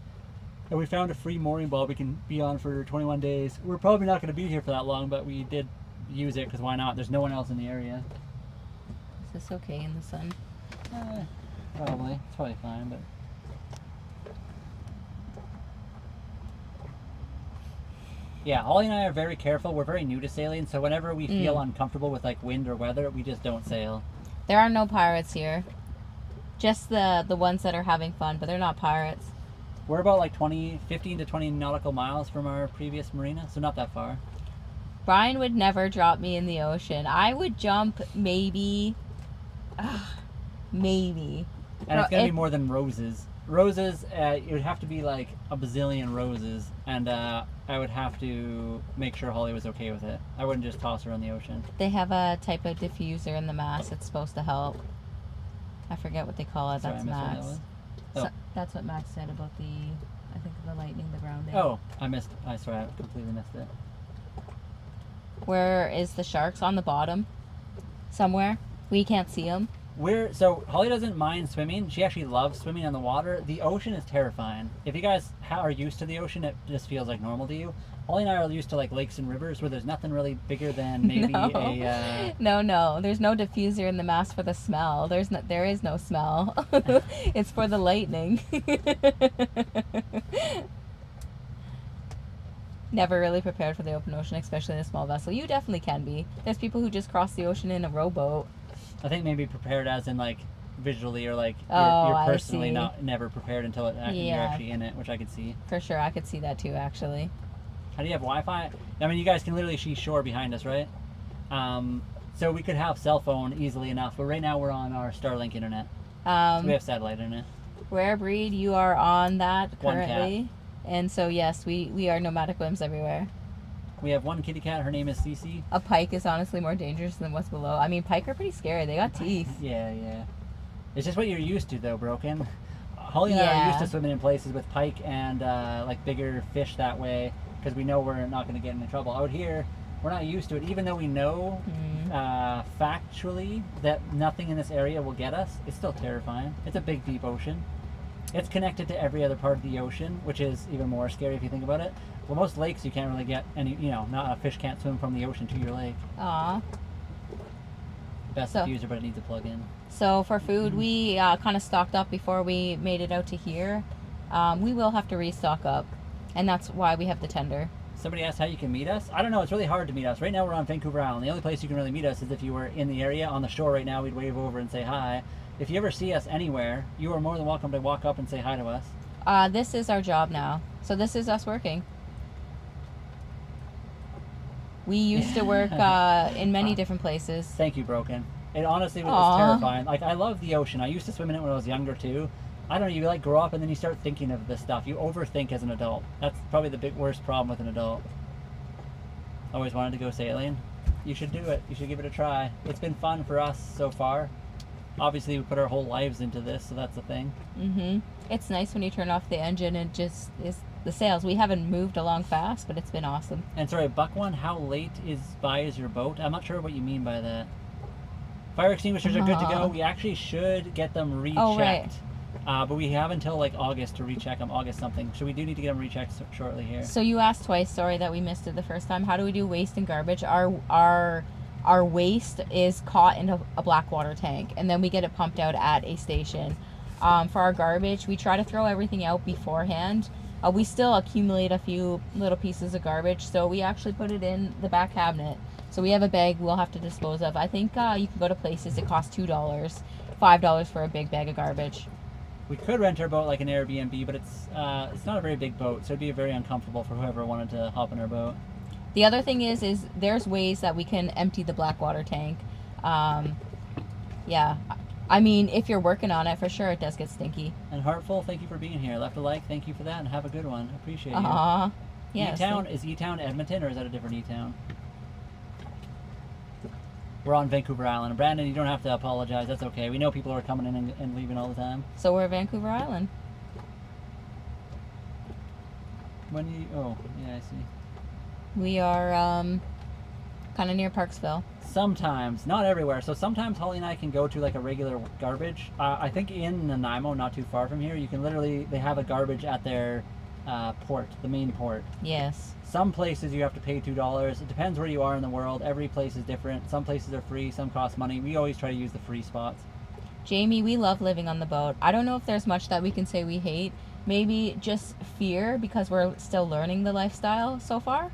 and we found a free mooring ball we can be on for 21 days. We're probably not going to be here for that long, but we did use it because why not? There's no one else in the area. Is this okay in the sun? Probably. It's probably fine, but... Yeah, Holly and I are very careful. We're very new to sailing, so whenever we feel uncomfortable with like wind or weather, we just don't sail. There are no pirates here. Just the ones that are having fun, but they're not pirates. We're about like 15 to 20 nautical miles from our previous marina, so not that far. Brian would never drop me in the ocean. I would jump maybe. Maybe. And it's going to be more than roses. Roses, it would have to be like a bazillion roses, and I would have to make sure Holly was okay with it. I wouldn't just toss her in the ocean. They have a type of diffuser in the mast that's supposed to help. I forget what they call it. Sorry, That's I missed what Max. that was. So, that's what Max said about I think the lightning, the grounding. Oh, sorry, I completely missed it. Where is the sharks? On the bottom? Somewhere? We can't see them. So Holly doesn't mind swimming. She actually loves swimming in the water. The ocean is terrifying. If you guys are used to the ocean, it just feels like normal to you. Holly and I are used to like lakes and rivers where there's nothing really bigger than maybe No. There's no diffuser in the mast for the smell. There is no smell. It's for the lightning. Never really prepared for the open ocean, especially in a small vessel. You definitely can be. There's people who just cross the ocean in a rowboat. I think maybe prepared as in like visually or like Oh, you're I personally see. never prepared until you're actually in it, which I could see. For sure, I could see that too, actually. How do you have Wi-Fi? I mean, you guys can literally see shore behind us, right? So we could have cell phone easily enough, but right now we're on our Starlink internet. So we have satellite internet. Rare breed, you are on that One currently. And so yes, we are nomadic whims everywhere. We have one kitty cat. Her name is Cece. A pike is honestly more dangerous than what's below. I mean, pike are pretty scary. They got teeth. Yeah. It's just what you're used to, though, Broken. Holly and I are used to swimming in places with pike and like bigger fish that way because we know we're not going to get into trouble. Out here, we're not used to it. Even though we know factually that nothing in this area will get us, it's still terrifying. It's a big, deep ocean. It's connected to every other part of the ocean, which is even more scary if you think about it. Well, most lakes you can't really get any, not a fish can't swim from the ocean to your lake. Aw. Best diffuser, but it needs a plug-in. So for food, we kind of stocked up before we made it out to here. We will have to restock up, and that's why we have the tender. Somebody asked how you can meet us. I don't know. It's really hard to meet us. Right now we're on Vancouver Island. The only place you can really meet us is if you were in the area on the shore right now. We'd wave over and say hi. If you ever see us anywhere, you are more than welcome to walk up and say hi to us. This is our job now. So this is us working. We used to work in many different places. Thank you, Broken. It honestly was terrifying. Like, I love the ocean. I used to swim in it when I was younger, too. I don't know, you like grow up and then you start thinking of this stuff. You overthink as an adult. That's probably the worst problem with an adult. Always wanted to go sailing. You should do it. You should give it a try. It's been fun for us so far. Obviously, we put our whole lives into this, so that's the thing. It's nice when you turn off the engine and just is the sails. We haven't moved along fast, but it's been awesome. And sorry, Buck One, how late is your boat? I'm not sure what you mean by that. Fire extinguishers are good to go. We actually should get them rechecked. Oh, right. But we have until like August to recheck them, August something. So we do need to get them rechecked shortly here. So you asked twice, sorry that we missed it the first time. How do we do waste and garbage? Our waste is caught in a black water tank, and then we get it pumped out at a station. For our garbage, we try to throw everything out beforehand. We still accumulate a few little pieces of garbage, so we actually put it in the back cabinet. So we have a bag we'll have to dispose of. I think you can go to places, it costs $2, $5 for a big bag of garbage. We could rent our boat like an Airbnb, but it's not a very big boat, so it'd be very uncomfortable for whoever wanted to hop in our boat. The other thing is there's ways that we can empty the black water tank. Yeah, I mean, if you're working on it, for sure it does get stinky. And Heartful, thank you for being here. Left a like, thank you for that, and have a good one. Appreciate you. Yes. E-Town, is E-Town Edmonton, or is that a different E-Town? We're on Vancouver Island. Brandon, you don't have to apologize. That's okay. We know people are coming in and leaving all the time. So we're Vancouver Island. Oh, yeah, I see. We are kind of near Parksville. Sometimes, not everywhere. So sometimes Holly and I can go to like a regular garbage. I think in Nanaimo, not too far from here, you can literally, they have a garbage at their port, the main port. Yes. Some places you have to pay $2. It depends where you are in the world. Every place is different. Some places are free, some cost money. We always try to use the free spots. Jamie, we love living on the boat. I don't know if there's much that we can say we hate. Maybe just fear because we're still learning the lifestyle so far.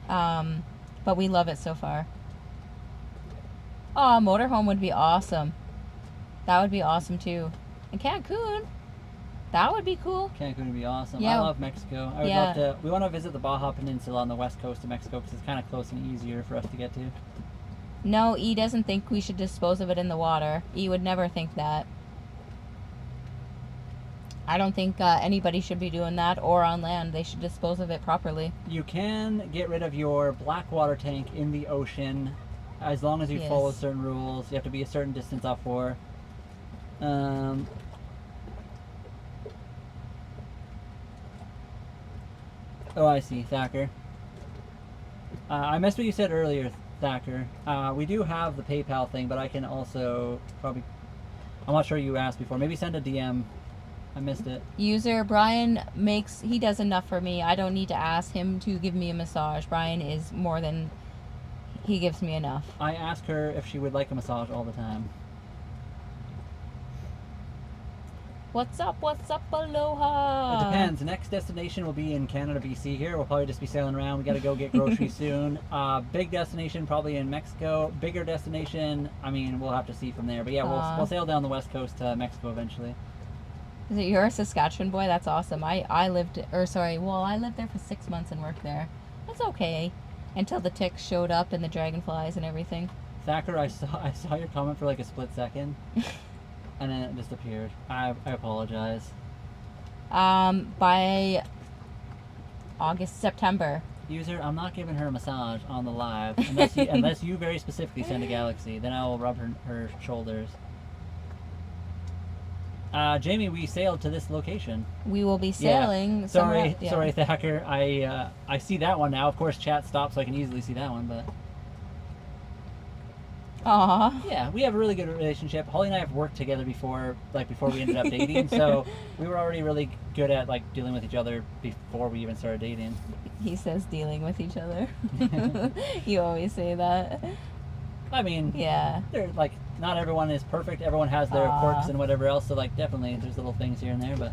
But we love it so far. Oh, motorhome would be awesome. That would be awesome too. And Cancun. That would be cool. Cancun would be awesome. Yeah. I love Mexico. I would love to. We want to visit the Baja Peninsula on the west coast of Mexico because it's kind of close and easier for us to get to. No, E doesn't think we should dispose of it in the water. E would never think that. I don't think anybody should be doing that or on land. They should dispose of it properly. You can get rid of your black water tank in the ocean as long as you follow certain rules. You have to be a certain distance offshore. Oh, I see, Thacker. I missed what you said earlier, Thacker. We do have the PayPal thing, but I can also probably... I'm not sure you asked before. Maybe send a DM. I missed it. User Brian he does enough for me. I don't need to ask him to give me a massage. Brian is more than... He gives me enough. I ask her if she would like a massage all the time. What's up, aloha? It depends. The next destination will be in Canada, BC here. We'll probably just be sailing around. We got to go get groceries soon. Big destination probably in Mexico. Bigger destination, I mean, we'll have to see from there. But yeah, we'll sail down the west coast to Mexico eventually. Is it you're a Saskatchewan boy? That's awesome. I lived there for 6 months and worked there. That's okay. Until the ticks showed up and the dragonflies and everything. Thacker, I saw your comment for like a split second. And then it disappeared. I apologize. By September. User, I'm not giving her a massage on the live unless you very specifically send a galaxy. Then I will rub her shoulders. Jamie, we sailed to this location. We will be sailing. Yeah. Sorry, Thacker. I see that one now. Of course, chat stopped, so I can easily see that one. But Aww. Yeah, we have a really good relationship. Holly and I have worked together before we ended up dating, so we were already really good at like dealing with each other before we even started dating. He says dealing with each other. You always say that. I mean, yeah. They're like not everyone is perfect. Everyone has their quirks and whatever else. So like definitely there's little things here and there, but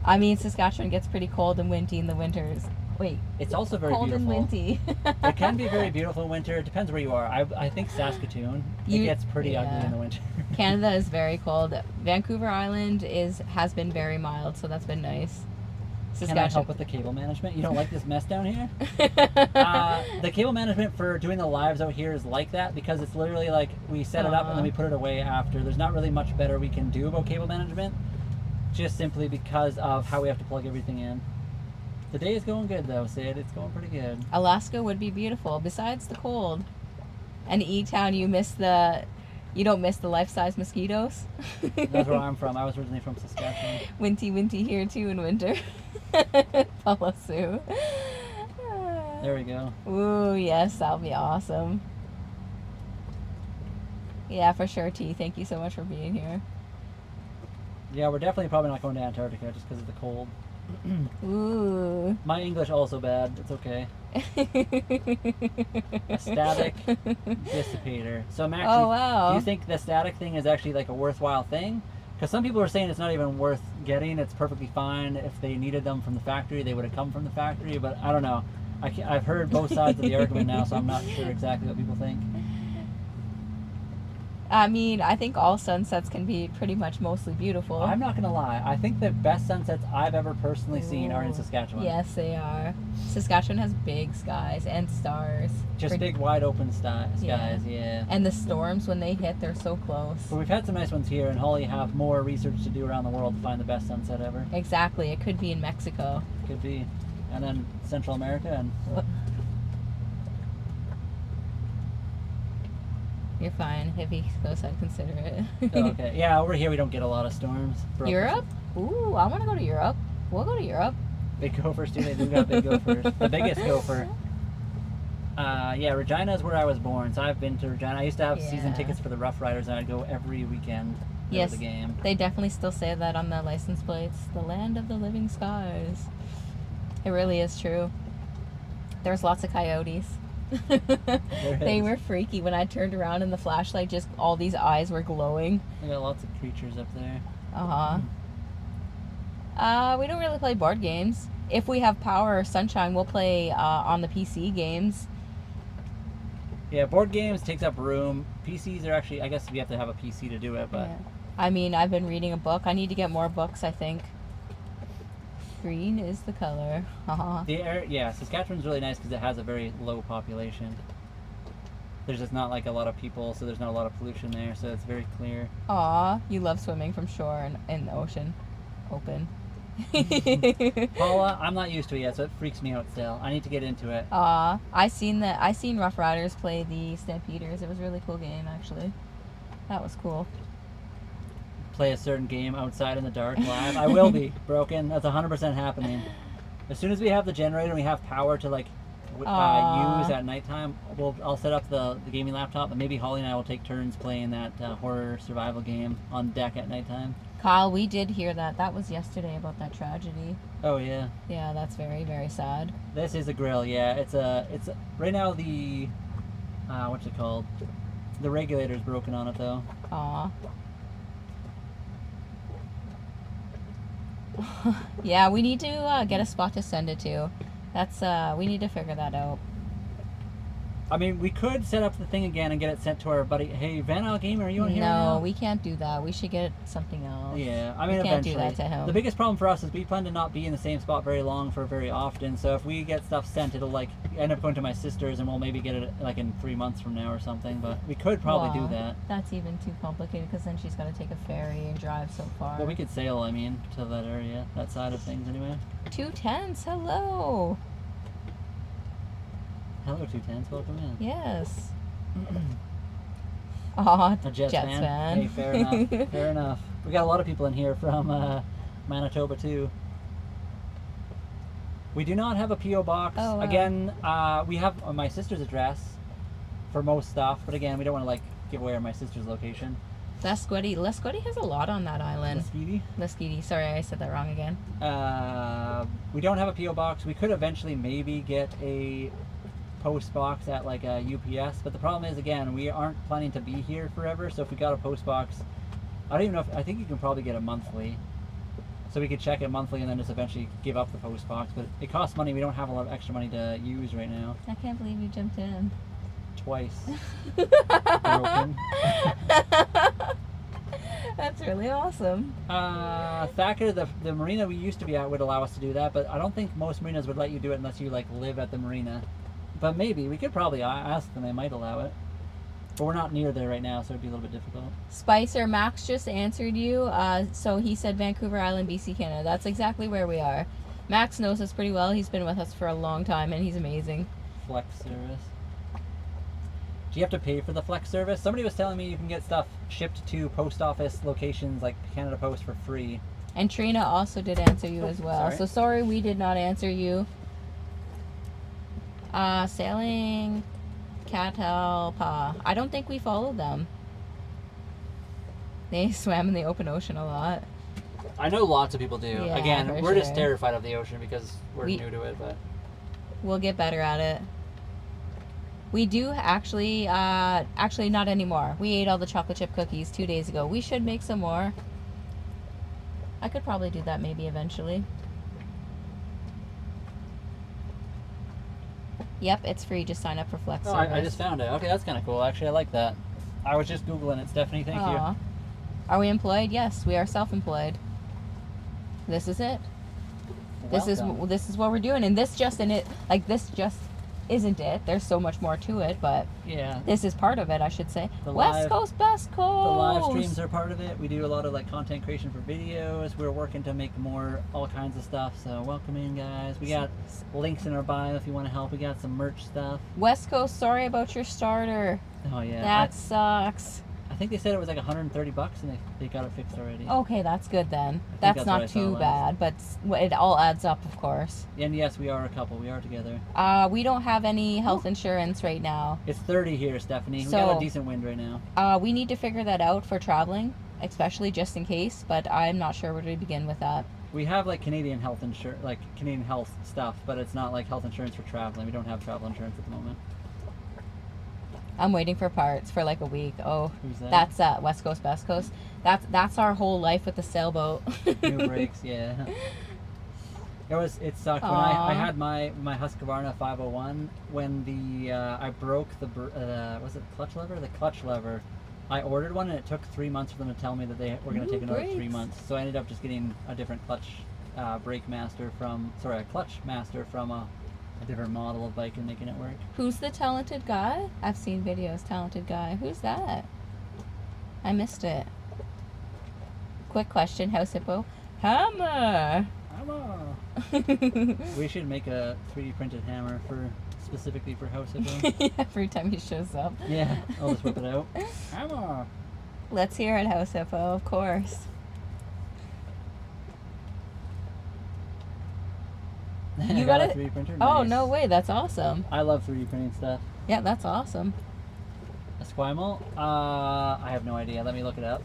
I mean, Saskatchewan gets pretty cold and windy in the winters. Wait. It's also very cold beautiful. and windy. It can be very beautiful in winter. It depends where you are. I think Saskatoon, it gets pretty ugly in the winter. Canada is very cold. Vancouver Island has been very mild, so that's been nice. Can I help with the cable management? You don't like this mess down here? The cable management for doing the lives out here is like that because it's literally like we set it up and then we put it away after. There's not really much better we can do about cable management, just simply because of how we have to plug everything in. The day is going good though, Sid. It's going pretty good. Alaska would be beautiful, besides the cold. And E-Town, you don't miss the life-size mosquitoes? That's where I'm from. I was originally from Saskatchewan. Winty here too in winter. Paula Sue. There we go. Ooh, yes, that'll be awesome. Yeah, for sure, T. Thank you so much for being here. Yeah, we're definitely probably not going to Antarctica just because of the cold. Ooh. My English also bad. It's okay. A static dissipator. So Max, do you think the static thing is actually like a worthwhile thing? Because some people are saying it's not even worth getting. It's perfectly fine. If they needed them from the factory, they would have come from the factory. But I don't know. I've heard both sides of the argument now, so I'm not sure exactly what people think. I mean, I think all sunsets can be pretty much mostly beautiful. I'm not going to lie. I think the best sunsets I've ever personally seen are in Saskatchewan. Yes, they are. Saskatchewan has big skies and stars. Just big, wide open skies, yeah. And the storms, when they hit, they're so close. But we've had some nice ones here, and Holly have more research to do around the world to find the best sunset ever. Exactly. It could be in Mexico. Could be. And then Central America and... You're fine if he goes, I'd consider it. Oh, okay. Yeah, over here we don't get a lot of storms. Europe? Ooh, I want to go to Europe. We'll go to Europe. Big gophers too. They do got big gophers. The biggest gopher. Yeah, Regina is where I was born, so I've been to Regina. I used to have season Yeah. tickets for the Rough Riders, and I'd go every weekend to Yes. the game. They definitely still say that on the license plates. The land of the living skies. It really is true. There's lots of coyotes. They is. were freaky when I turned around and the flashlight, just all these eyes were glowing. We got lots of creatures up there. We don't really play board games. If we have power or sunshine, we'll play on the PC games. Yeah, board games takes up room. PCs are actually, I guess you have to have a PC to do it, but Yeah. I mean, I've been reading a book. I need to get more books, I think. Green is the color. the air, yeah, Saskatchewan's really nice because it has a very low population. There's just not like a lot of people, so there's not a lot of pollution there, so it's very clear. Aw, you love swimming from shore and in the ocean. Open. Paula, I'm not used to it yet, so it freaks me out still. I need to get into it. I seen Rough Riders play the Stampeders. It was a really cool game, actually. That was cool. Play a certain game outside in the dark live. I will be broken. That's 100% happening. As soon as we have the generator and we have power to like use at nighttime, I'll set up the gaming laptop, and maybe Holly and I will take turns playing that horror survival game on deck at nighttime. Kyle, we did hear that. That was yesterday about that tragedy. Oh yeah. Yeah, that's very, very sad. This is a grill. Yeah, it's right now the what's it called? The regulator's broken on it though. Aw. Yeah, we need to get a spot to send it to. That's we need to figure that out. I mean, we could set up the thing again and get it sent to our buddy. Hey, Van Al Gamer, are you on here now? No, we can't do that. We should get something else. Yeah, I mean, we can't eventually. do that to him. The biggest problem for us is we plan to not be in the same spot very long for very often. So if we get stuff sent, it'll like end up going to my sister's, and we'll maybe get it like in 3 months from now or something. But we could probably do that. That's even too complicated because then she's got to take a ferry and drive so far. Well, we could sail. I mean, to that area, that side of things, anyway. 210s, hello. Hello, 210s. Welcome in. Yes. Aw, A Jets fan. Hey, fair enough. Fair enough. We got a lot of people in here from Manitoba too. We do not have a PO box. Oh, wow. Again, we have my sister's address for most stuff, but again, we don't want to like give away my sister's location. Lesqueti has a lot on that island. Lesqueti. Sorry, I said that wrong again. We don't have a PO box. We could eventually maybe get a post box at like a UPS, but the problem is, again, we aren't planning to be here forever, so if we got a post box, I don't even know if, I think you can probably get a monthly, so we could check it monthly and then just eventually give up the post box, but it costs money. We don't have a lot of extra money to use right now. I can't believe you jumped in. Twice. Broken. That's really awesome. Thacker, the marina we used to be at would allow us to do that, but I don't think most marinas would let you do it unless you like live at the marina. But maybe we could probably ask them; they might allow it. But we're not near there right now, so it'd be a little bit difficult. Spicer, Max just answered you. So he said Vancouver Island, BC, Canada. That's exactly where we are. Max knows us pretty well. He's been with us for a long time, and he's amazing. Flex service. Do you have to pay for the Flex service? Somebody was telling me you can get stuff shipped to post office locations like Canada Post for free. And Trina also did answer you as well. Sorry. So sorry we did not answer you. Sailing Catalpa. I don't think we followed them. They swam in the open ocean a lot. I know lots of people do. Yeah, Again, for we're just sure. terrified of the ocean because we're new to it, but We'll get better at it. We do actually not anymore. We ate all the chocolate chip cookies 2 days ago. We should make some more. I could probably do that maybe eventually. Yep, it's free. Just sign up for Flex oh, service. I just found it. Okay, that's kind of cool. Actually, I like that. I was just Googling it, Stephanie. Thank you. Are we employed? Yes, we are self-employed. This is it. This is what we're doing, and this just isn't it. There's so much more to it, but yeah, this is part of it, I should say. The West Coast, Best Coast. The live streams are part of it. We do a lot of like content creation for videos. We're working to make all kinds of stuff. So welcome in, guys. We got links in our bio if you want to help. We got some merch stuff. West Coast, sorry about your starter. Oh yeah, That sucks. I think they said it was like $130 and they got it fixed already. Okay, that's good then. that's That's what not I saw too last. bad, but it all adds up, of course. And yes, we are a couple. We are together. We don't have any health insurance right now. It's 30 here, Stephanie. We So- got a decent wind right now. We need to figure that out for traveling, especially just in case, but I'm not sure where to begin with that. We have like Canadian health insurance, like Canadian health stuff, but it's not like health insurance for traveling. We don't have travel insurance at the moment. I'm waiting for parts for like a week. Oh, Who's that? that's West Coast, Best Coast. That's our whole life with the sailboat. New brakes, yeah. It sucked when Aw. I had my Husqvarna 501 when I broke the was it clutch lever? The clutch lever. I ordered one and it took 3 months for them to tell me that they were going to Ooh, take another 3 brakes. months. So I ended up just getting a different clutch brake master a clutch master from a different model of bike and making it work. Who's the talented guy? I've seen videos. Talented guy. Who's that? I missed it. Quick question, House Hippo. Hammer. Hammer. We should make a 3D printed hammer specifically for House Hippo. Every time he shows up. Yeah, I'll just whip it out. Hammer. Let's hear it, House Hippo, of course. I You got got a it? 3D printer. Oh, Nice. no way. That's awesome. I love 3D printing stuff. Yeah, that's awesome. Esquimalt? I have no idea. Let me look it up.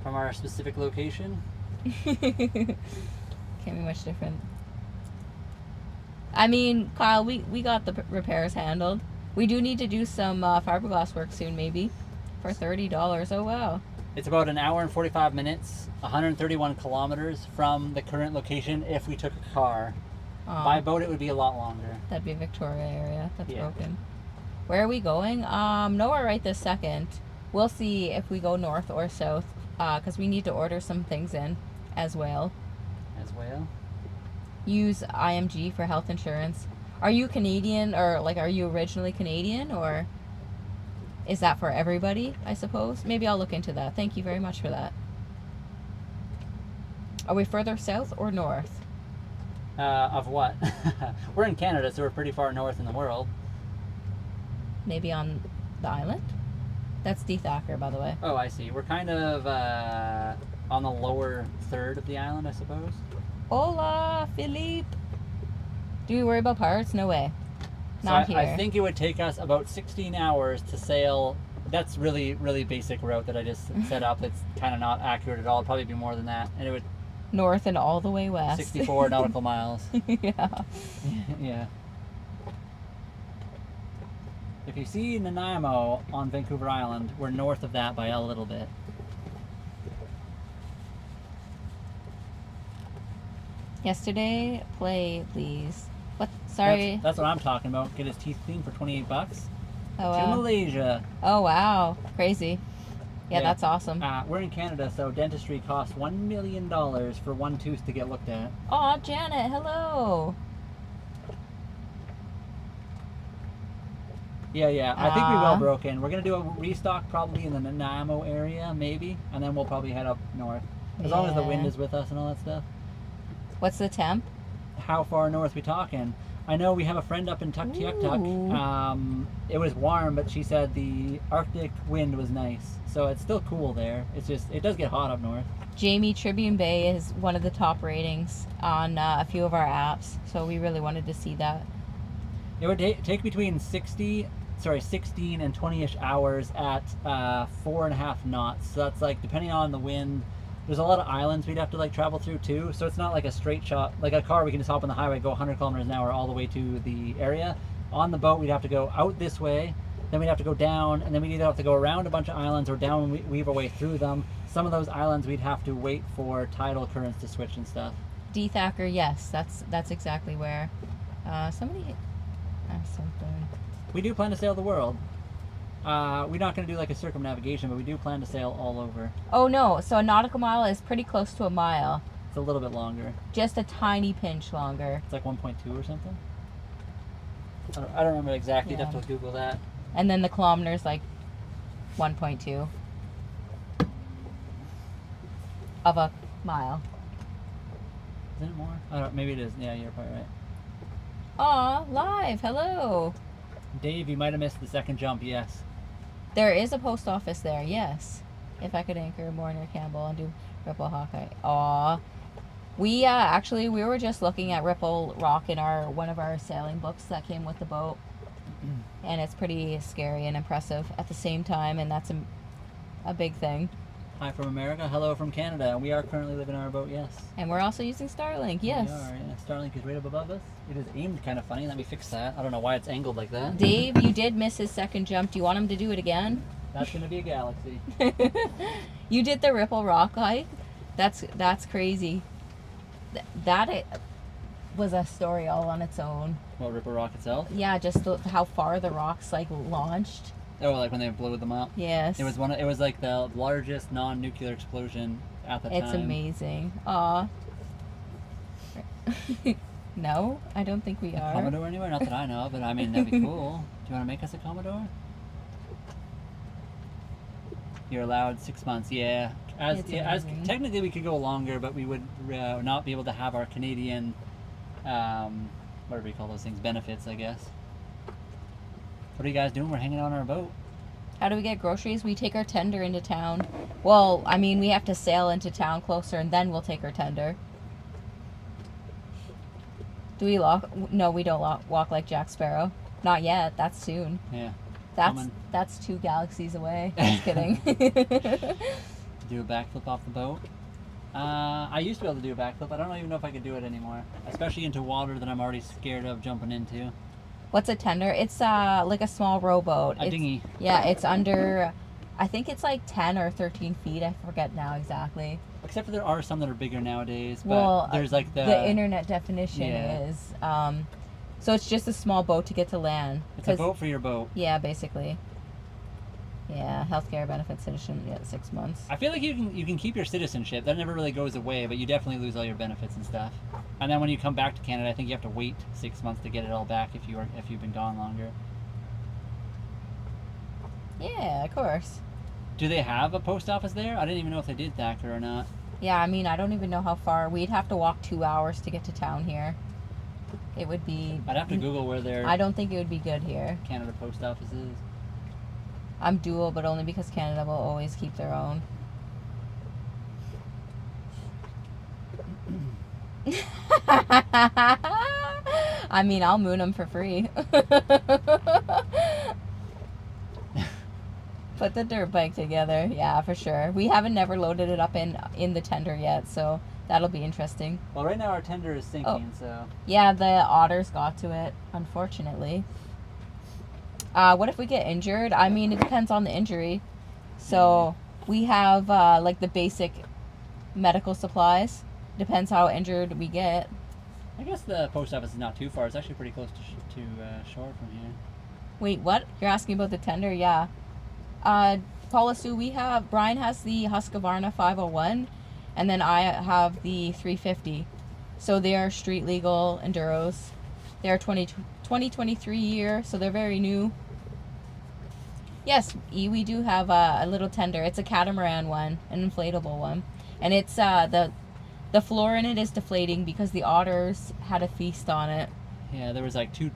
From our specific location. Can't be much different. I mean, Kyle, we got the repairs handled. We do need to do some fiberglass work soon, maybe, for $30. Oh, wow. It's about an hour and 45 minutes, 131 kilometers from the current location if we took a car. By boat, it would be a lot longer. That'd be Victoria area. That's Yeah. broken. Where are we going? Nowhere right this second. We'll see if we go north or south, because we need to order some things in as well. As well. Use IMG for health insurance. Are you Canadian, or like, are you originally Canadian, or is that for everybody, I suppose? Maybe I'll look into that. Thank you very much for that. Are we further south or north? Of what? We're in Canada, so we're pretty far north in the world. Maybe on the island? That's D. Thacker, by the way. Oh, I see. We're kind of on the lower third of the island, I suppose. Hola, Philippe. Do we worry about parts? No way. So Not here. I think it would take us about 16 hours to sail. That's really, really basic route that I just set up. It's kind of not accurate at all. It'd probably be more than that. And it would North and all the way west. 64 nautical miles. Yeah. Yeah. If you see Nanaimo on Vancouver Island, we're north of that by a little bit. Yesterday, play, please. What? Sorry. That's what I'm talking about. Get his teeth cleaned for $28 Oh, to wow. Malaysia. Oh, wow. Crazy. Yeah, Yeah. that's awesome. We're in Canada, so dentistry costs $1 million for one tooth to get looked at. Aw, Janet, hello. Yeah. I think we will Aw. broke in. We're gonna do a restock probably in the Nanaimo area, maybe, and then we'll probably head up north. As long as the wind Yeah. is with us and all that stuff. What's the temp? How far north we talking? I know we have a friend up in Tuktoyaktuk. Ooh. It was warm, but she said the Arctic wind was nice, so it's still cool there. It's just it does get hot up north. Jamie, Tribune Bay is one of the top ratings on a few of our apps, so we really wanted to see that. It would take between 16 and 20-ish hours at 4.5 knots. So that's like, depending on the wind, there's a lot of islands we'd have to like travel through too. So it's not like a straight shot, like a car we can just hop on the highway, go 100 kilometers an hour all the way to the area. On the boat, we'd have to go out this way, then we'd have to go down, and then we'd either have to go around a bunch of islands or down and weave our way through them. Some of those islands we'd have to wait for tidal currents to switch and stuff. D. Thacker, yes, that's exactly where. Somebody asked something. We do plan to sail the world. We're not going to do like a circumnavigation, but we do plan to sail all over. Oh no, so a nautical mile is pretty close to a mile. It's a little bit longer. Just a tiny pinch longer. It's like 1.2 or something. I don't remember exactly. You'd have Yeah. to Google that. And then the kilometer's like 1.2 of a mile. Isn't it more? I don't. Maybe it is. Yeah, you're probably right. Aw, live, hello. Dave, you might have missed the second jump. Yes. There is a post office there, yes. If I could anchor more near Campbell and do Ripple Hawkeye. Aw. We actually we were just looking at Ripple Rock in one of our sailing books that came with the boat, and it's pretty scary and impressive at the same time, and that's a big thing. Hi from America, hello from Canada. We are currently living on our boat, yes. And we're also using Starlink, yes. We are, yeah. Starlink is right up above us. It is aimed kind of funny. Let me fix that. I don't know why it's angled like that. Dave, you did miss his second jump. Do you want him to do it again? That's gonna be a galaxy. You did the Ripple Rock hike. That's crazy. That was a story all on its own. What, Ripple Rock itself? Yeah, just how far the rocks like launched. Oh, like when they blew them up. Yes. It was it was like the largest non-nuclear explosion at the time. It's amazing. Aw. No, I don't think we are. Commodore anywhere? Not that I know, but I mean that'd be cool. Do you want to make us a Commodore? You're allowed 6 months. Yeah. As technically we could go longer, but we would not be able to have our Canadian, what do we call those things? Benefits, I guess. What are you guys doing? We're hanging out on our boat. How do we get groceries? We take our tender into town. Well, I mean, we have to sail into town closer, and then we'll take our tender. Do we walk? No, we don't walk like Jack Sparrow. Not yet. That's soon. Yeah. That's 2 galaxies away. Just kidding. Do a backflip off the boat. I used to be able to do a backflip. I don't even know if I could do it anymore, especially into water that I'm already scared of jumping into. What's a tender? It's like a small rowboat. A dinghy. Yeah, it's under, I think it's like 10 or 13 feet. I forget now exactly. Except for there are some that are bigger nowadays. But well, there's like the internet definition is. So it's just a small boat to get to land. It's a boat for your boat. Yeah, basically. Yeah, healthcare benefit citizen. Yeah, 6 months. I feel like you can keep your citizenship. That never really goes away, but you definitely lose all your benefits and stuff. And then when you come back to Canada, I think you have to wait 6 months to get it all back if you've been gone longer. Yeah, of course. Do they have a post office there? I didn't even know if they did Thacker or not. Yeah, I mean, I don't even know how far. We'd have to walk 2 hours to get to town here. It would be... I'd have to Google where their... I don't think it would be good here. Canada post office is. I'm dual, but only because Canada will always keep their own. I mean, I'll moon them for free. Put the dirt bike together. Yeah, for sure. We haven't never loaded it up in the tender yet, so that'll be interesting. Well, right now our tender is sinking, so... Yeah, the otters got to it, unfortunately. What if we get injured? I mean, it depends on the injury. So we have like the basic medical supplies. Depends how injured we get. I guess the post office is not too far. It's actually pretty close to shore from here. Wait, what? You're asking about the tender? Yeah. Paula Sue, Brian has the Husqvarna 501, and then I have the 350. So they are street legal enduros. They are 2023 year, so they're very new. Yes, we do have a little tender. It's a catamaran one, an inflatable one. And it's the floor in it is deflating because the otters had a feast on it. Yeah, there was like two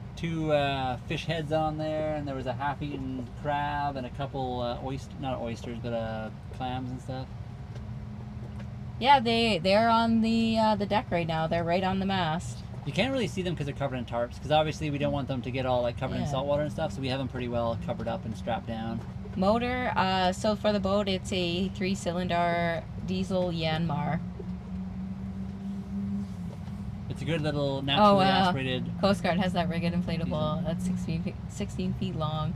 fish heads on there, and there was a half-eaten crab and a couple not oysters, but clams and stuff. Yeah, they're on the deck right now. They're right on the mast. You can't really see them because they're covered in tarps, because obviously we don't want them to get all like covered in salt water and stuff, so we have them pretty well covered up and strapped down. Motor, so for the boat, it's a 3-cylinder diesel Yanmar. It's a good little naturally aspirated. Coast Guard has that rigged inflatable that's 16 feet long.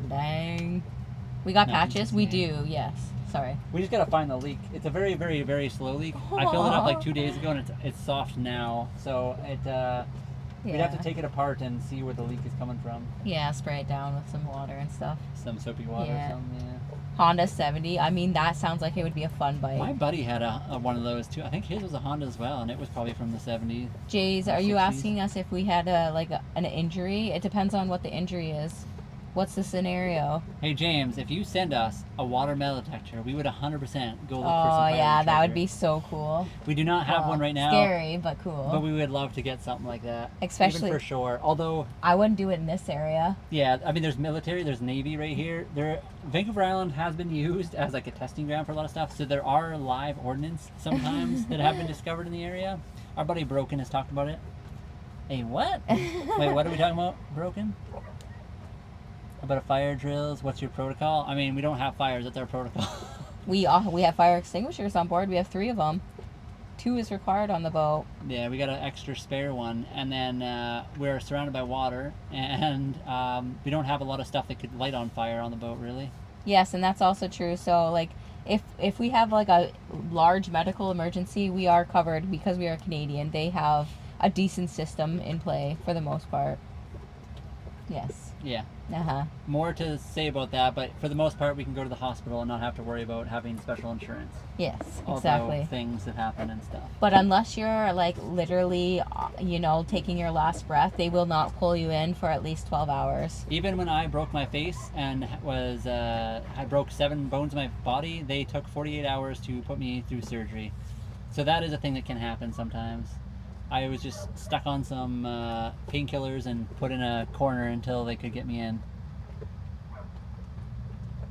Dang. We got patches? We do, yes. Sorry. We just gotta find the leak. It's a very, very, very slow leak. I filled it up like 2 days ago, and it's soft now. So we'd have to take it apart and see where the leak is coming from. Yeah, spray it down with some water and stuff. Some soapy water or something, yeah. Honda 70. I mean, that sounds like it would be a fun bike. My buddy had one of those too. I think his was a Honda as well, and it was probably from the 70s. Jays, are you asking us if we had an injury? It depends on what the injury is. What's the scenario? Hey James, if you send us a water metal detector, we would 100% go look for some Oh pirate yeah, that would treasure. be so cool. We do not have Well, one right now. Scary, but cool. But we would love to get something like that. Especially- Even for shore. Although, I wouldn't do it in this area. yeah, I mean, there's military, there's Navy right here. Vancouver Island has been used as like a testing ground for a lot of stuff. So there are live ordnance sometimes that have been discovered in the area. Our buddy Broken has talked about it. Hey, what? Wait, what are we talking about, Broken? About fire drills? What's your protocol? I mean, we don't have fires. That's our protocol. We have fire extinguishers on board. We have 3 of them. 2 is required on the boat. Yeah, we got an extra spare one, and then we're surrounded by water, and we don't have a lot of stuff that could light on fire on the boat, really. Yes, and that's also true. So like if we have like a large medical emergency, we are covered because we are Canadian. They have a decent system in play for the most part. Yes. Yeah. Uh-huh. More to say about that, but for the most part, we can go to the hospital and not have to worry about having special insurance. Yes, Although exactly. things that happen and stuff. But unless you're like literally, taking your last breath, they will not pull you in for at least 12 hours. Even when I broke my face and I broke 7 bones in my body, they took 48 hours to put me through surgery. So that is a thing that can happen sometimes. I was just stuck on some painkillers and put in a corner until they could get me in.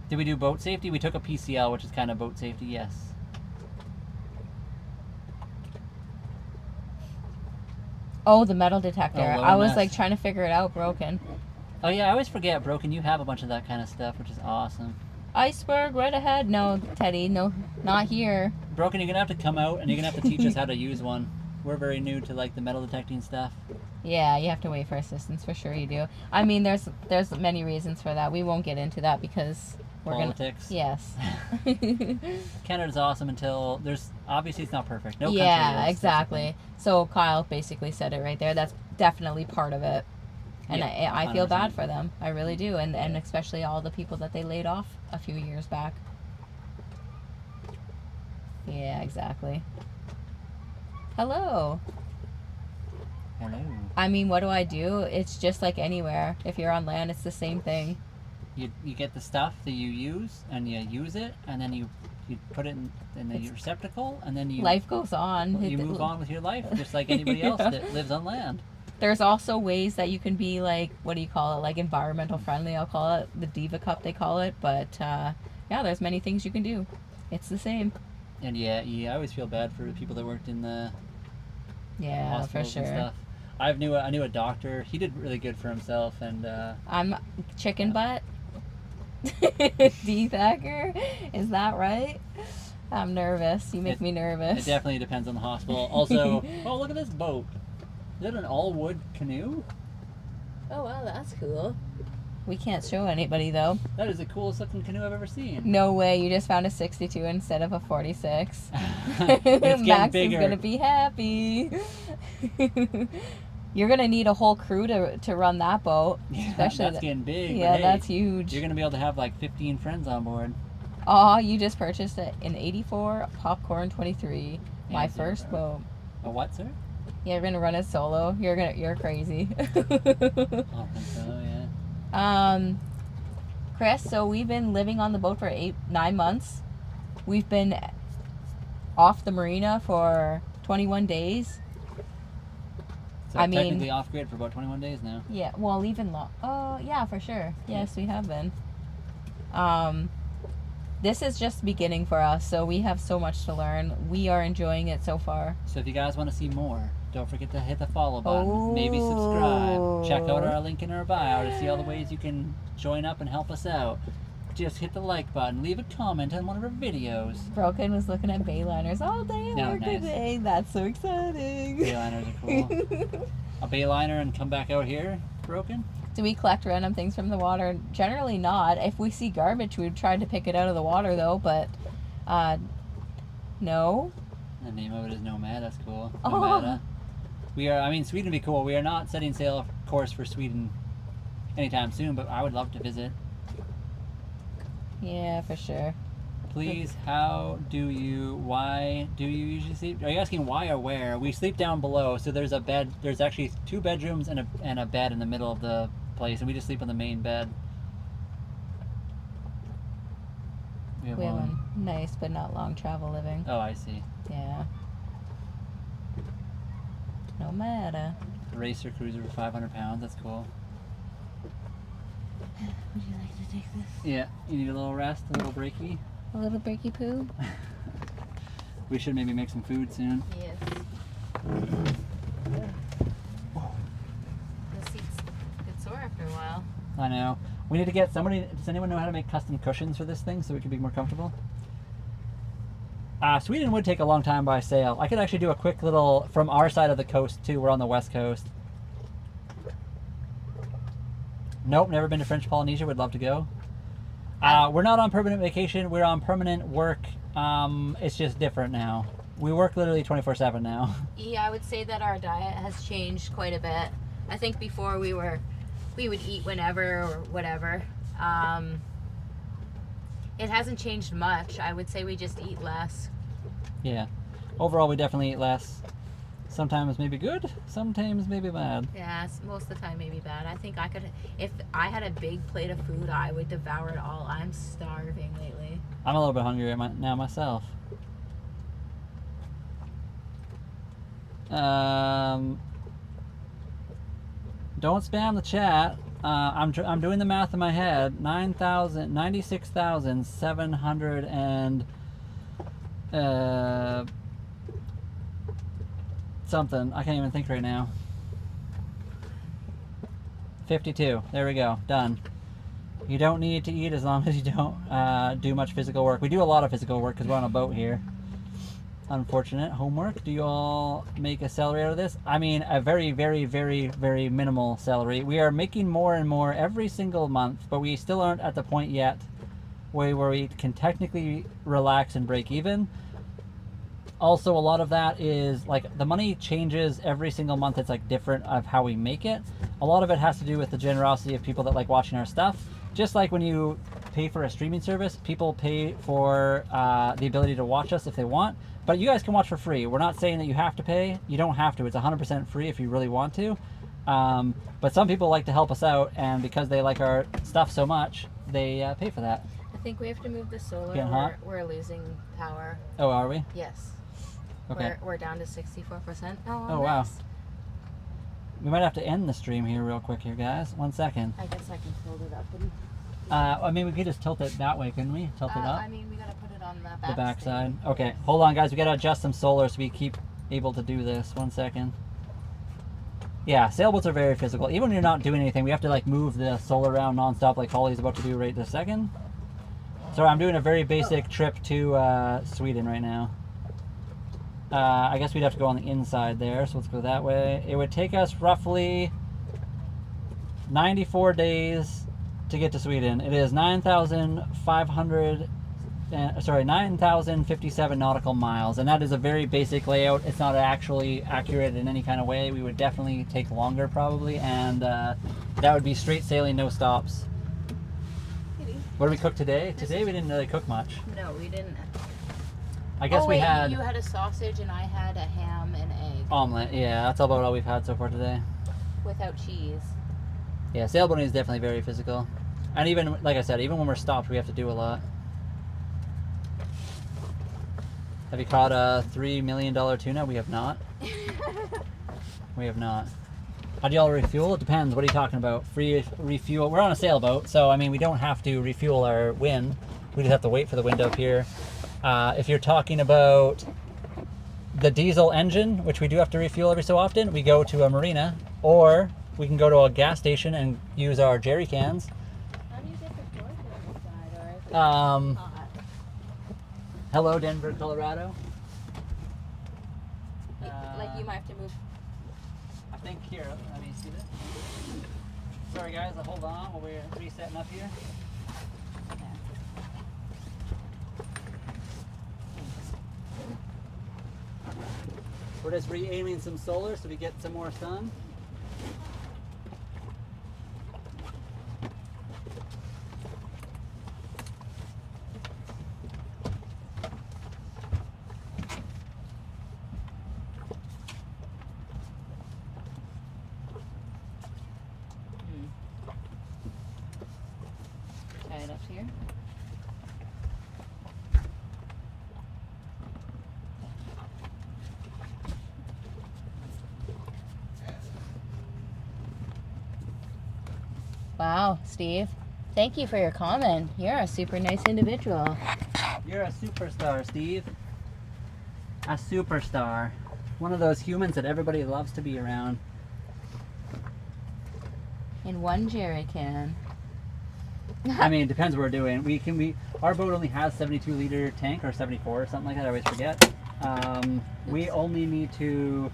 Did we do boat safety? We took a PCL, which is kind of boat safety, yes. Oh, the metal detector. Oh, I was LMS. like trying to figure it out, Broken. Oh yeah, I always forget, Broken, you have a bunch of that kind of stuff, which is awesome. Iceberg right ahead. No, Teddy, no, not here. Broken, you're gonna have to come out and you're gonna have to teach us how to use one. We're very new to like the metal detecting stuff. Yeah, you have to wait for assistance for sure. You do. I mean, there's many reasons for that. We won't get into that because we're Politics. gonna. Yes. Canada's awesome until obviously it's not perfect. No country Yeah, is. exactly. So Kyle basically said it right there. That's definitely part of it. And Yeah, I feel 100%. bad for them. I really do. And especially all the people that they laid off a few years back. Yeah, exactly. Hello. Hello. I mean, what do I do? It's just like anywhere. If you're on land, it's the same thing. You get the stuff that you use and you use it and then you put it in the receptacle and then you Life goes on. you move on with your life just like anybody else that lives on land. There's also ways that you can be like, what do you call it? Like environmental friendly, I'll call it. The Diva Cup, they call it. But yeah, there's many things you can do. It's the same. And yeah, I always feel bad for the people that worked in the Yeah, for hospitals and sure. stuff. I knew a doctor. He did really good for himself, and I'm chicken butt. D Thacker, is that right? I'm nervous. You make me nervous. it definitely depends on the hospital. Also, oh look at this boat. Is that an all-wood canoe? Oh wow, that's cool. We can't show anybody though. That is the coolest looking canoe I've ever seen. No way, you just found a 62 instead of a 46. It's getting Max bigger. is gonna be happy. You're gonna need a whole crew to run that boat. Yeah, Especially that's getting big. but Yeah, hey, that's huge. You're gonna be able to have like 15 friends on board. Oh, you just purchased an 84 Popcorn 23. My Yeah, zero. first boat. A what, sir? Yeah, you're gonna run it solo. You're crazy. I think so, yeah. Chris, so we've been living on the boat for 9 months. We've been off the marina for 21 days. So I mean- technically off grid for about 21 days now. Yeah, well, even long. Oh, yeah, for sure. Yes, we have been. This is just beginning for us, so we have so much to learn. We are enjoying it so far. So if you guys want to see more, don't forget to hit the follow button. Maybe subscribe. Check out our link in our bio to see all the ways you can join up and help us out. Just hit the like button. Leave a comment on one of our videos. Broken was looking at bayliners all day at No, work nice. today. That's so exciting. Bayliners are cool. A bayliner and come back out here, Broken? Do we collect random things from the water? Generally not. If we see garbage, we would try to pick it out of the water though, but no. The name of it is Nomad. That's cool. Oh. Nomada. Sweden would be cool. We are not setting sail, of course, for Sweden anytime soon, but I would love to visit. Yeah, for sure. Please, why do you usually sleep? Are you asking why or where? We sleep down below, so there's a bed. There's actually 2 bedrooms and a bed in the middle of the place, and we just sleep on the main bed. We have Wheeling. one. Nice, but not long travel living. Oh, I see. Yeah. No matter. Racer cruiser for 500 pounds. That's cool. Would you like to take this? Yeah. You need a little rest, a little breaky. A little breaky poo? We should maybe make some food soon. Yes. The seats get sore after a while. I know. We need to get somebody. Does anyone know how to make custom cushions for this thing so we can be more comfortable? Sweden would take a long time by sail. I could actually do a quick little from our side of the coast too. We're on the west coast. Nope, never been to French Polynesia. Would love to go. We're not on permanent vacation. We're on permanent work. It's just different now. We work literally 24/7 now. Yeah, I would say that our diet has changed quite a bit. I think before we would eat whenever or whatever. It hasn't changed much. I would say we just eat less. Yeah. Overall, we definitely eat less. Sometimes maybe good, sometimes maybe bad. Yeah, most of the time maybe bad. I think I could, if I had a big plate of food, I would devour it all. I'm starving lately. I'm a little bit hungry now myself. Don't spam the chat. I'm doing the math in my head. 96,700 and something. I can't even think right now. 52. There we go. Done. You don't need to eat as long as you don't do much physical work. We do a lot of physical work because we're on a boat here. Unfortunate. Homework. Do you all make a salary out of this? I mean, a very, very, very, very minimal salary. We are making more and more every single month, but we still aren't at the point yet where we can technically relax and break even. Also, a lot of that is like the money changes every single month. It's like different of how we make it. A lot of it has to do with the generosity of people that like watching our stuff. Just like when you pay for a streaming service, people pay for the ability to watch us if they want. But you guys can watch for free. We're not saying that you have to pay. You don't have to. It's 100% free if you really want to. But some people like to help us out, and because they like our stuff so much, they pay for that. I think we have to move the solar. Getting hot? We're losing power. Oh, are we? Yes. Okay. We're down to 64%. Oh, wow. We might have to end the stream here real quick here, guys. 1 second. I guess I can hold it up. And, I mean, we could just tilt it that way, couldn't we? Tilt it up? I mean, we gotta put it on the back. The back side. Okay, hold on, guys. We gotta adjust some solar so we keep able to do this. 1 second. Yeah, sailboats are very physical. Even when you're not doing anything, we have to like move the solar around nonstop like Holly's about to do right this second. Sorry, I'm doing a very basic trip to Sweden right now. I guess we'd have to go on the inside there, so let's go that way. It would take us roughly 94 days to get to Sweden. It is 9,057 nautical miles, and that is a very basic layout. It's not actually accurate in any kind of way. We would definitely take longer probably, and that would be straight sailing, no stops. What did we cook today? Today we didn't really cook much. No, we didn't. I guess we had You had a sausage and I had a ham and egg omelet. Yeah, that's about all we've had so far today. without cheese. Yeah, sailboating is definitely very physical. And even, like I said, even when we're stopped, we have to do a lot. Have you caught a $3 million tuna? We have not. We have not. How do y'all refuel? It depends. What are you talking about? Free refuel? We're on a sailboat, so I mean, we don't have to refuel our wind. We just have to wait for the wind up here. If you're talking about the diesel engine, which we do have to refuel every so often, we go to a marina, or we can go to a gas station and use our jerry cans. How do you get the door to the side, or is it Um, hot? Hello, Denver, Colorado. Like you might have to move. I think here, let me see this. Sorry guys, hold on while we're resetting up here. We're just re-aiming some solar so we get some more sun. Tie it up here. Wow, Steve. Thank you for your comment. You're a super nice individual. You're a superstar, Steve. A superstar. One of those humans that everybody loves to be around. In one jerry can. I mean, it depends what we're doing. Our boat only has 72-liter tank or 74 or something like that. I always forget. We only need to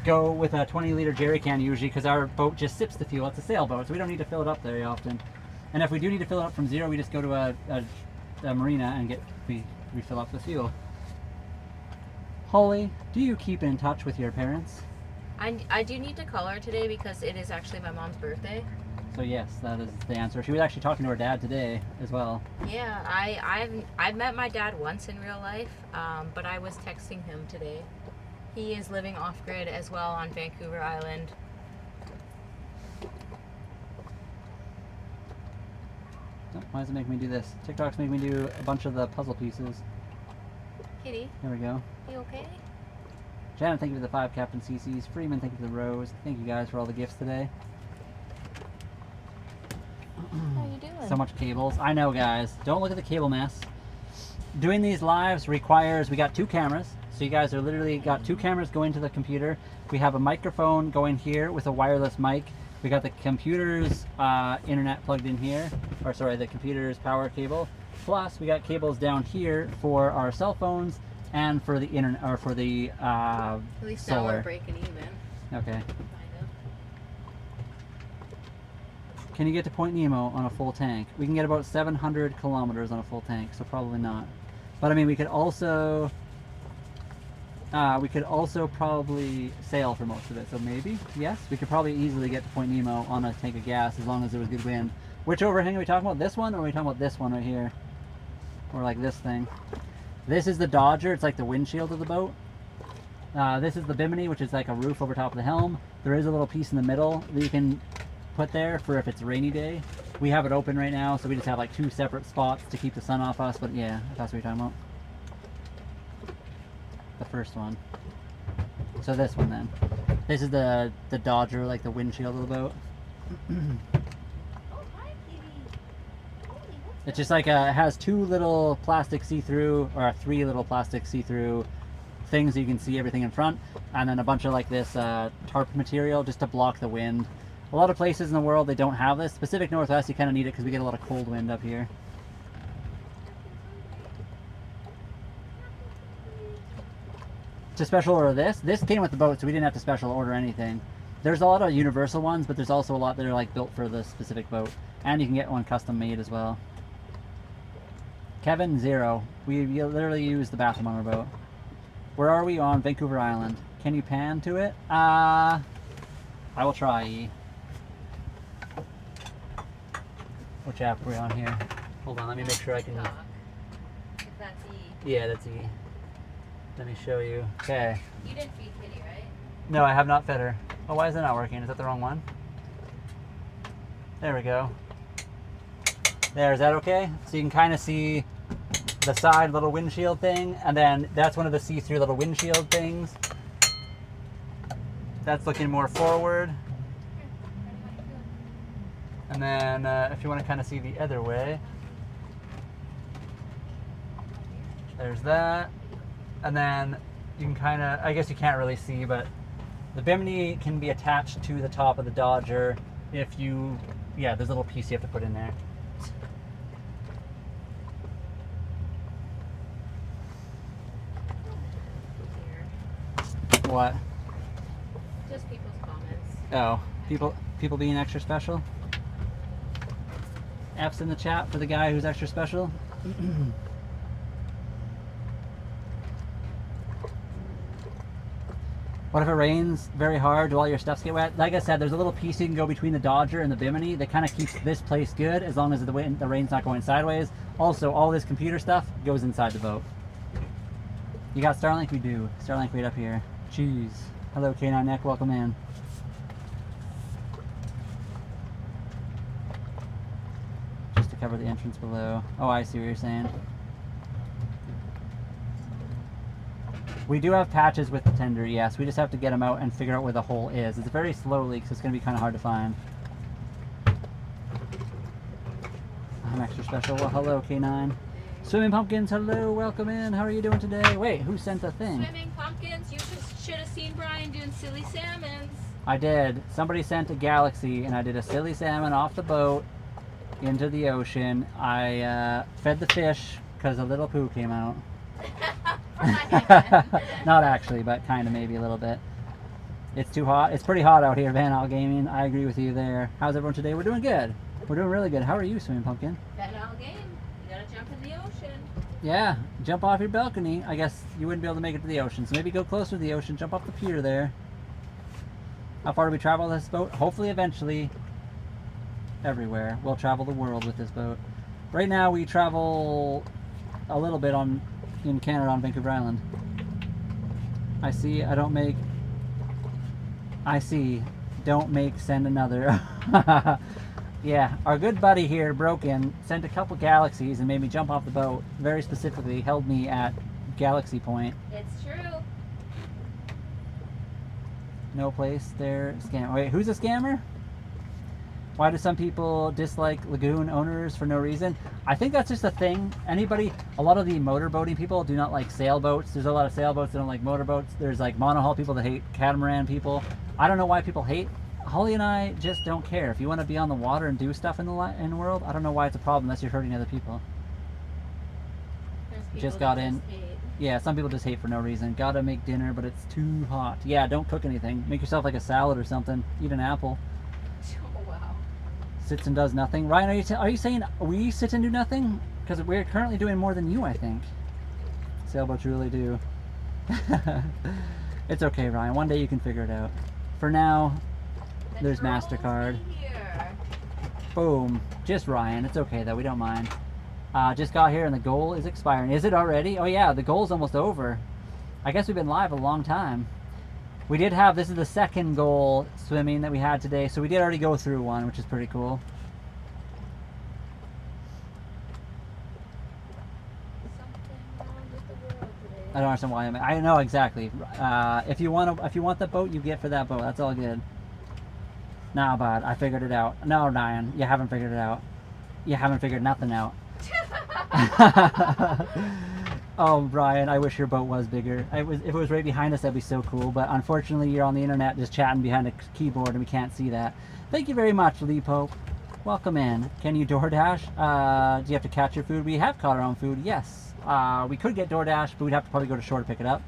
go with a 20-liter jerry can usually because our boat just sips the fuel. It's a sailboat, so we don't need to fill it up very often. And if we do need to fill it up from zero, we just go to a marina and we refill up the fuel. Holly, do you keep in touch with your parents? I do need to call her today because it is actually my mom's birthday. So yes, that is the answer. She was actually talking to her dad today as well. Yeah, I've met my dad once in real life, but I was texting him today. He is living off-grid as well on Vancouver Island. Oh, why does it make me do this? TikTok's making me do a bunch of the puzzle pieces. Kitty, There we go. you okay? Janet, thank you for the 5 Captain CCs. Freeman, thank you for the rose. Thank you guys for all the gifts today. How you doing? So much cables. I know, guys. Don't look at the cable mess. Doing these lives requires, we got 2 cameras. So you guys are literally got 2 cameras going to the computer. We have a microphone going here with a wireless mic. We got the computer's internet plugged in here. Or sorry, the computer's power cable. Plus, we got cables down here for our cell phones and for the internet, or for the At least now solar. we're breaking even. Okay. Kind of. Can you get to Point Nemo on a full tank? We can get about 700 kilometers on a full tank, so probably not. But I mean, we could also probably sail for most of it. So maybe, yes, we could probably easily get to Point Nemo on a tank of gas as long as there was good wind. Which overhang are we talking about? This one, or are we talking about this one right here? Or like this thing? This is the Dodger. It's like the windshield of the boat. This is the Bimini, which is like a roof over top of the helm. There is a little piece in the middle that you can put there for if it's a rainy day. We have it open right now, so we just have like 2 separate spots to keep the sun off us. But yeah, that's what you're talking about. The first one. So this one then. This is the Dodger, like the windshield of the boat. It's just like it has 2 little plastic see-through, or 3 little plastic see-through things so you can see everything in front, and then a bunch of like this tarp material just to block the wind. A lot of places in the world they don't have this. Pacific Northwest you kind of need it because we get a lot of cold wind up here. To special order this. This came with the boat, so we didn't have to special order anything. There's a lot of universal ones, but there's also a lot that are like built for the specific boat, and you can get one custom made as well. Kevin, 0. We literally use the bathroom on our boat. Where are we on Vancouver Island? Can you pan to it? I will try. Which app are we on here? Hold on, let me make sure I can. If that's E. Yeah, that's E. Let me show you. Okay. You didn't feed Kitty, right? No, I have not fed her. Oh, why is it not working? Is that the wrong one? There we go. There, is that okay? So you can kind of see the side little windshield thing, and then that's one of the see-through little windshield things. That's looking more forward. And then if you want to kind of see the other way, there's that. And then you can kind of, I guess you can't really see, but the Bimini can be attached to the top of the Dodger if you, yeah, there's a little piece you have to put in there. What? Just people's comments. Oh, people being extra special? F's in the chat for the guy who's extra special. What if it rains very hard? Do all your stuffs get wet? Like I said, there's a little piece you can go between the Dodger and the Bimini that kind of keeps this place good as long as the rain's not going sideways. Also, all this computer stuff goes inside the boat. You got Starlink? We do. Starlink right up here. Jeez. Hello, K9 Neck. Welcome in. Just to cover the entrance below. Oh, I see what you're saying. We do have patches with the tender, yes. We just have to get them out and figure out where the hole is. It's a very slow leak, so it's going to be kind of hard to find. I'm extra special. Well, hello, K9. Swimming Pumpkins, hello, welcome in. How are you doing today? Wait, who sent a thing? Swimming Pumpkins, you should have seen Brian doing silly salmons. I did. Somebody sent a galaxy, and I did a silly salmon off the boat into the ocean. I fed the fish because a little poo came out. Not actually, but kind of maybe a little bit. It's too hot. It's pretty hot out here, Van Al Gaming. I agree with you there. How's everyone today? We're doing good. We're doing really good. How are you, Swimming Pumpkin? Van Al Game, you gotta jump in the ocean. Yeah, jump off your balcony. I guess you wouldn't be able to make it to the ocean, so maybe go closer to the ocean. Jump off the pier there. How far do we travel this boat? Hopefully, eventually, everywhere. We'll travel the world with this boat. Right now, we travel a little bit in Canada on Vancouver Island. I see. Don't make. Send another. Yeah, our good buddy here, Broken, sent a couple galaxies and made me jump off the boat. Very specifically, held me at Galaxy Point. It's true. No place there. Scam. Wait, who's a scammer? Why do some people dislike lagoon owners for no reason? I think that's just a thing. A lot of the motorboating people do not like sailboats. There's a lot of sailboats that don't like motorboats. There's like monohull people that hate catamaran people. I don't know why people hate. Holly and I just don't care. If you want to be on the water and do stuff in the world, I don't know why it's a problem unless you're hurting other people. Just got in. Yeah, some people just hate for no reason. Gotta make dinner, but it's too hot. Yeah, don't cook anything. Make yourself like a salad or something. Eat an apple. Oh, wow. Sits and does nothing. Ryan, are you saying we sit and do nothing? Because we're currently doing more than you, I think. Sailboats really do. It's okay, Ryan. One day you can figure it out. For now, there's MasterCard. Boom. Just Ryan. It's okay, though. We don't mind. Just got here and the goal is expiring. Is it already? Oh, yeah. The goal's almost over. I guess we've been live a long time. We did have, this is the second goal swimming that we had today, so we did already go through one, which is pretty cool. I don't understand why I know exactly. If you want the boat, you get for that boat. That's all good. Nah, bud, I figured it out. No, Ryan, you haven't figured it out. You haven't figured nothing out. Oh, Brian, I wish your boat was bigger. If it was right behind us, that'd be so cool. But unfortunately, you're on the internet just chatting behind a keyboard, and we can't see that. Thank you very much, Lee Pope. Welcome in. Can you DoorDash? Do you have to catch your food? We have caught our own food, yes. We could get DoorDash, but we'd have to probably go to shore to pick it up.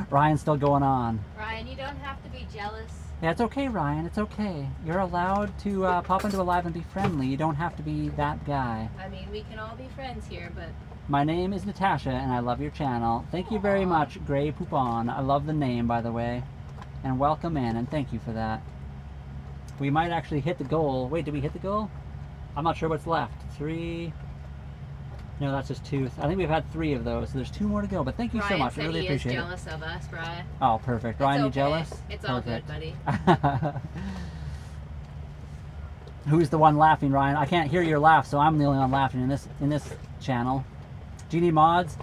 Ryan's still going on. Ryan, you don't have to be jealous. Yeah, it's okay, Ryan. It's okay. You're allowed to pop into a live and be friendly. You don't have to be that guy. I mean, we can all be friends here, but... My name is Natasha, and I love your channel. Thank you very much, Grey Poupon. I love the name, by the way. And welcome in, and thank you for that. We might actually hit the goal. Wait, did we hit the goal? I'm not sure what's left. 3... No, that's just 2. I think we've had 3 of those, so there's 2 more to go. But thank you so much. I really appreciate it. Ryan said he is jealous of us, Brian. Oh, perfect. Ryan, you jealous? It's all good, buddy. Who's the one laughing, Ryan? I can't hear your laugh, so I'm the only one laughing in this channel. Do you need mods?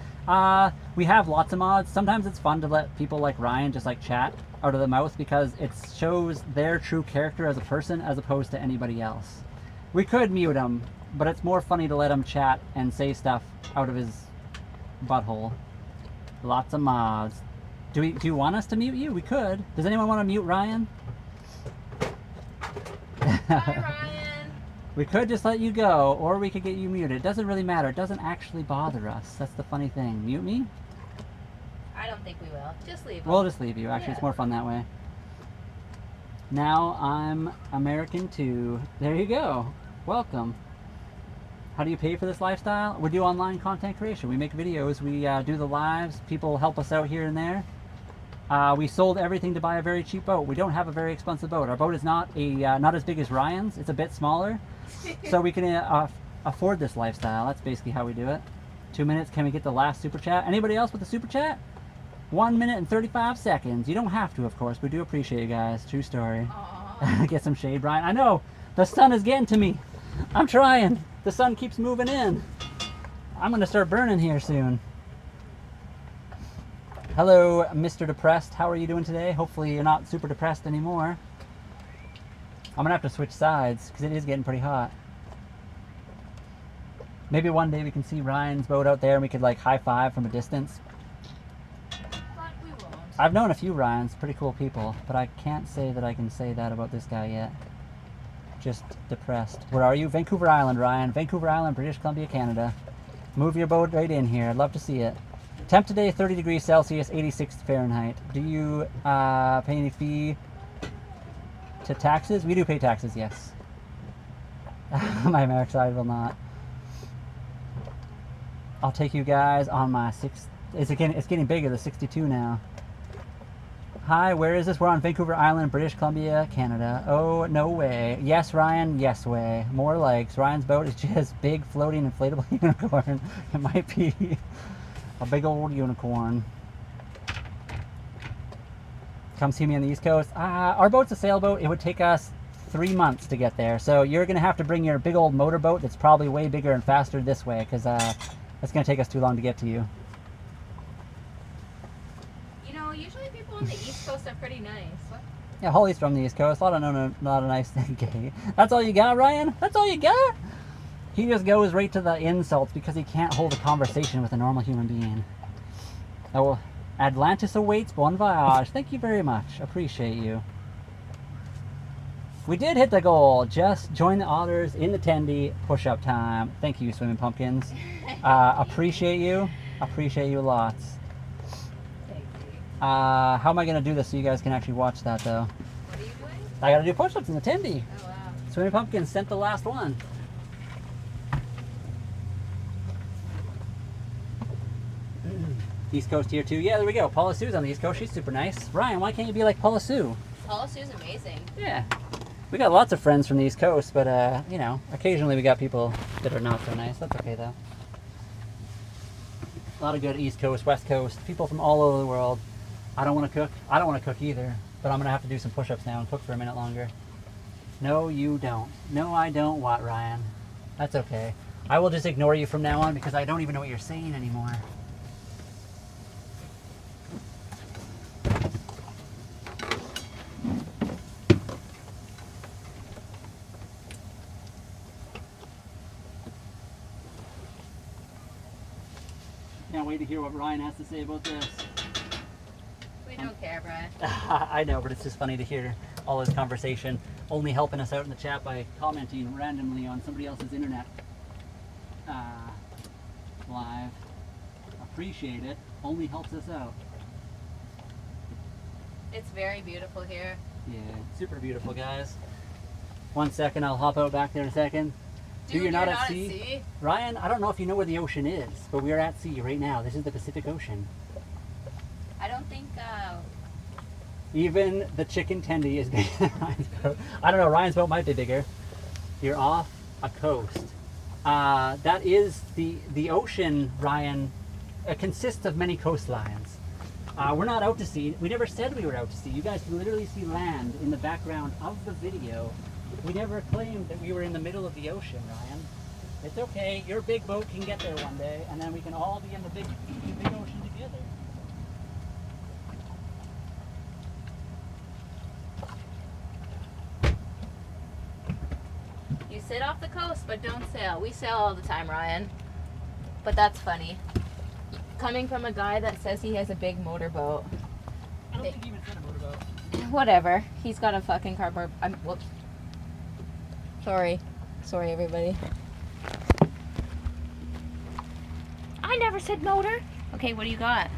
We have lots of mods. Sometimes it's fun to let people like Ryan just like chat out of the mouth because it shows their true character as a person as opposed to anybody else. We could mute him, but it's more funny to let him chat and say stuff out of his butthole. Lots of mods. Do you want us to mute you? We could. Does anyone want to mute Ryan? Bye, Ryan. We could just let you go, or we could get you muted. It doesn't really matter. It doesn't actually bother us. That's the funny thing. Mute me? I don't think we will. Just leave him. We'll just leave you. Actually, It's more fun that way. Now I'm American too. There you go. Welcome. How do you pay for this lifestyle? We do online content creation. We make videos. We do the lives. People help us out here and there. We sold everything to buy a very cheap boat. We don't have a very expensive boat. Our boat is not as big as Ryan's. It's a bit smaller. So we can afford this lifestyle. That's basically how we do it. 2 minutes. Can we get the last super chat? Anybody else with the super chat? 1 minute and 35 seconds. You don't have to, of course. We do appreciate you guys. True story. Get some shade, Brian. I know. The sun is getting to me. I'm trying. The sun keeps moving in. I'm going to start burning here soon. Hello, Mr. Depressed. How are you doing today? Hopefully you're not super depressed anymore. I'm gonna have to switch sides because it is getting pretty hot. Maybe one day we can see Ryan's boat out there and we could like high five from a distance. But we won't. I've known a few Ryans, pretty cool people, but I can't say that I can say that about this guy yet. Just depressed. Where are you? Vancouver Island, Ryan. Vancouver Island, British Columbia, Canada. Move your boat right in here. I'd love to see it. Temp today, 30 degrees Celsius, 86 Fahrenheit. Do you pay any fee to taxes? We do pay taxes, yes. My American side will not. I'll take you guys on my it's getting bigger, the 62 now. Hi, where is this? We're on Vancouver Island, British Columbia, Canada. Oh, no way. Yes, Ryan, yes way. More likes. Ryan's boat is just big, floating, inflatable unicorn. It might be a big old unicorn. Come see me on the East Coast. Our boat's a sailboat. It would take us 3 months to get there. So you're going to have to bring your big old motorboat that's probably way bigger and faster this way because it's going to take us too long to get to you. Usually people on the East Coast are pretty nice. What? Yeah, Holly's from the East Coast. A lot of nice things. Okay. That's all you got, Ryan? That's all you got? He just goes right to the insults because he can't hold a conversation with a normal human being. Oh, Atlantis awaits. Bon voyage. Thank you very much. Appreciate you. We did hit the goal. Just join the otters in the tendy. Push-up time. Thank you, Swimming Pumpkins. Appreciate you. Appreciate you lots. How am I going to do this so you guys can actually watch that, though? What are you doing? I got to do push-ups in the tendy. Oh, wow. Swimming Pumpkins sent the last one. East Coast here, too. Yeah, there we go. Paula Sue's on the East Coast. She's super nice. Ryan, why can't you be like Paula Sue? Paula Sue's amazing. Yeah. We got lots of friends from the East Coast, but, occasionally we got people that are not so nice. That's okay, though. A lot of good East Coast, West Coast, people from all over the world. I don't want to cook. I don't want to cook either, but I'm going to have to do some push-ups now and cook for a minute longer. No, you don't. No, I don't, what, Ryan? That's okay. I will just ignore you from now on because I don't even know what you're saying anymore. Can't wait to hear what Ryan has to say about this. We don't care, Brian. I know, but it's just funny to hear all this conversation, only helping us out in the chat by commenting randomly on somebody else's internet live. Appreciate it. Only helps us out. It's very beautiful here. Yeah, super beautiful, guys. 1 second, I'll hop out back there in a second. Dude, you're not at sea? Ryan, I don't know if you know where the ocean is, but we are at sea right now. This is the Pacific Ocean. I don't think... Even the chicken tendy is bigger than Ryan's boat. I don't know, Ryan's boat might be bigger. You're off a coast. That is the ocean, Ryan. It consists of many coastlines. We're not out to sea. We never said we were out to sea. You guys can literally see land in the background of the video. We never claimed that we were in the middle of the ocean, Ryan. It's okay. Your big boat can get there one day, and then we can all be in the big ocean together. You sit off the coast, but don't sail. We sail all the time, Ryan. But that's funny. Coming from a guy that says he has a big motorboat. I don't think he even said a motorboat. Whatever. He's got a fucking cardboard... whoops. Sorry. Sorry, everybody. I never said motor. Okay, what do you got?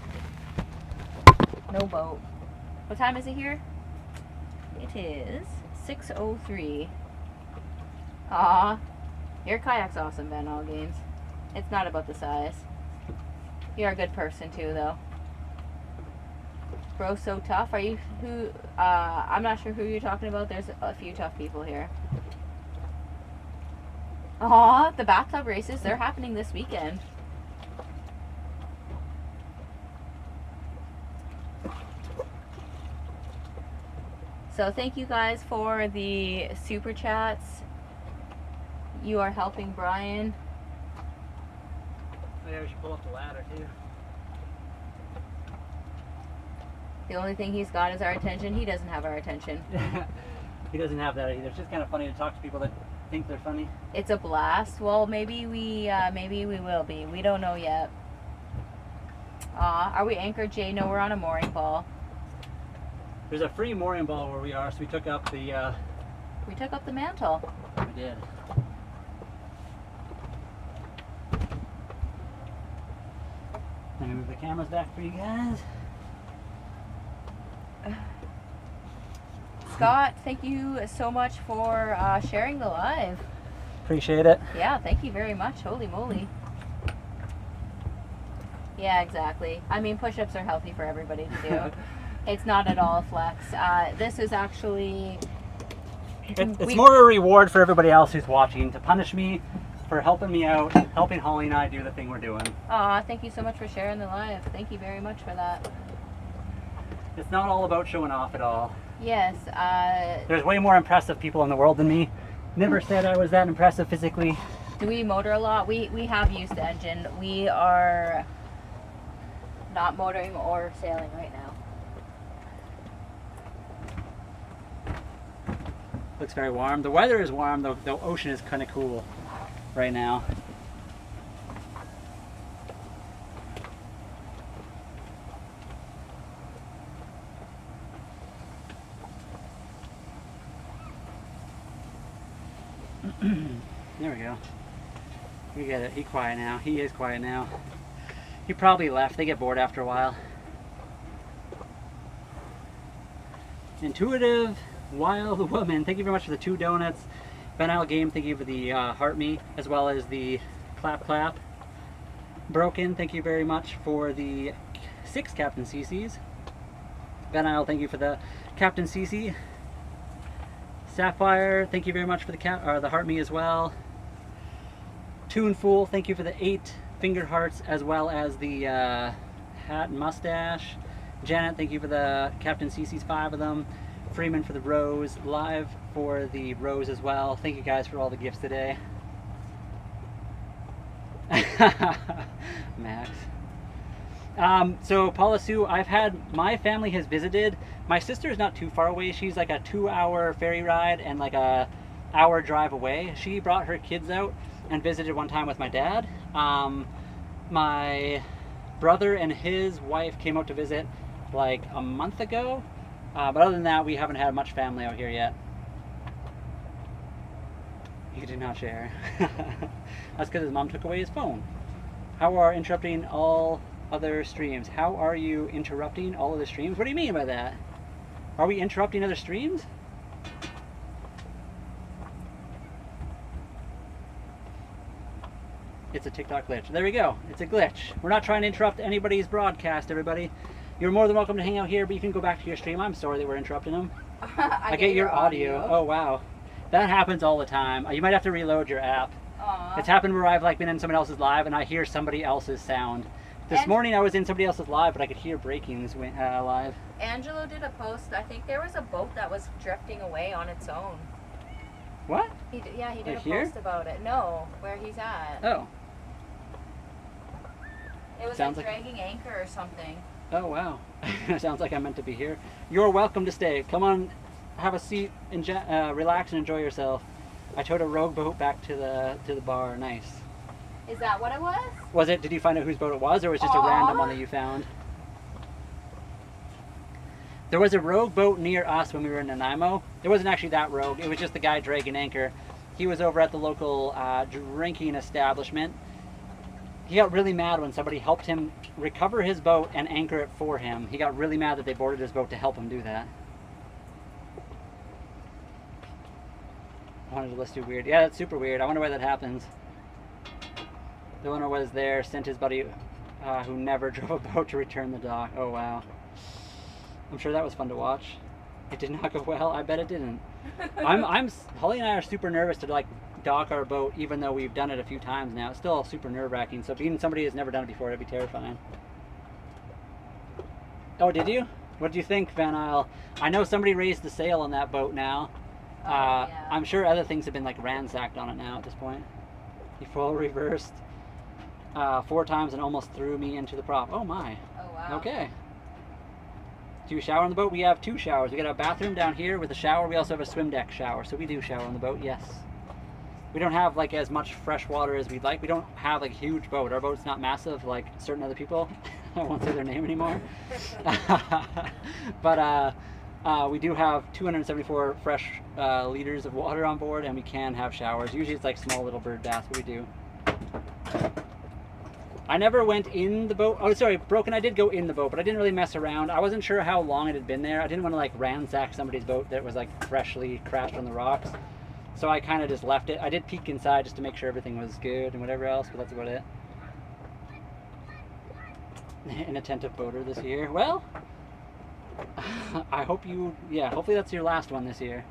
No boat. What time is it here? It is 6:03. Aw. Your kayak's awesome, Ben All Games. It's not about the size. You're a good person too, though. Bro, so tough. Are you who? I'm not sure who you're talking about. There's a few tough people here. Aw, the bathtub races, they're happening this weekend. So thank you guys for the super chats. You are helping Brian. Oh yeah, we should pull up the ladder too. The only thing he's got is our attention. He doesn't have our attention. He doesn't have that either. It's just kind of funny to talk to people that think they're funny. It's a blast. Well, maybe we will be. We don't know yet. Are we anchored, Jay? No, we're on a mooring ball. There's a free mooring ball where we are, so we took up the... We took up the mantle. We did. Let me move the cameras back for you guys. Scott, thank you so much for sharing the live. Appreciate it. Yeah, thank you very much. Holy moly. Yeah, exactly. I mean, push-ups are healthy for everybody to do. It's not at all a flex. This is actually... It's more a reward for everybody else who's watching, to punish me for helping me out, helping Holly and I do the thing we're doing. Aw, thank you so much for sharing the live. Thank you very much for that. It's not all about showing off at all. Yes. There's way more impressive people in the world than me. Never said I was that impressive physically. Do we motor a lot? We have used the engine. We are not motoring or sailing right now. Looks very warm. The weather is warm, though the ocean is kind of cool right now. There we go. We get it. He's quiet now. He is quiet now. He probably left. They get bored after a while. Intuitive Wild Woman, thank you very much for the 2 donuts. Ben Isle Game, thank you for the heart me, as well as the clap clap. Broken, thank you very much for the 6 Captain CCs. Ben Isle, thank you for the Captain CC. Sapphire, thank you very much for the heart me as well. Tuneful, thank you for the 8 fingered hearts, as well as the hat and mustache. Janet, thank you for the Captain CC's 5 of them. Freeman for the rose, Live for the rose as well. Thank you guys for all the gifts today. Max. So Paula Sue, my family has visited. My sister is not too far away. She's like a 2-hour ferry ride and like a hour drive away. She brought her kids out and visited one time with my dad. My brother and his wife came out to visit like a month ago. But other than that, we haven't had much family out here yet. He did not share. That's because his mom took away his phone. How are interrupting all other streams? How are you interrupting all other streams? What do you mean by that? Are we interrupting other streams? It's a TikTok glitch. There we go. It's a glitch. We're not trying to interrupt anybody's broadcast, everybody. You're more than welcome to hang out here, but you can go back to your stream. I'm sorry that we're interrupting them. I get your audio. Oh, wow. That happens all the time. You might have to reload your app. Aww. It's happened where I've like been in somebody else's live and I hear somebody else's sound. This morning I was in somebody else's live, but I could hear breakings live. Angelo did a post. I think there was a boat that was drifting away on its own. What? He did like a here? post about it. No, where he's at. Oh. It was Sounds like like dragging anchor or something. Oh, wow. Sounds like I meant to be here. You're welcome to stay. Come on, have a seat, and relax and enjoy yourself. I towed a rogue boat back to the bar. Nice. Is that what it was? Was it? Did you find out whose boat it was, or was it just a random one that you found? There was a rogue boat near us when we were in Nanaimo. It wasn't actually that rogue. It was just the guy dragging anchor. He was over at the local drinking establishment. He got really mad when somebody helped him recover his boat and anchor it for him. He got really mad that they boarded his boat to help him do that. I wanted to list too weird. Yeah, that's super weird. I wonder why that happens. The owner was there, sent his buddy who never drove a boat to return the dock. Oh, wow. I'm sure that was fun to watch. It did not go well. I bet it didn't. Holly and I are super nervous to like dock our boat, even though we've done it a few times now. It's still super nerve-wracking. So being somebody who's never done it before, it'd be terrifying. Oh, did you? What did you think, Van Isle? I know somebody raised the sail on that boat now. Yeah. I'm sure other things have been like ransacked on it now at this point. He full reversed 4 times and almost threw me into the prop. Oh my. Oh wow. Okay. Do you shower on the boat? We have 2 showers. We got a bathroom down here with a shower. We also have a swim deck shower, so we do shower on the boat, yes. We don't have like as much fresh water as we'd like. We don't have like a huge boat. Our boat's not massive like certain other people. I won't say their name anymore. But we do have 274 fresh liters of water on board, and we can have showers. Usually it's like small little bird baths, but we do. I never went in the boat. Oh, sorry, Broken, I did go in the boat, but I didn't really mess around. I wasn't sure how long it had been there. I didn't want to like ransack somebody's boat that was like freshly crashed on the rocks. So I kind of just left it. I did peek inside just to make sure everything was good and whatever else, but that's about it. An attentive boater this year. Well, I hope you, yeah, hopefully that's your last one this year.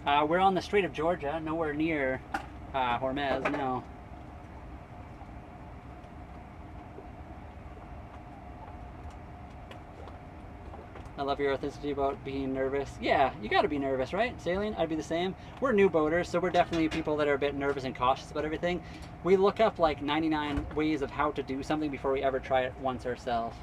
We're on the Strait of Georgia, nowhere near Hormuz, no. I love your authenticity about being nervous. Yeah, you gotta be nervous, right? Sailing, I'd be the same. We're new boaters, so we're definitely people that are a bit nervous and cautious about everything. We look up like 99 ways of how to do something before we ever try it once ourselves.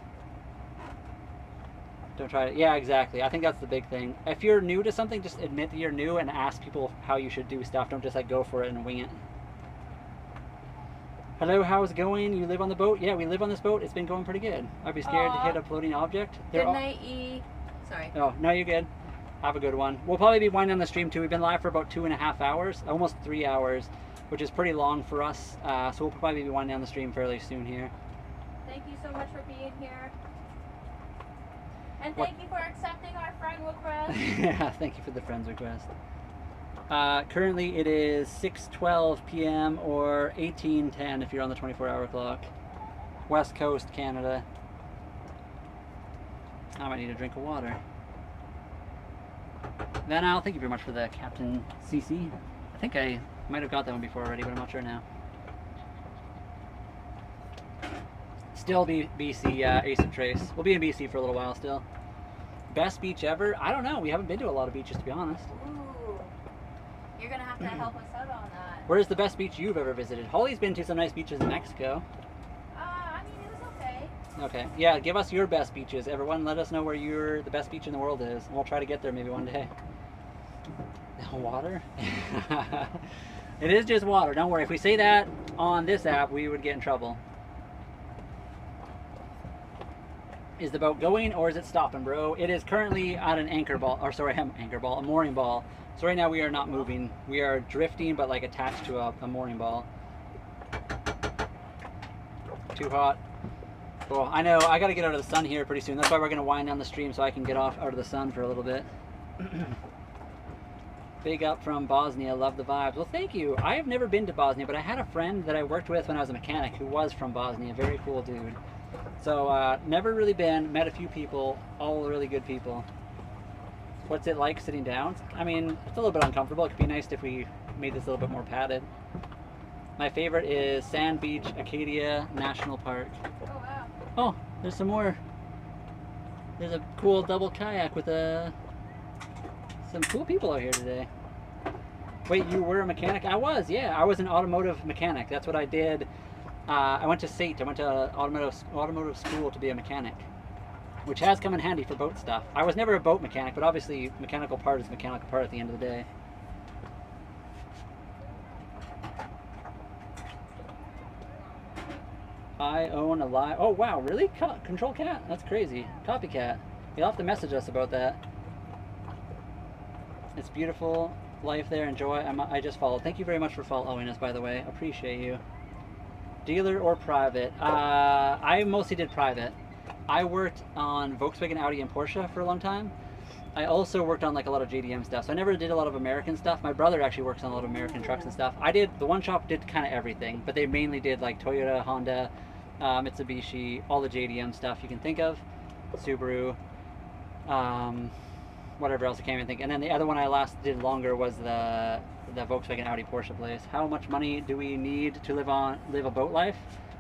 Don't try it. Yeah, exactly. I think that's the big thing. If you're new to something, just admit that you're new and ask people how you should do stuff. Don't just like go for it and wing it. Hello, how's it going? You live on the boat? Yeah, we live on this boat. It's been going pretty good. I'd be scared to hit a floating object. Good night, E. Sorry. Oh, no, you're good. Have a good one. We'll probably be winding down the stream too. We've been live for about 2.5 hours, almost 3 hours, which is pretty long for us. So we'll probably be winding down the stream fairly soon here. Thank you so much for being here. And thank you for accepting our friend request. Yeah, thank you for the friends request. Currently it is 6:12 p.m. or 18:10 if you're on the 24-hour clock. West Coast, Canada. I might need a drink of water. Then I'll thank you very much for the Captain CC. I think I might have got that one before already, but I'm not sure now. Still BC, Ace of Trace. We'll be in BC for a little while still. Best beach ever? I don't know. We haven't been to a lot of beaches, to be honest. Ooh. You're going to have to help us out on that. Where's the best beach you've ever visited? Holly's been to some nice beaches in Mexico. I mean, it was okay. Okay. Yeah, give us your best beaches. Everyone, let us know where the best beach in the world is. We'll try to get there maybe one day. Water? It is just water. Don't worry. If we say that on this app, we would get in trouble. Is the boat going or is it stopping, bro? It is currently at an anchor ball, or sorry, a mooring ball. So right now we are not moving. We are drifting, but like attached to a mooring ball. Too hot. Well, I know, I gotta get out of the sun here pretty soon. That's why we're gonna wind down the stream so I can get off out of the sun for a little bit. Big up from Bosnia, love the vibes. Well, thank you. I have never been to Bosnia, but I had a friend that I worked with when I was a mechanic who was from Bosnia. Very cool dude. So, never really been, met a few people, all really good people. What's it like sitting down? I mean, it's a little bit uncomfortable. It could be nice if we made this a little bit more padded. My favorite is Sand Beach, Acadia National Park. Oh, wow. Oh, there's some more. There's a cool double kayak with some cool people out here today. Wait, you were a mechanic? I was, yeah. I was an automotive mechanic. That's what I did. I went to SAIT. I went to automotive school to be a mechanic, which has come in handy for boat stuff. I was never a boat mechanic, but obviously mechanical part is mechanical part at the end of the day. I own a live... Oh, wow, really? Control Cat? That's crazy. Copycat. You'll have to message us about that. It's beautiful. Life there. Enjoy. I just followed. Thank you very much for following us, by the way. Appreciate you. Dealer or private? I mostly did private. I worked on Volkswagen, Audi, and Porsche for a long time. I also worked on like a lot of JDM stuff. So I never did a lot of American stuff. My brother actually works on a lot of American trucks and stuff. The one shop did kind of everything, but they mainly did like Toyota, Honda, Mitsubishi, all the JDM stuff you can think of, Subaru, whatever else I can't even think. And then the other one I last did longer was the Volkswagen, Audi, Porsche place. How much money do we need to live a boat life?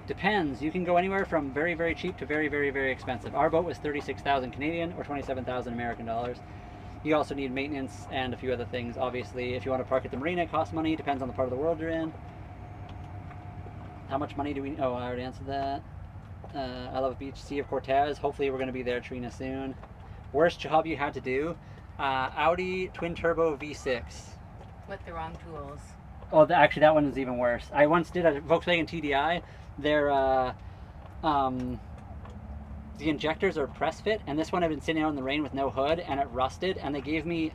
Depends. You can go anywhere from very, very cheap to very, very, very expensive. Our boat was 36,000 Canadian or 27,000 American dollars. You also need maintenance and a few other things. Obviously, if you want to park at the marina, it costs money. Depends on the part of the world you're in. How much money do we... Oh, I already answered that. I love a beach. Sea of Cortez. Hopefully we're going to be there, Trina, soon. Worst job you had to do? Audi twin turbo V6. With the wrong tools. Oh, actually, that one is even worse. I once did a Volkswagen TDI. Their the injectors are press fit, and this one had been sitting out in the rain with no hood, and it rusted. And they gave me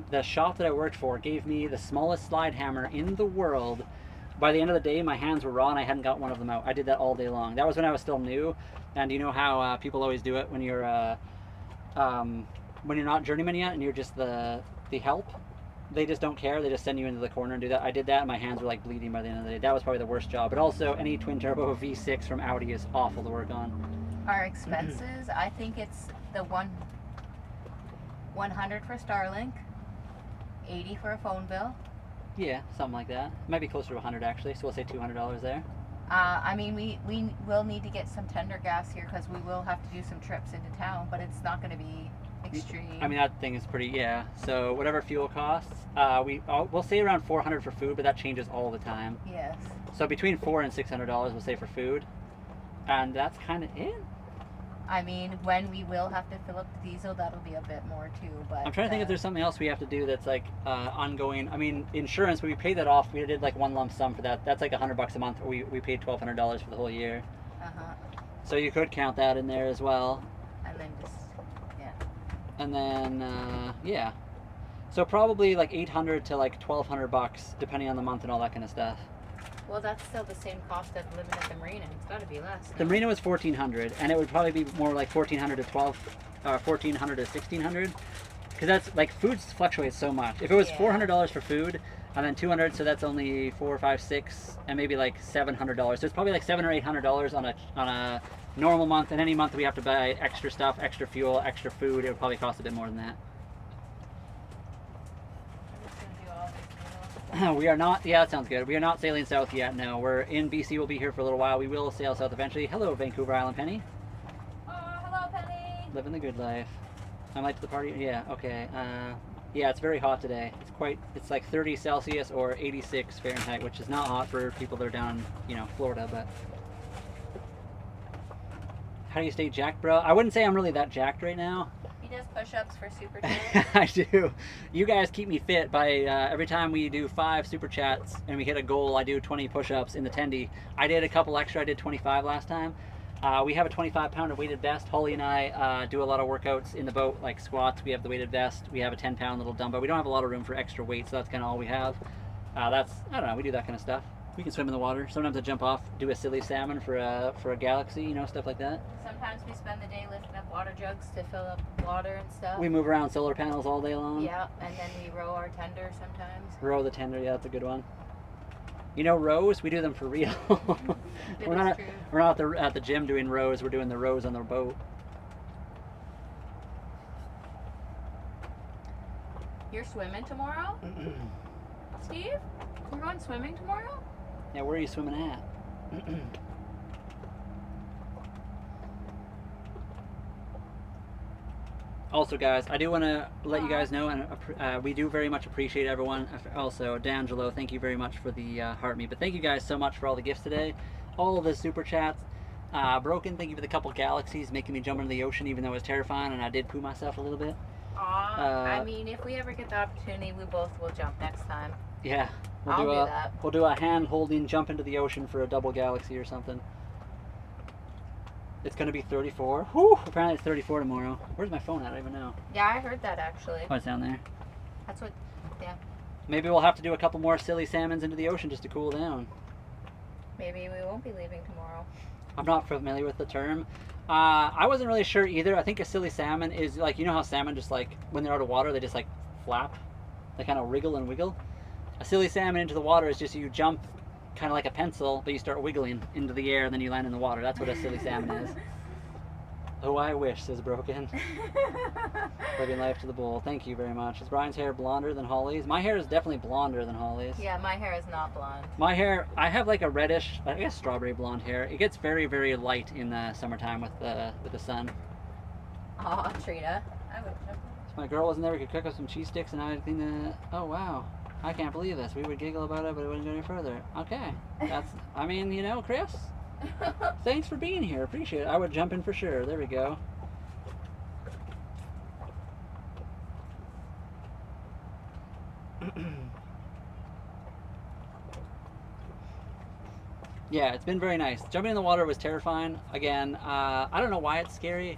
the shop that I worked for gave me the smallest slide hammer in the world. By the end of the day, my hands were raw, and I hadn't got one of them out. I did that all day long. That was when I was still new, and you know how people always do it when you're not journeyman yet, and you're just the help. They just don't care. They just send you into the corner and do that. I did that, and my hands were like bleeding by the end of the day. That was probably the worst job. But also, any twin turbo V6 from Audi is awful to work on. Our expenses, I think it's the 100 for Starlink, 80 for a phone bill. Yeah, something like that. Might be closer to 100 actually, so we'll say $200 there. I mean, we will need to get some tender gas here because we will have to do some trips into town, but it's not going to be extreme. I mean, that thing is pretty, yeah. So whatever fuel costs, we'll say around 400 for food, but that changes all the time. Yes. So between $400 and $600 we'll say for food, and that's kind of it. I mean, when we will have to fill up the diesel, that'll be a bit more too. But I'm trying to think if there's something else we have to do that's like ongoing. I mean, insurance, we paid that off. We did like one lump sum for that. That's like $100 a month. We paid $1,200 for the whole year. So you could count that in there as well. And then just, yeah. And then, yeah. So probably like $800 to like $1,200 depending on the month and all that kind of stuff. Well, that's still the same cost as living at the marina. It's got to be less. The marina was $1,400, and it would probably be more like $1,400 to $1,400 to $1,600, because that's like food fluctuates so much. If it was $400 for food, and then $200, so that's only $4, $5, $6, and maybe like $700. So it's probably like $700 or $800 on a normal month. And any month we have to buy extra stuff, extra fuel, extra food, it would probably cost a bit more than that. We are not, yeah, that sounds good. We are not sailing south yet, no. We're in BC, we'll be here for a little while. We will sail south eventually. Hello, Vancouver Island Penny. Oh, hello, Penny. Living the good life. I'm late to the party, yeah, okay. Yeah, it's very hot today. It's like 30 Celsius or 86 Fahrenheit, which is not hot for people that are down, you know, Florida, but. How do you stay jacked, bro? I wouldn't say I'm really that jacked right now. He does push-ups for Super Chat. I do. You guys keep me fit by every time we do 5 Super Chats and we hit a goal, I do 20 push-ups in the tendy. I did a couple extra. I did 25 last time. We have a 25-pounder weighted vest. Holly and I do a lot of workouts in the boat, like squats. We have the weighted vest. We have a 10-pound little dumbbell. We don't have a lot of room for extra weight, so that's kind of all we have. I don't know, we do that kind of stuff. We can swim in the water. Sometimes I jump off, do a silly salmon for a galaxy, you know, stuff like that. Sometimes we spend the day lifting up water jugs to fill up water and stuff. We move around solar panels all day long. Yeah, and then we row our tender sometimes. Row the tender, yeah, that's a good one. You know, rows, we do them for real. We're not at the gym doing rows. We're doing the rows on the boat. You're swimming tomorrow? Steve? You're going swimming tomorrow? Yeah, where are you swimming at? Also, guys, I do want to let you guys know, and we do very much appreciate everyone. Also, D'Angelo, thank you very much for the heart me. But thank you guys so much for all the gifts today, all of the super chats. Broken, thank you for the couple galaxies, making me jump into the ocean, even though it was terrifying, and I did poo myself a little bit. I mean, if we ever get the opportunity, we both will jump next time. Yeah, I'll do that. We'll do a hand-holding jump into the ocean for a double galaxy or something. It's going to be 34. Whew, apparently it's 34 tomorrow. Where's my phone at? I don't even know. Yeah, I heard that actually. Oh, it's down there. That's what, yeah. Maybe we'll have to do a couple more silly salmons into the ocean just to cool down. Maybe we won't be leaving tomorrow. I'm not familiar with the term. I wasn't really sure either. I think a silly salmon is like, you know how salmon just like, when they're out of water, they just like flap? They kind of wriggle and wiggle. A silly salmon into the water is just you jump kind of like a pencil, but you start wiggling into the air and then you land in the water. That's what a silly salmon is. Oh, I wish, says Broken. Living life to the bull. Thank you very much. Is Brian's hair blonder than Holly's? My hair is definitely blonder than Holly's. Yeah, my hair is not blonde. My hair, I have like a reddish, I guess strawberry blonde hair. It gets very, very light in the summertime with the sun. Aw, Trina. I would have. If my girl wasn't there, we could cook up some cheese sticks and I would clean the... Oh, wow. I can't believe this. We would giggle about it, but it wouldn't go any further. Okay. That's, I mean, you know, Chris, Thanks for being here. Appreciate it. I would jump in for sure. There we go. Yeah, it's been very nice. Jumping in the water was terrifying. Again, I don't know why it's scary.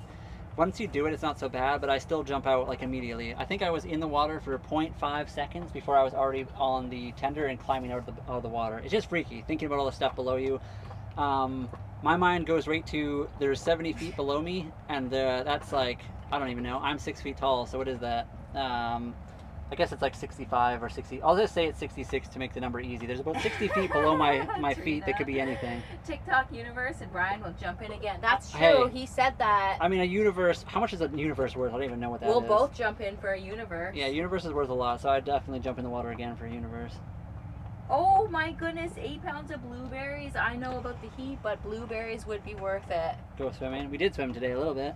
Once you do it, it's not so bad, but I still jump out like immediately. I think I was in the water for 0.5 seconds before I was already on the tender and climbing out of the water. It's just freaky, thinking about all the stuff below you. My mind goes right to, there's 70 feet below me, and that's like, I don't even know. I'm 6 feet tall, so what is that? I guess it's like 65 or 60. I'll just say it's 66 to make the number easy. There's about 60 feet below my feet that could be anything. TikTok universe, and Brian will jump in again. That's true. Hey, he said that. I mean, a universe, how much is a universe worth? I don't even know what that is. We'll both jump in for a universe. Yeah, universe is worth a lot, so I'd definitely jump in the water again for a universe. Oh my goodness, 8 pounds of blueberries. I know about the heat, but blueberries would be worth it. Go swimming. We did swim today a little bit.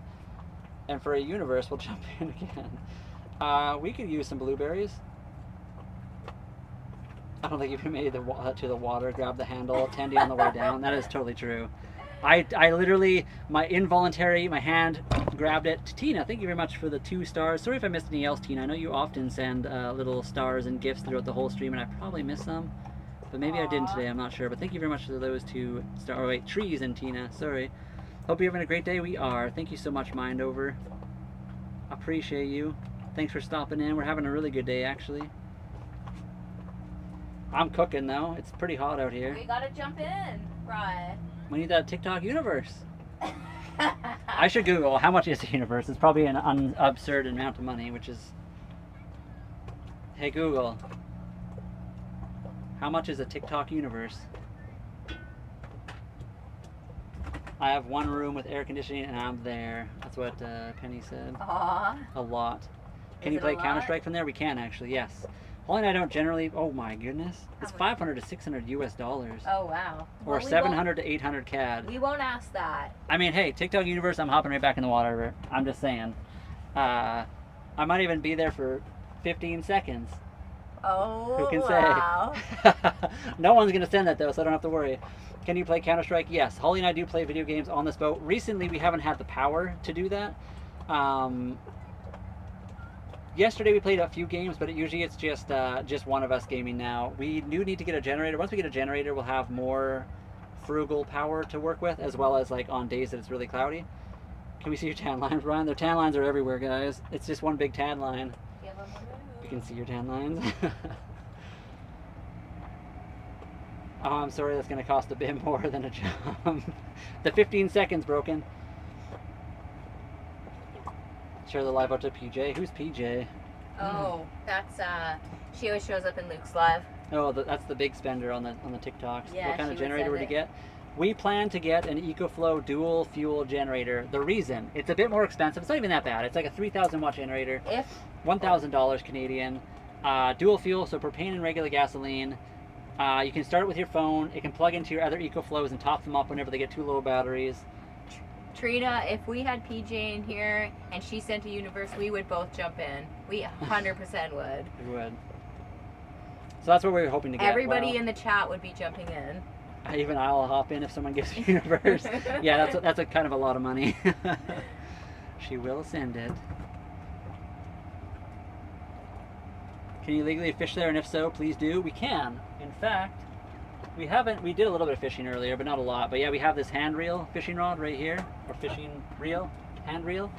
And for a universe, we'll jump in again. We could use some blueberries. I don't think you've made it to the water, grab the handle, Tandy on the way down. That is totally true. I literally, my hand grabbed it. Tina, thank you very much for the 2 stars. Sorry if I missed any else, Tina. I know you often send little stars and gifts throughout the whole stream, and I probably missed some. But maybe I didn't today, I'm not sure. But thank you very much for those 2 stars. Oh wait, trees and Tina, sorry. Hope you're having a great day. We are. Thank you so much, Mindover. Appreciate you. Thanks for stopping in. We're having a really good day, actually. I'm cooking though. It's pretty hot out here. We gotta jump in, Brian. We need that TikTok universe. I should Google how much is a universe. It's probably an absurd amount of money, which is... Hey Google, how much is a TikTok universe? I have 1 room with air conditioning and I'm there. That's what Penny said. Aww. A lot. Can you play Counter-Strike from there? We can actually, yes. Holly and I don't generally, oh my goodness. It's 500 to 600 US dollars. Oh wow. Or Well, 700 to 800 CAD. We won't ask that. I mean, hey, TikTok universe, I'm hopping right back in the water. I'm just saying. I might even be there for 15 seconds. Oh, who can wow. say? No one's going to send that though, so I don't have to worry. Can you play Counter-Strike? Yes. Holly and I do play video games on this boat. Recently, we haven't had the power to do that. Yesterday we played a few games, but usually it's just one of us gaming now. We do need to get a generator. Once we get a generator, we'll have more frugal power to work with, as well as like on days that it's really cloudy. Can we see your tan lines, Brian? Their tan lines are everywhere, guys. It's just one big tan line. You can see your tan lines. Oh, I'm sorry, that's going to cost a bit more than a jump. The 15 seconds broken. Share the live out to PJ. Who's PJ? Oh, that's she always shows up in Luke's live. Oh, that's the big spender on the TikToks. Yeah, what kind she of generator would you get? We plan to get an EcoFlow dual fuel generator. The reason, it's a bit more expensive. It's not even that bad. It's like a 3,000 watt generator. If $1,000 Canadian. Dual fuel, so propane and regular gasoline. You can start it with your phone. It can plug into your other EcoFlows and top them up whenever they get too low batteries. Trina, if we had PJ in here and she sent a universe, we would both jump in. We 100% would. We would. So that's what we were hoping to get. Everybody in the chat would be jumping in. Even I'll hop in if someone gives a universe. Yeah, that's a kind of a lot of money. She will send it. Can you legally fish there? And if so, please do. We can. In fact, we did a little bit of fishing earlier, but not a lot. But yeah, we have this hand reel fishing rod right here, or fishing reel, hand reel.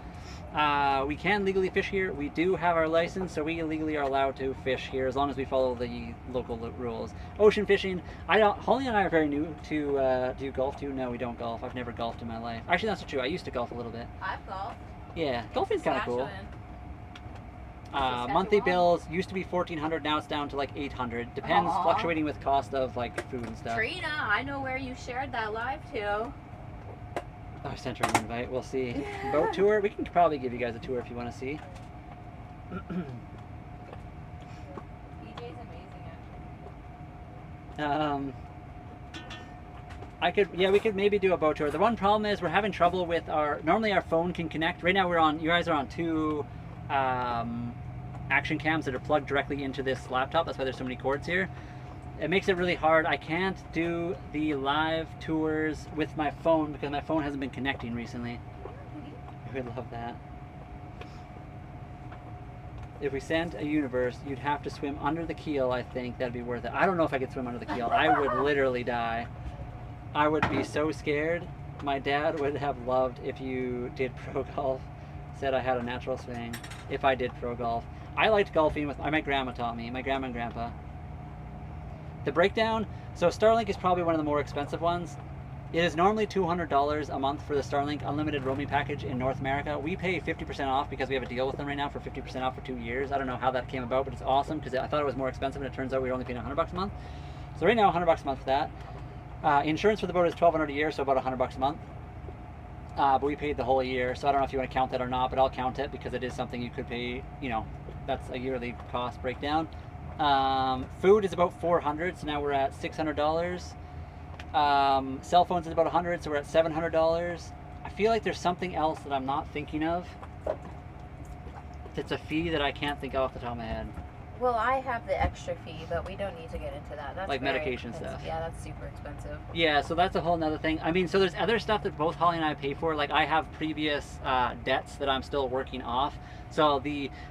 We can legally fish here. We do have our license, so we legally are allowed to fish here as long as we follow the local rules. Ocean fishing, Holly and I are very new to, do you golf too? No, we don't golf. I've never golfed in my life. Actually, that's not true. I used to golf a little bit. I've golfed. Yeah, golfing's kind of cool. Monthly bills used to be $1,400, now it's down to like $800. Depends, fluctuating with cost of like food and stuff. Trina, I know where you shared that live to. I sent her an invite. We'll see. Boat tour. We can probably give you guys a tour if you want to see. PJ's amazing. We could maybe do a boat tour. The one problem is we're having trouble with normally our phone can connect. Right now you guys are on 2 action cams that are plugged directly into this laptop. That's why there's so many cords here. It makes it really hard. I can't do the live tours with my phone because my phone hasn't been connecting recently. I would love that. If we sent a universe, you'd have to swim under the keel, I think. That'd be worth it. I don't know if I could swim under the keel. I would literally die. I would be so scared. My dad would have loved if you did pro golf. Said I had a natural swing if I did pro golf. I liked golfing with, my grandma taught me, my grandma and grandpa. The breakdown, so Starlink is probably one of the more expensive ones. It is normally $200 a month for the Starlink unlimited roaming package in North America. We pay 50% off because we have a deal with them right now for 50% off for 2 years. I don't know how that came about, but it's awesome because I thought it was more expensive and it turns out we were only paying $100 a month. So right now, $100 a month for that. Insurance for the boat is $1,200 a year, so about $100 a month. But we paid the whole year, so I don't know if you want to count that or not, but I'll count it because it is something you could pay, you know, that's a yearly cost breakdown. Food is about $400, so now we're at $600. Cell phones is about $100, so we're at $700. I feel like there's something else that I'm not thinking of. It's a fee that I can't think of off the top of my head. Well, I have the extra fee, but we don't need to get into that. That's like medication stuff. Yeah, that's super expensive. Yeah, so that's a whole nother thing. I mean, so there's other stuff that both Holly and I pay for. Like I have previous debts that I'm still working off. So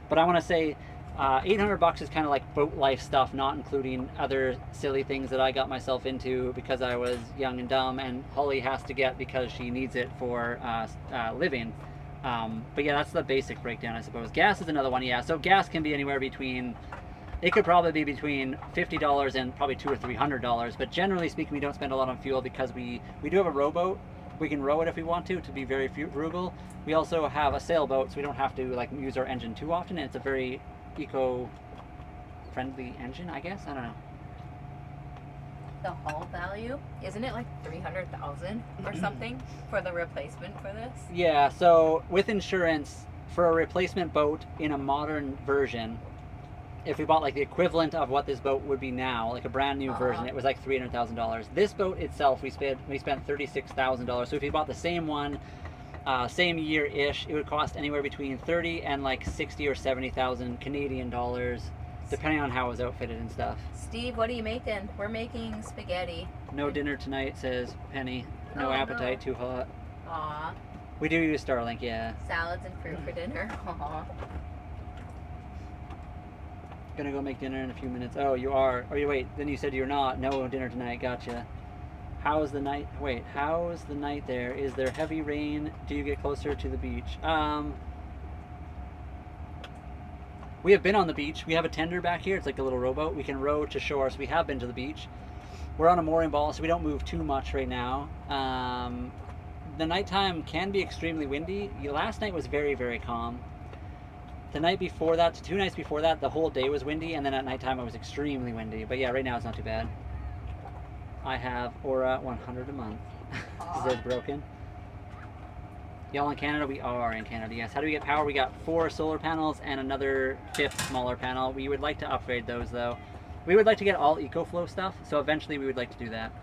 but I want to say $800 is kind of like boat life stuff, not including other silly things that I got myself into because I was young and dumb, and Holly has to get because she needs it for living. But yeah, that's the basic breakdown, I suppose. Gas is another one, yeah. So gas can be anywhere between, it could probably be between $50 and probably $200 or $300. But generally speaking, we don't spend a lot on fuel because we do have a rowboat. We can row it if we want to be very frugal. We also have a sailboat, so we don't have to like use our engine too often, and it's a very eco-friendly engine, I guess. I don't know. The hull value, isn't it like $300,000 or something for the replacement for this? Yeah, so with insurance for a replacement boat in a modern version, if we bought like the equivalent of what this boat would be now, like a brand new version, it was like $300,000. This boat itself, we spent $36,000. So if you bought the same one, same year-ish, it would cost anywhere between 30 and like 60 or 70,000 Canadian dollars, depending on how it was outfitted and stuff. Steve, what are you making? We're making spaghetti. No dinner tonight, says Penny. No appetite, too hot. Aw. We do use Starlink, yeah. Salads and fruit for dinner. Aw. Gonna go make dinner in a few minutes. Oh, you are. Oh, you wait. Then you said you're not. No dinner tonight. Gotcha. How's the night? Wait. How's the night there? Is there heavy rain? Do you get closer to the beach? We have been on the beach. We have a tender back here. It's like a little rowboat. We can row to shore, so we have been to the beach. We're on a mooring ball, so we don't move too much right now. The nighttime can be extremely windy. Last night was very, very calm. The night before that, 2 nights before that, the whole day was windy, and then at nighttime it was extremely windy. But yeah, right now it's not too bad. I have Aura 100 a month. Is it broken? Y'all in Canada? We are in Canada, yes. How do we get power? We got 4 solar panels and another 5th smaller panel. We would like to upgrade those though. We would like to get all EcoFlow stuff, so eventually we would like to do that.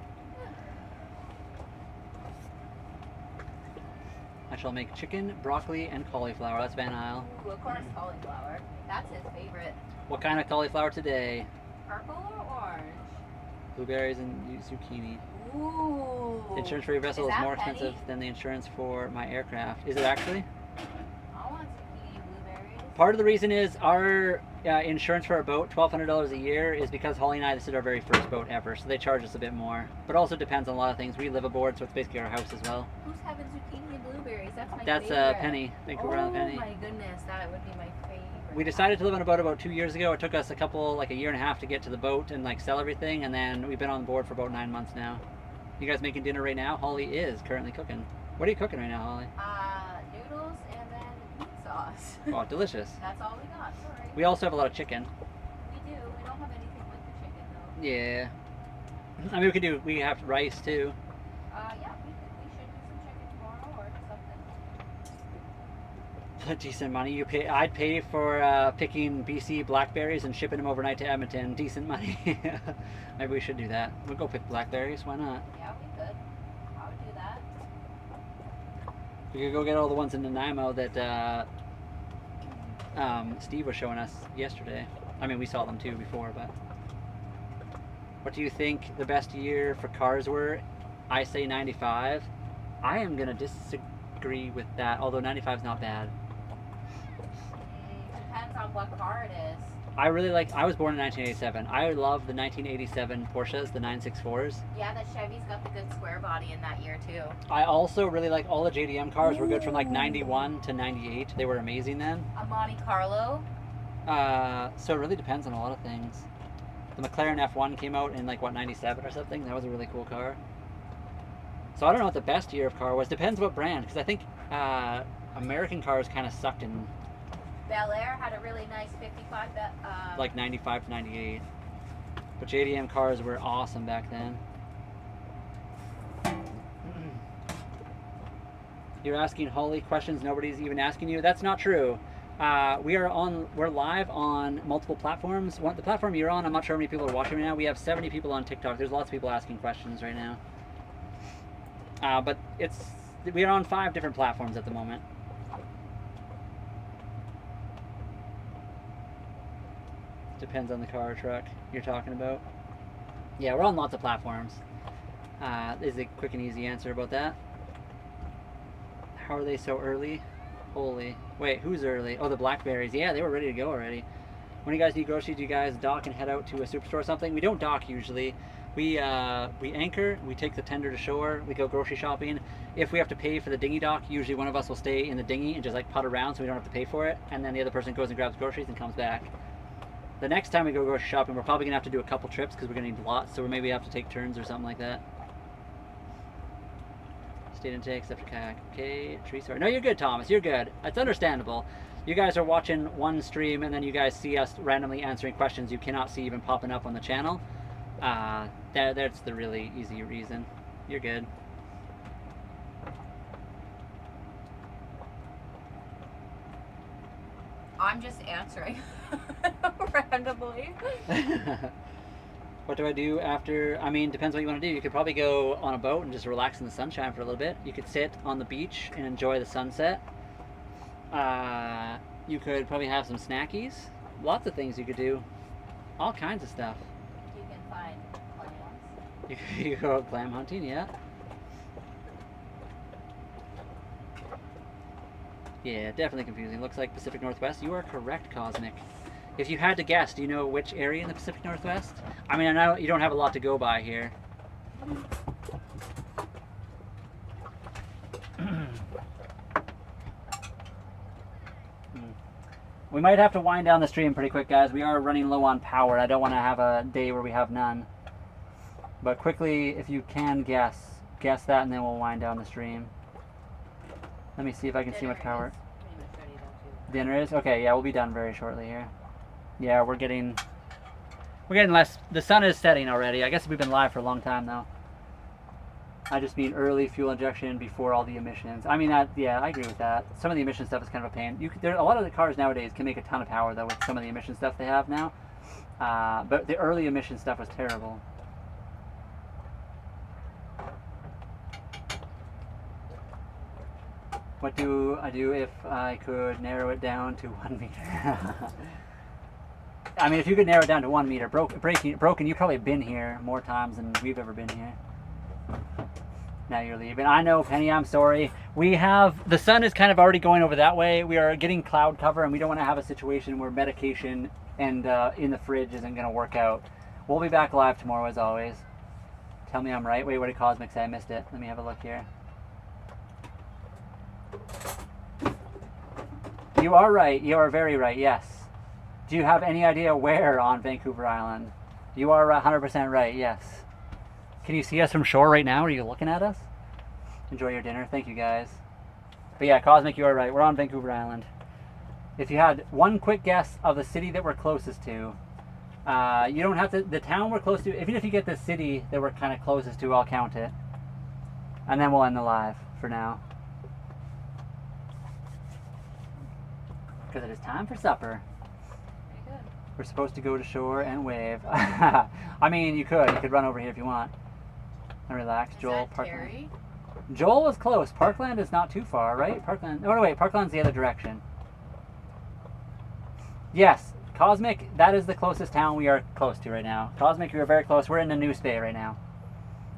I shall make chicken, broccoli, and cauliflower. That's Van Isle. Ooh, of course, cauliflower. That's his favorite. What kind of cauliflower today? Purple or orange? Blueberries and zucchini. Ooh. Insurance for your vessel is more Penny? expensive than the insurance for my aircraft. Is it actually? I want zucchini blueberries. Part of the reason is our insurance for our boat, $1,200 a year, is because Holly and I, this is our very first boat ever, so they charge us a bit more. But also depends on a lot of things. We live aboard, so it's basically our house as well. Who's having zucchini and blueberries? That's my That's favorite. Penny. Vancouver Island Penny. Oh my goodness, that would be my favorite. We decided to live on a boat about 2 years ago. It took us a year and a half to get to the boat and like sell everything, and then we've been on board for about 9 months now. You guys making dinner right now? Holly is currently cooking. What are you cooking right now, Holly? Noodles and then meat sauce. Oh, delicious. That's all we got, sorry. We also have a lot of chicken. We do. We don't have anything with the chicken though. Yeah. I mean, we have rice too. Yeah, we should do some chicken tomorrow or something. Decent money. I'd pay for picking BC blackberries and shipping them overnight to Edmonton. Decent money. Maybe we should do that. We'll go pick blackberries. Why not? Yeah, we could. I would do that. We could go get all the ones in Nanaimo that Steve was showing us yesterday. I mean, we saw them too before, but What do you think the best year for cars were? I say 95. I am going to disagree with that, although 95 is not bad. Depends on what car it is. I was born in 1987. I love the 1987 Porsches, the 964s. Yeah, the Chevy's got the good square body in that year too. I also really like all the JDM cars. Were good from like 91 to 98. They were amazing then. A Monte Carlo. So it really depends on a lot of things. The McLaren F1 came out in like, what, 97 or something? That was a really cool car. So I don't know what the best year of car was. Depends what brand, because I think American cars kind of sucked in Bel Air had a really nice 55. like 95 to 98. But JDM cars were awesome back then. You're asking Holly questions nobody's even asking you. That's not true. We're live on multiple platforms. The platform you're on, I'm not sure how many people are watching right now. We have 70 people on TikTok. There's lots of people asking questions right now. But we are on 5 different platforms at the moment. Depends on the car or truck you're talking about. Yeah, we're on lots of platforms. Is a quick and easy answer about that. How are they so early? Holy. Wait, who's early? Oh, the Blackberries. Yeah, they were ready to go already. When you guys need groceries, do you guys dock and head out to a superstore or something? We don't dock usually. We anchor, we take the tender to shore, we go grocery shopping. If we have to pay for the dinghy dock, usually one of us will stay in the dinghy and just like putt around so we don't have to pay for it. And then the other person goes and grabs groceries and comes back. The next time we go grocery shopping, we're probably going to have to do a couple trips because we're going to need lots, so we maybe have to take turns or something like that. State intake, except for kayak. Okay, tree sorry. No, you're good, Thomas. You're good. It's understandable. You guys are watching one stream, and then you guys see us randomly answering questions you cannot see even popping up on the channel. That's the really easy reason. You're good. I'm just answering randomly. What do I do after? I mean, depends what you want to do. You could probably go on a boat and just relax in the sunshine for a little bit. You could sit on the beach and enjoy the sunset. You could probably have some snackies. Lots of things you could do. All kinds of stuff. You can find clams. You could go out clam hunting, yeah. Yeah, definitely confusing. Looks like Pacific Northwest. You are correct, Cosmic. If you had to guess, do you know which area in the Pacific Northwest? I mean, I know you don't have a lot to go by here. We might have to wind down the stream pretty quick, guys. We are running low on power. I don't want to have a day where we have none. But quickly, if you can guess that, and then we'll wind down the stream. Let me see if I can see much power. Dinner is? Okay, yeah, we'll be done very shortly here. Yeah, we're getting less. The sun is setting already. I guess we've been live for a long time though. I just mean early fuel injection before all the emissions. I mean, yeah, I agree with that. Some of the emission stuff is kind of a pain. A lot of the cars nowadays can make a ton of power though with some of the emission stuff they have now. But the early emission stuff was terrible. What do I do if I could narrow it down to 1 meter? I mean, if you could narrow it down to 1 meter, broken, you've probably been here more times than we've ever been here. Now you're leaving. I know, Penny, I'm sorry. The sun is kind of already going over that way. We are getting cloud cover, and we don't want to have a situation where medication and in the fridge isn't going to work out. We'll be back live tomorrow as always. Tell me I'm right. Wait, what did Cosmic say? I missed it. Let me have a look here. You are right. You are very right, yes. Do you have any idea where on Vancouver Island? You are 100% right, yes. Can you see us from shore right now? Are you looking at us? Enjoy your dinner. Thank you, guys. But yeah, Cosmic, you are right. We're on Vancouver Island. If you had one quick guess of the city that we're closest to, you don't have to, the town we're close to, even if you get the city that we're kind of closest to, I'll count it. And then we'll end the live for now. Because it is time for supper. Very good. We're supposed to go to shore and wave. I mean, you could run over here if you want. And relax, Joel. Is that Terry? Joel was close. Parkland is not too far, right? Parkland. Oh no, wait. Parkland's the other direction. Yes, Cosmic, that is the closest town we are close to right now. Cosmic, we are very close. We're in the New Bay right now.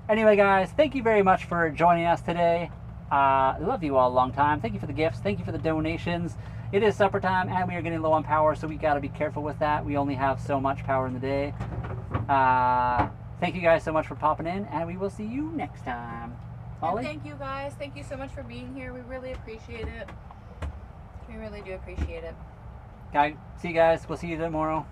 Anyway, guys, thank you very much for joining us today. I love you all a long time. Thank you for the gifts. Thank you for the donations. It is supper time, and we are getting low on power, so we got to be careful with that. We only have so much power in the day. Thank you guys so much for popping in, and we will see you next time. And thank you guys. Thank you so much for being here. We really appreciate it. We really do appreciate it. See you guys. We'll see you tomorrow.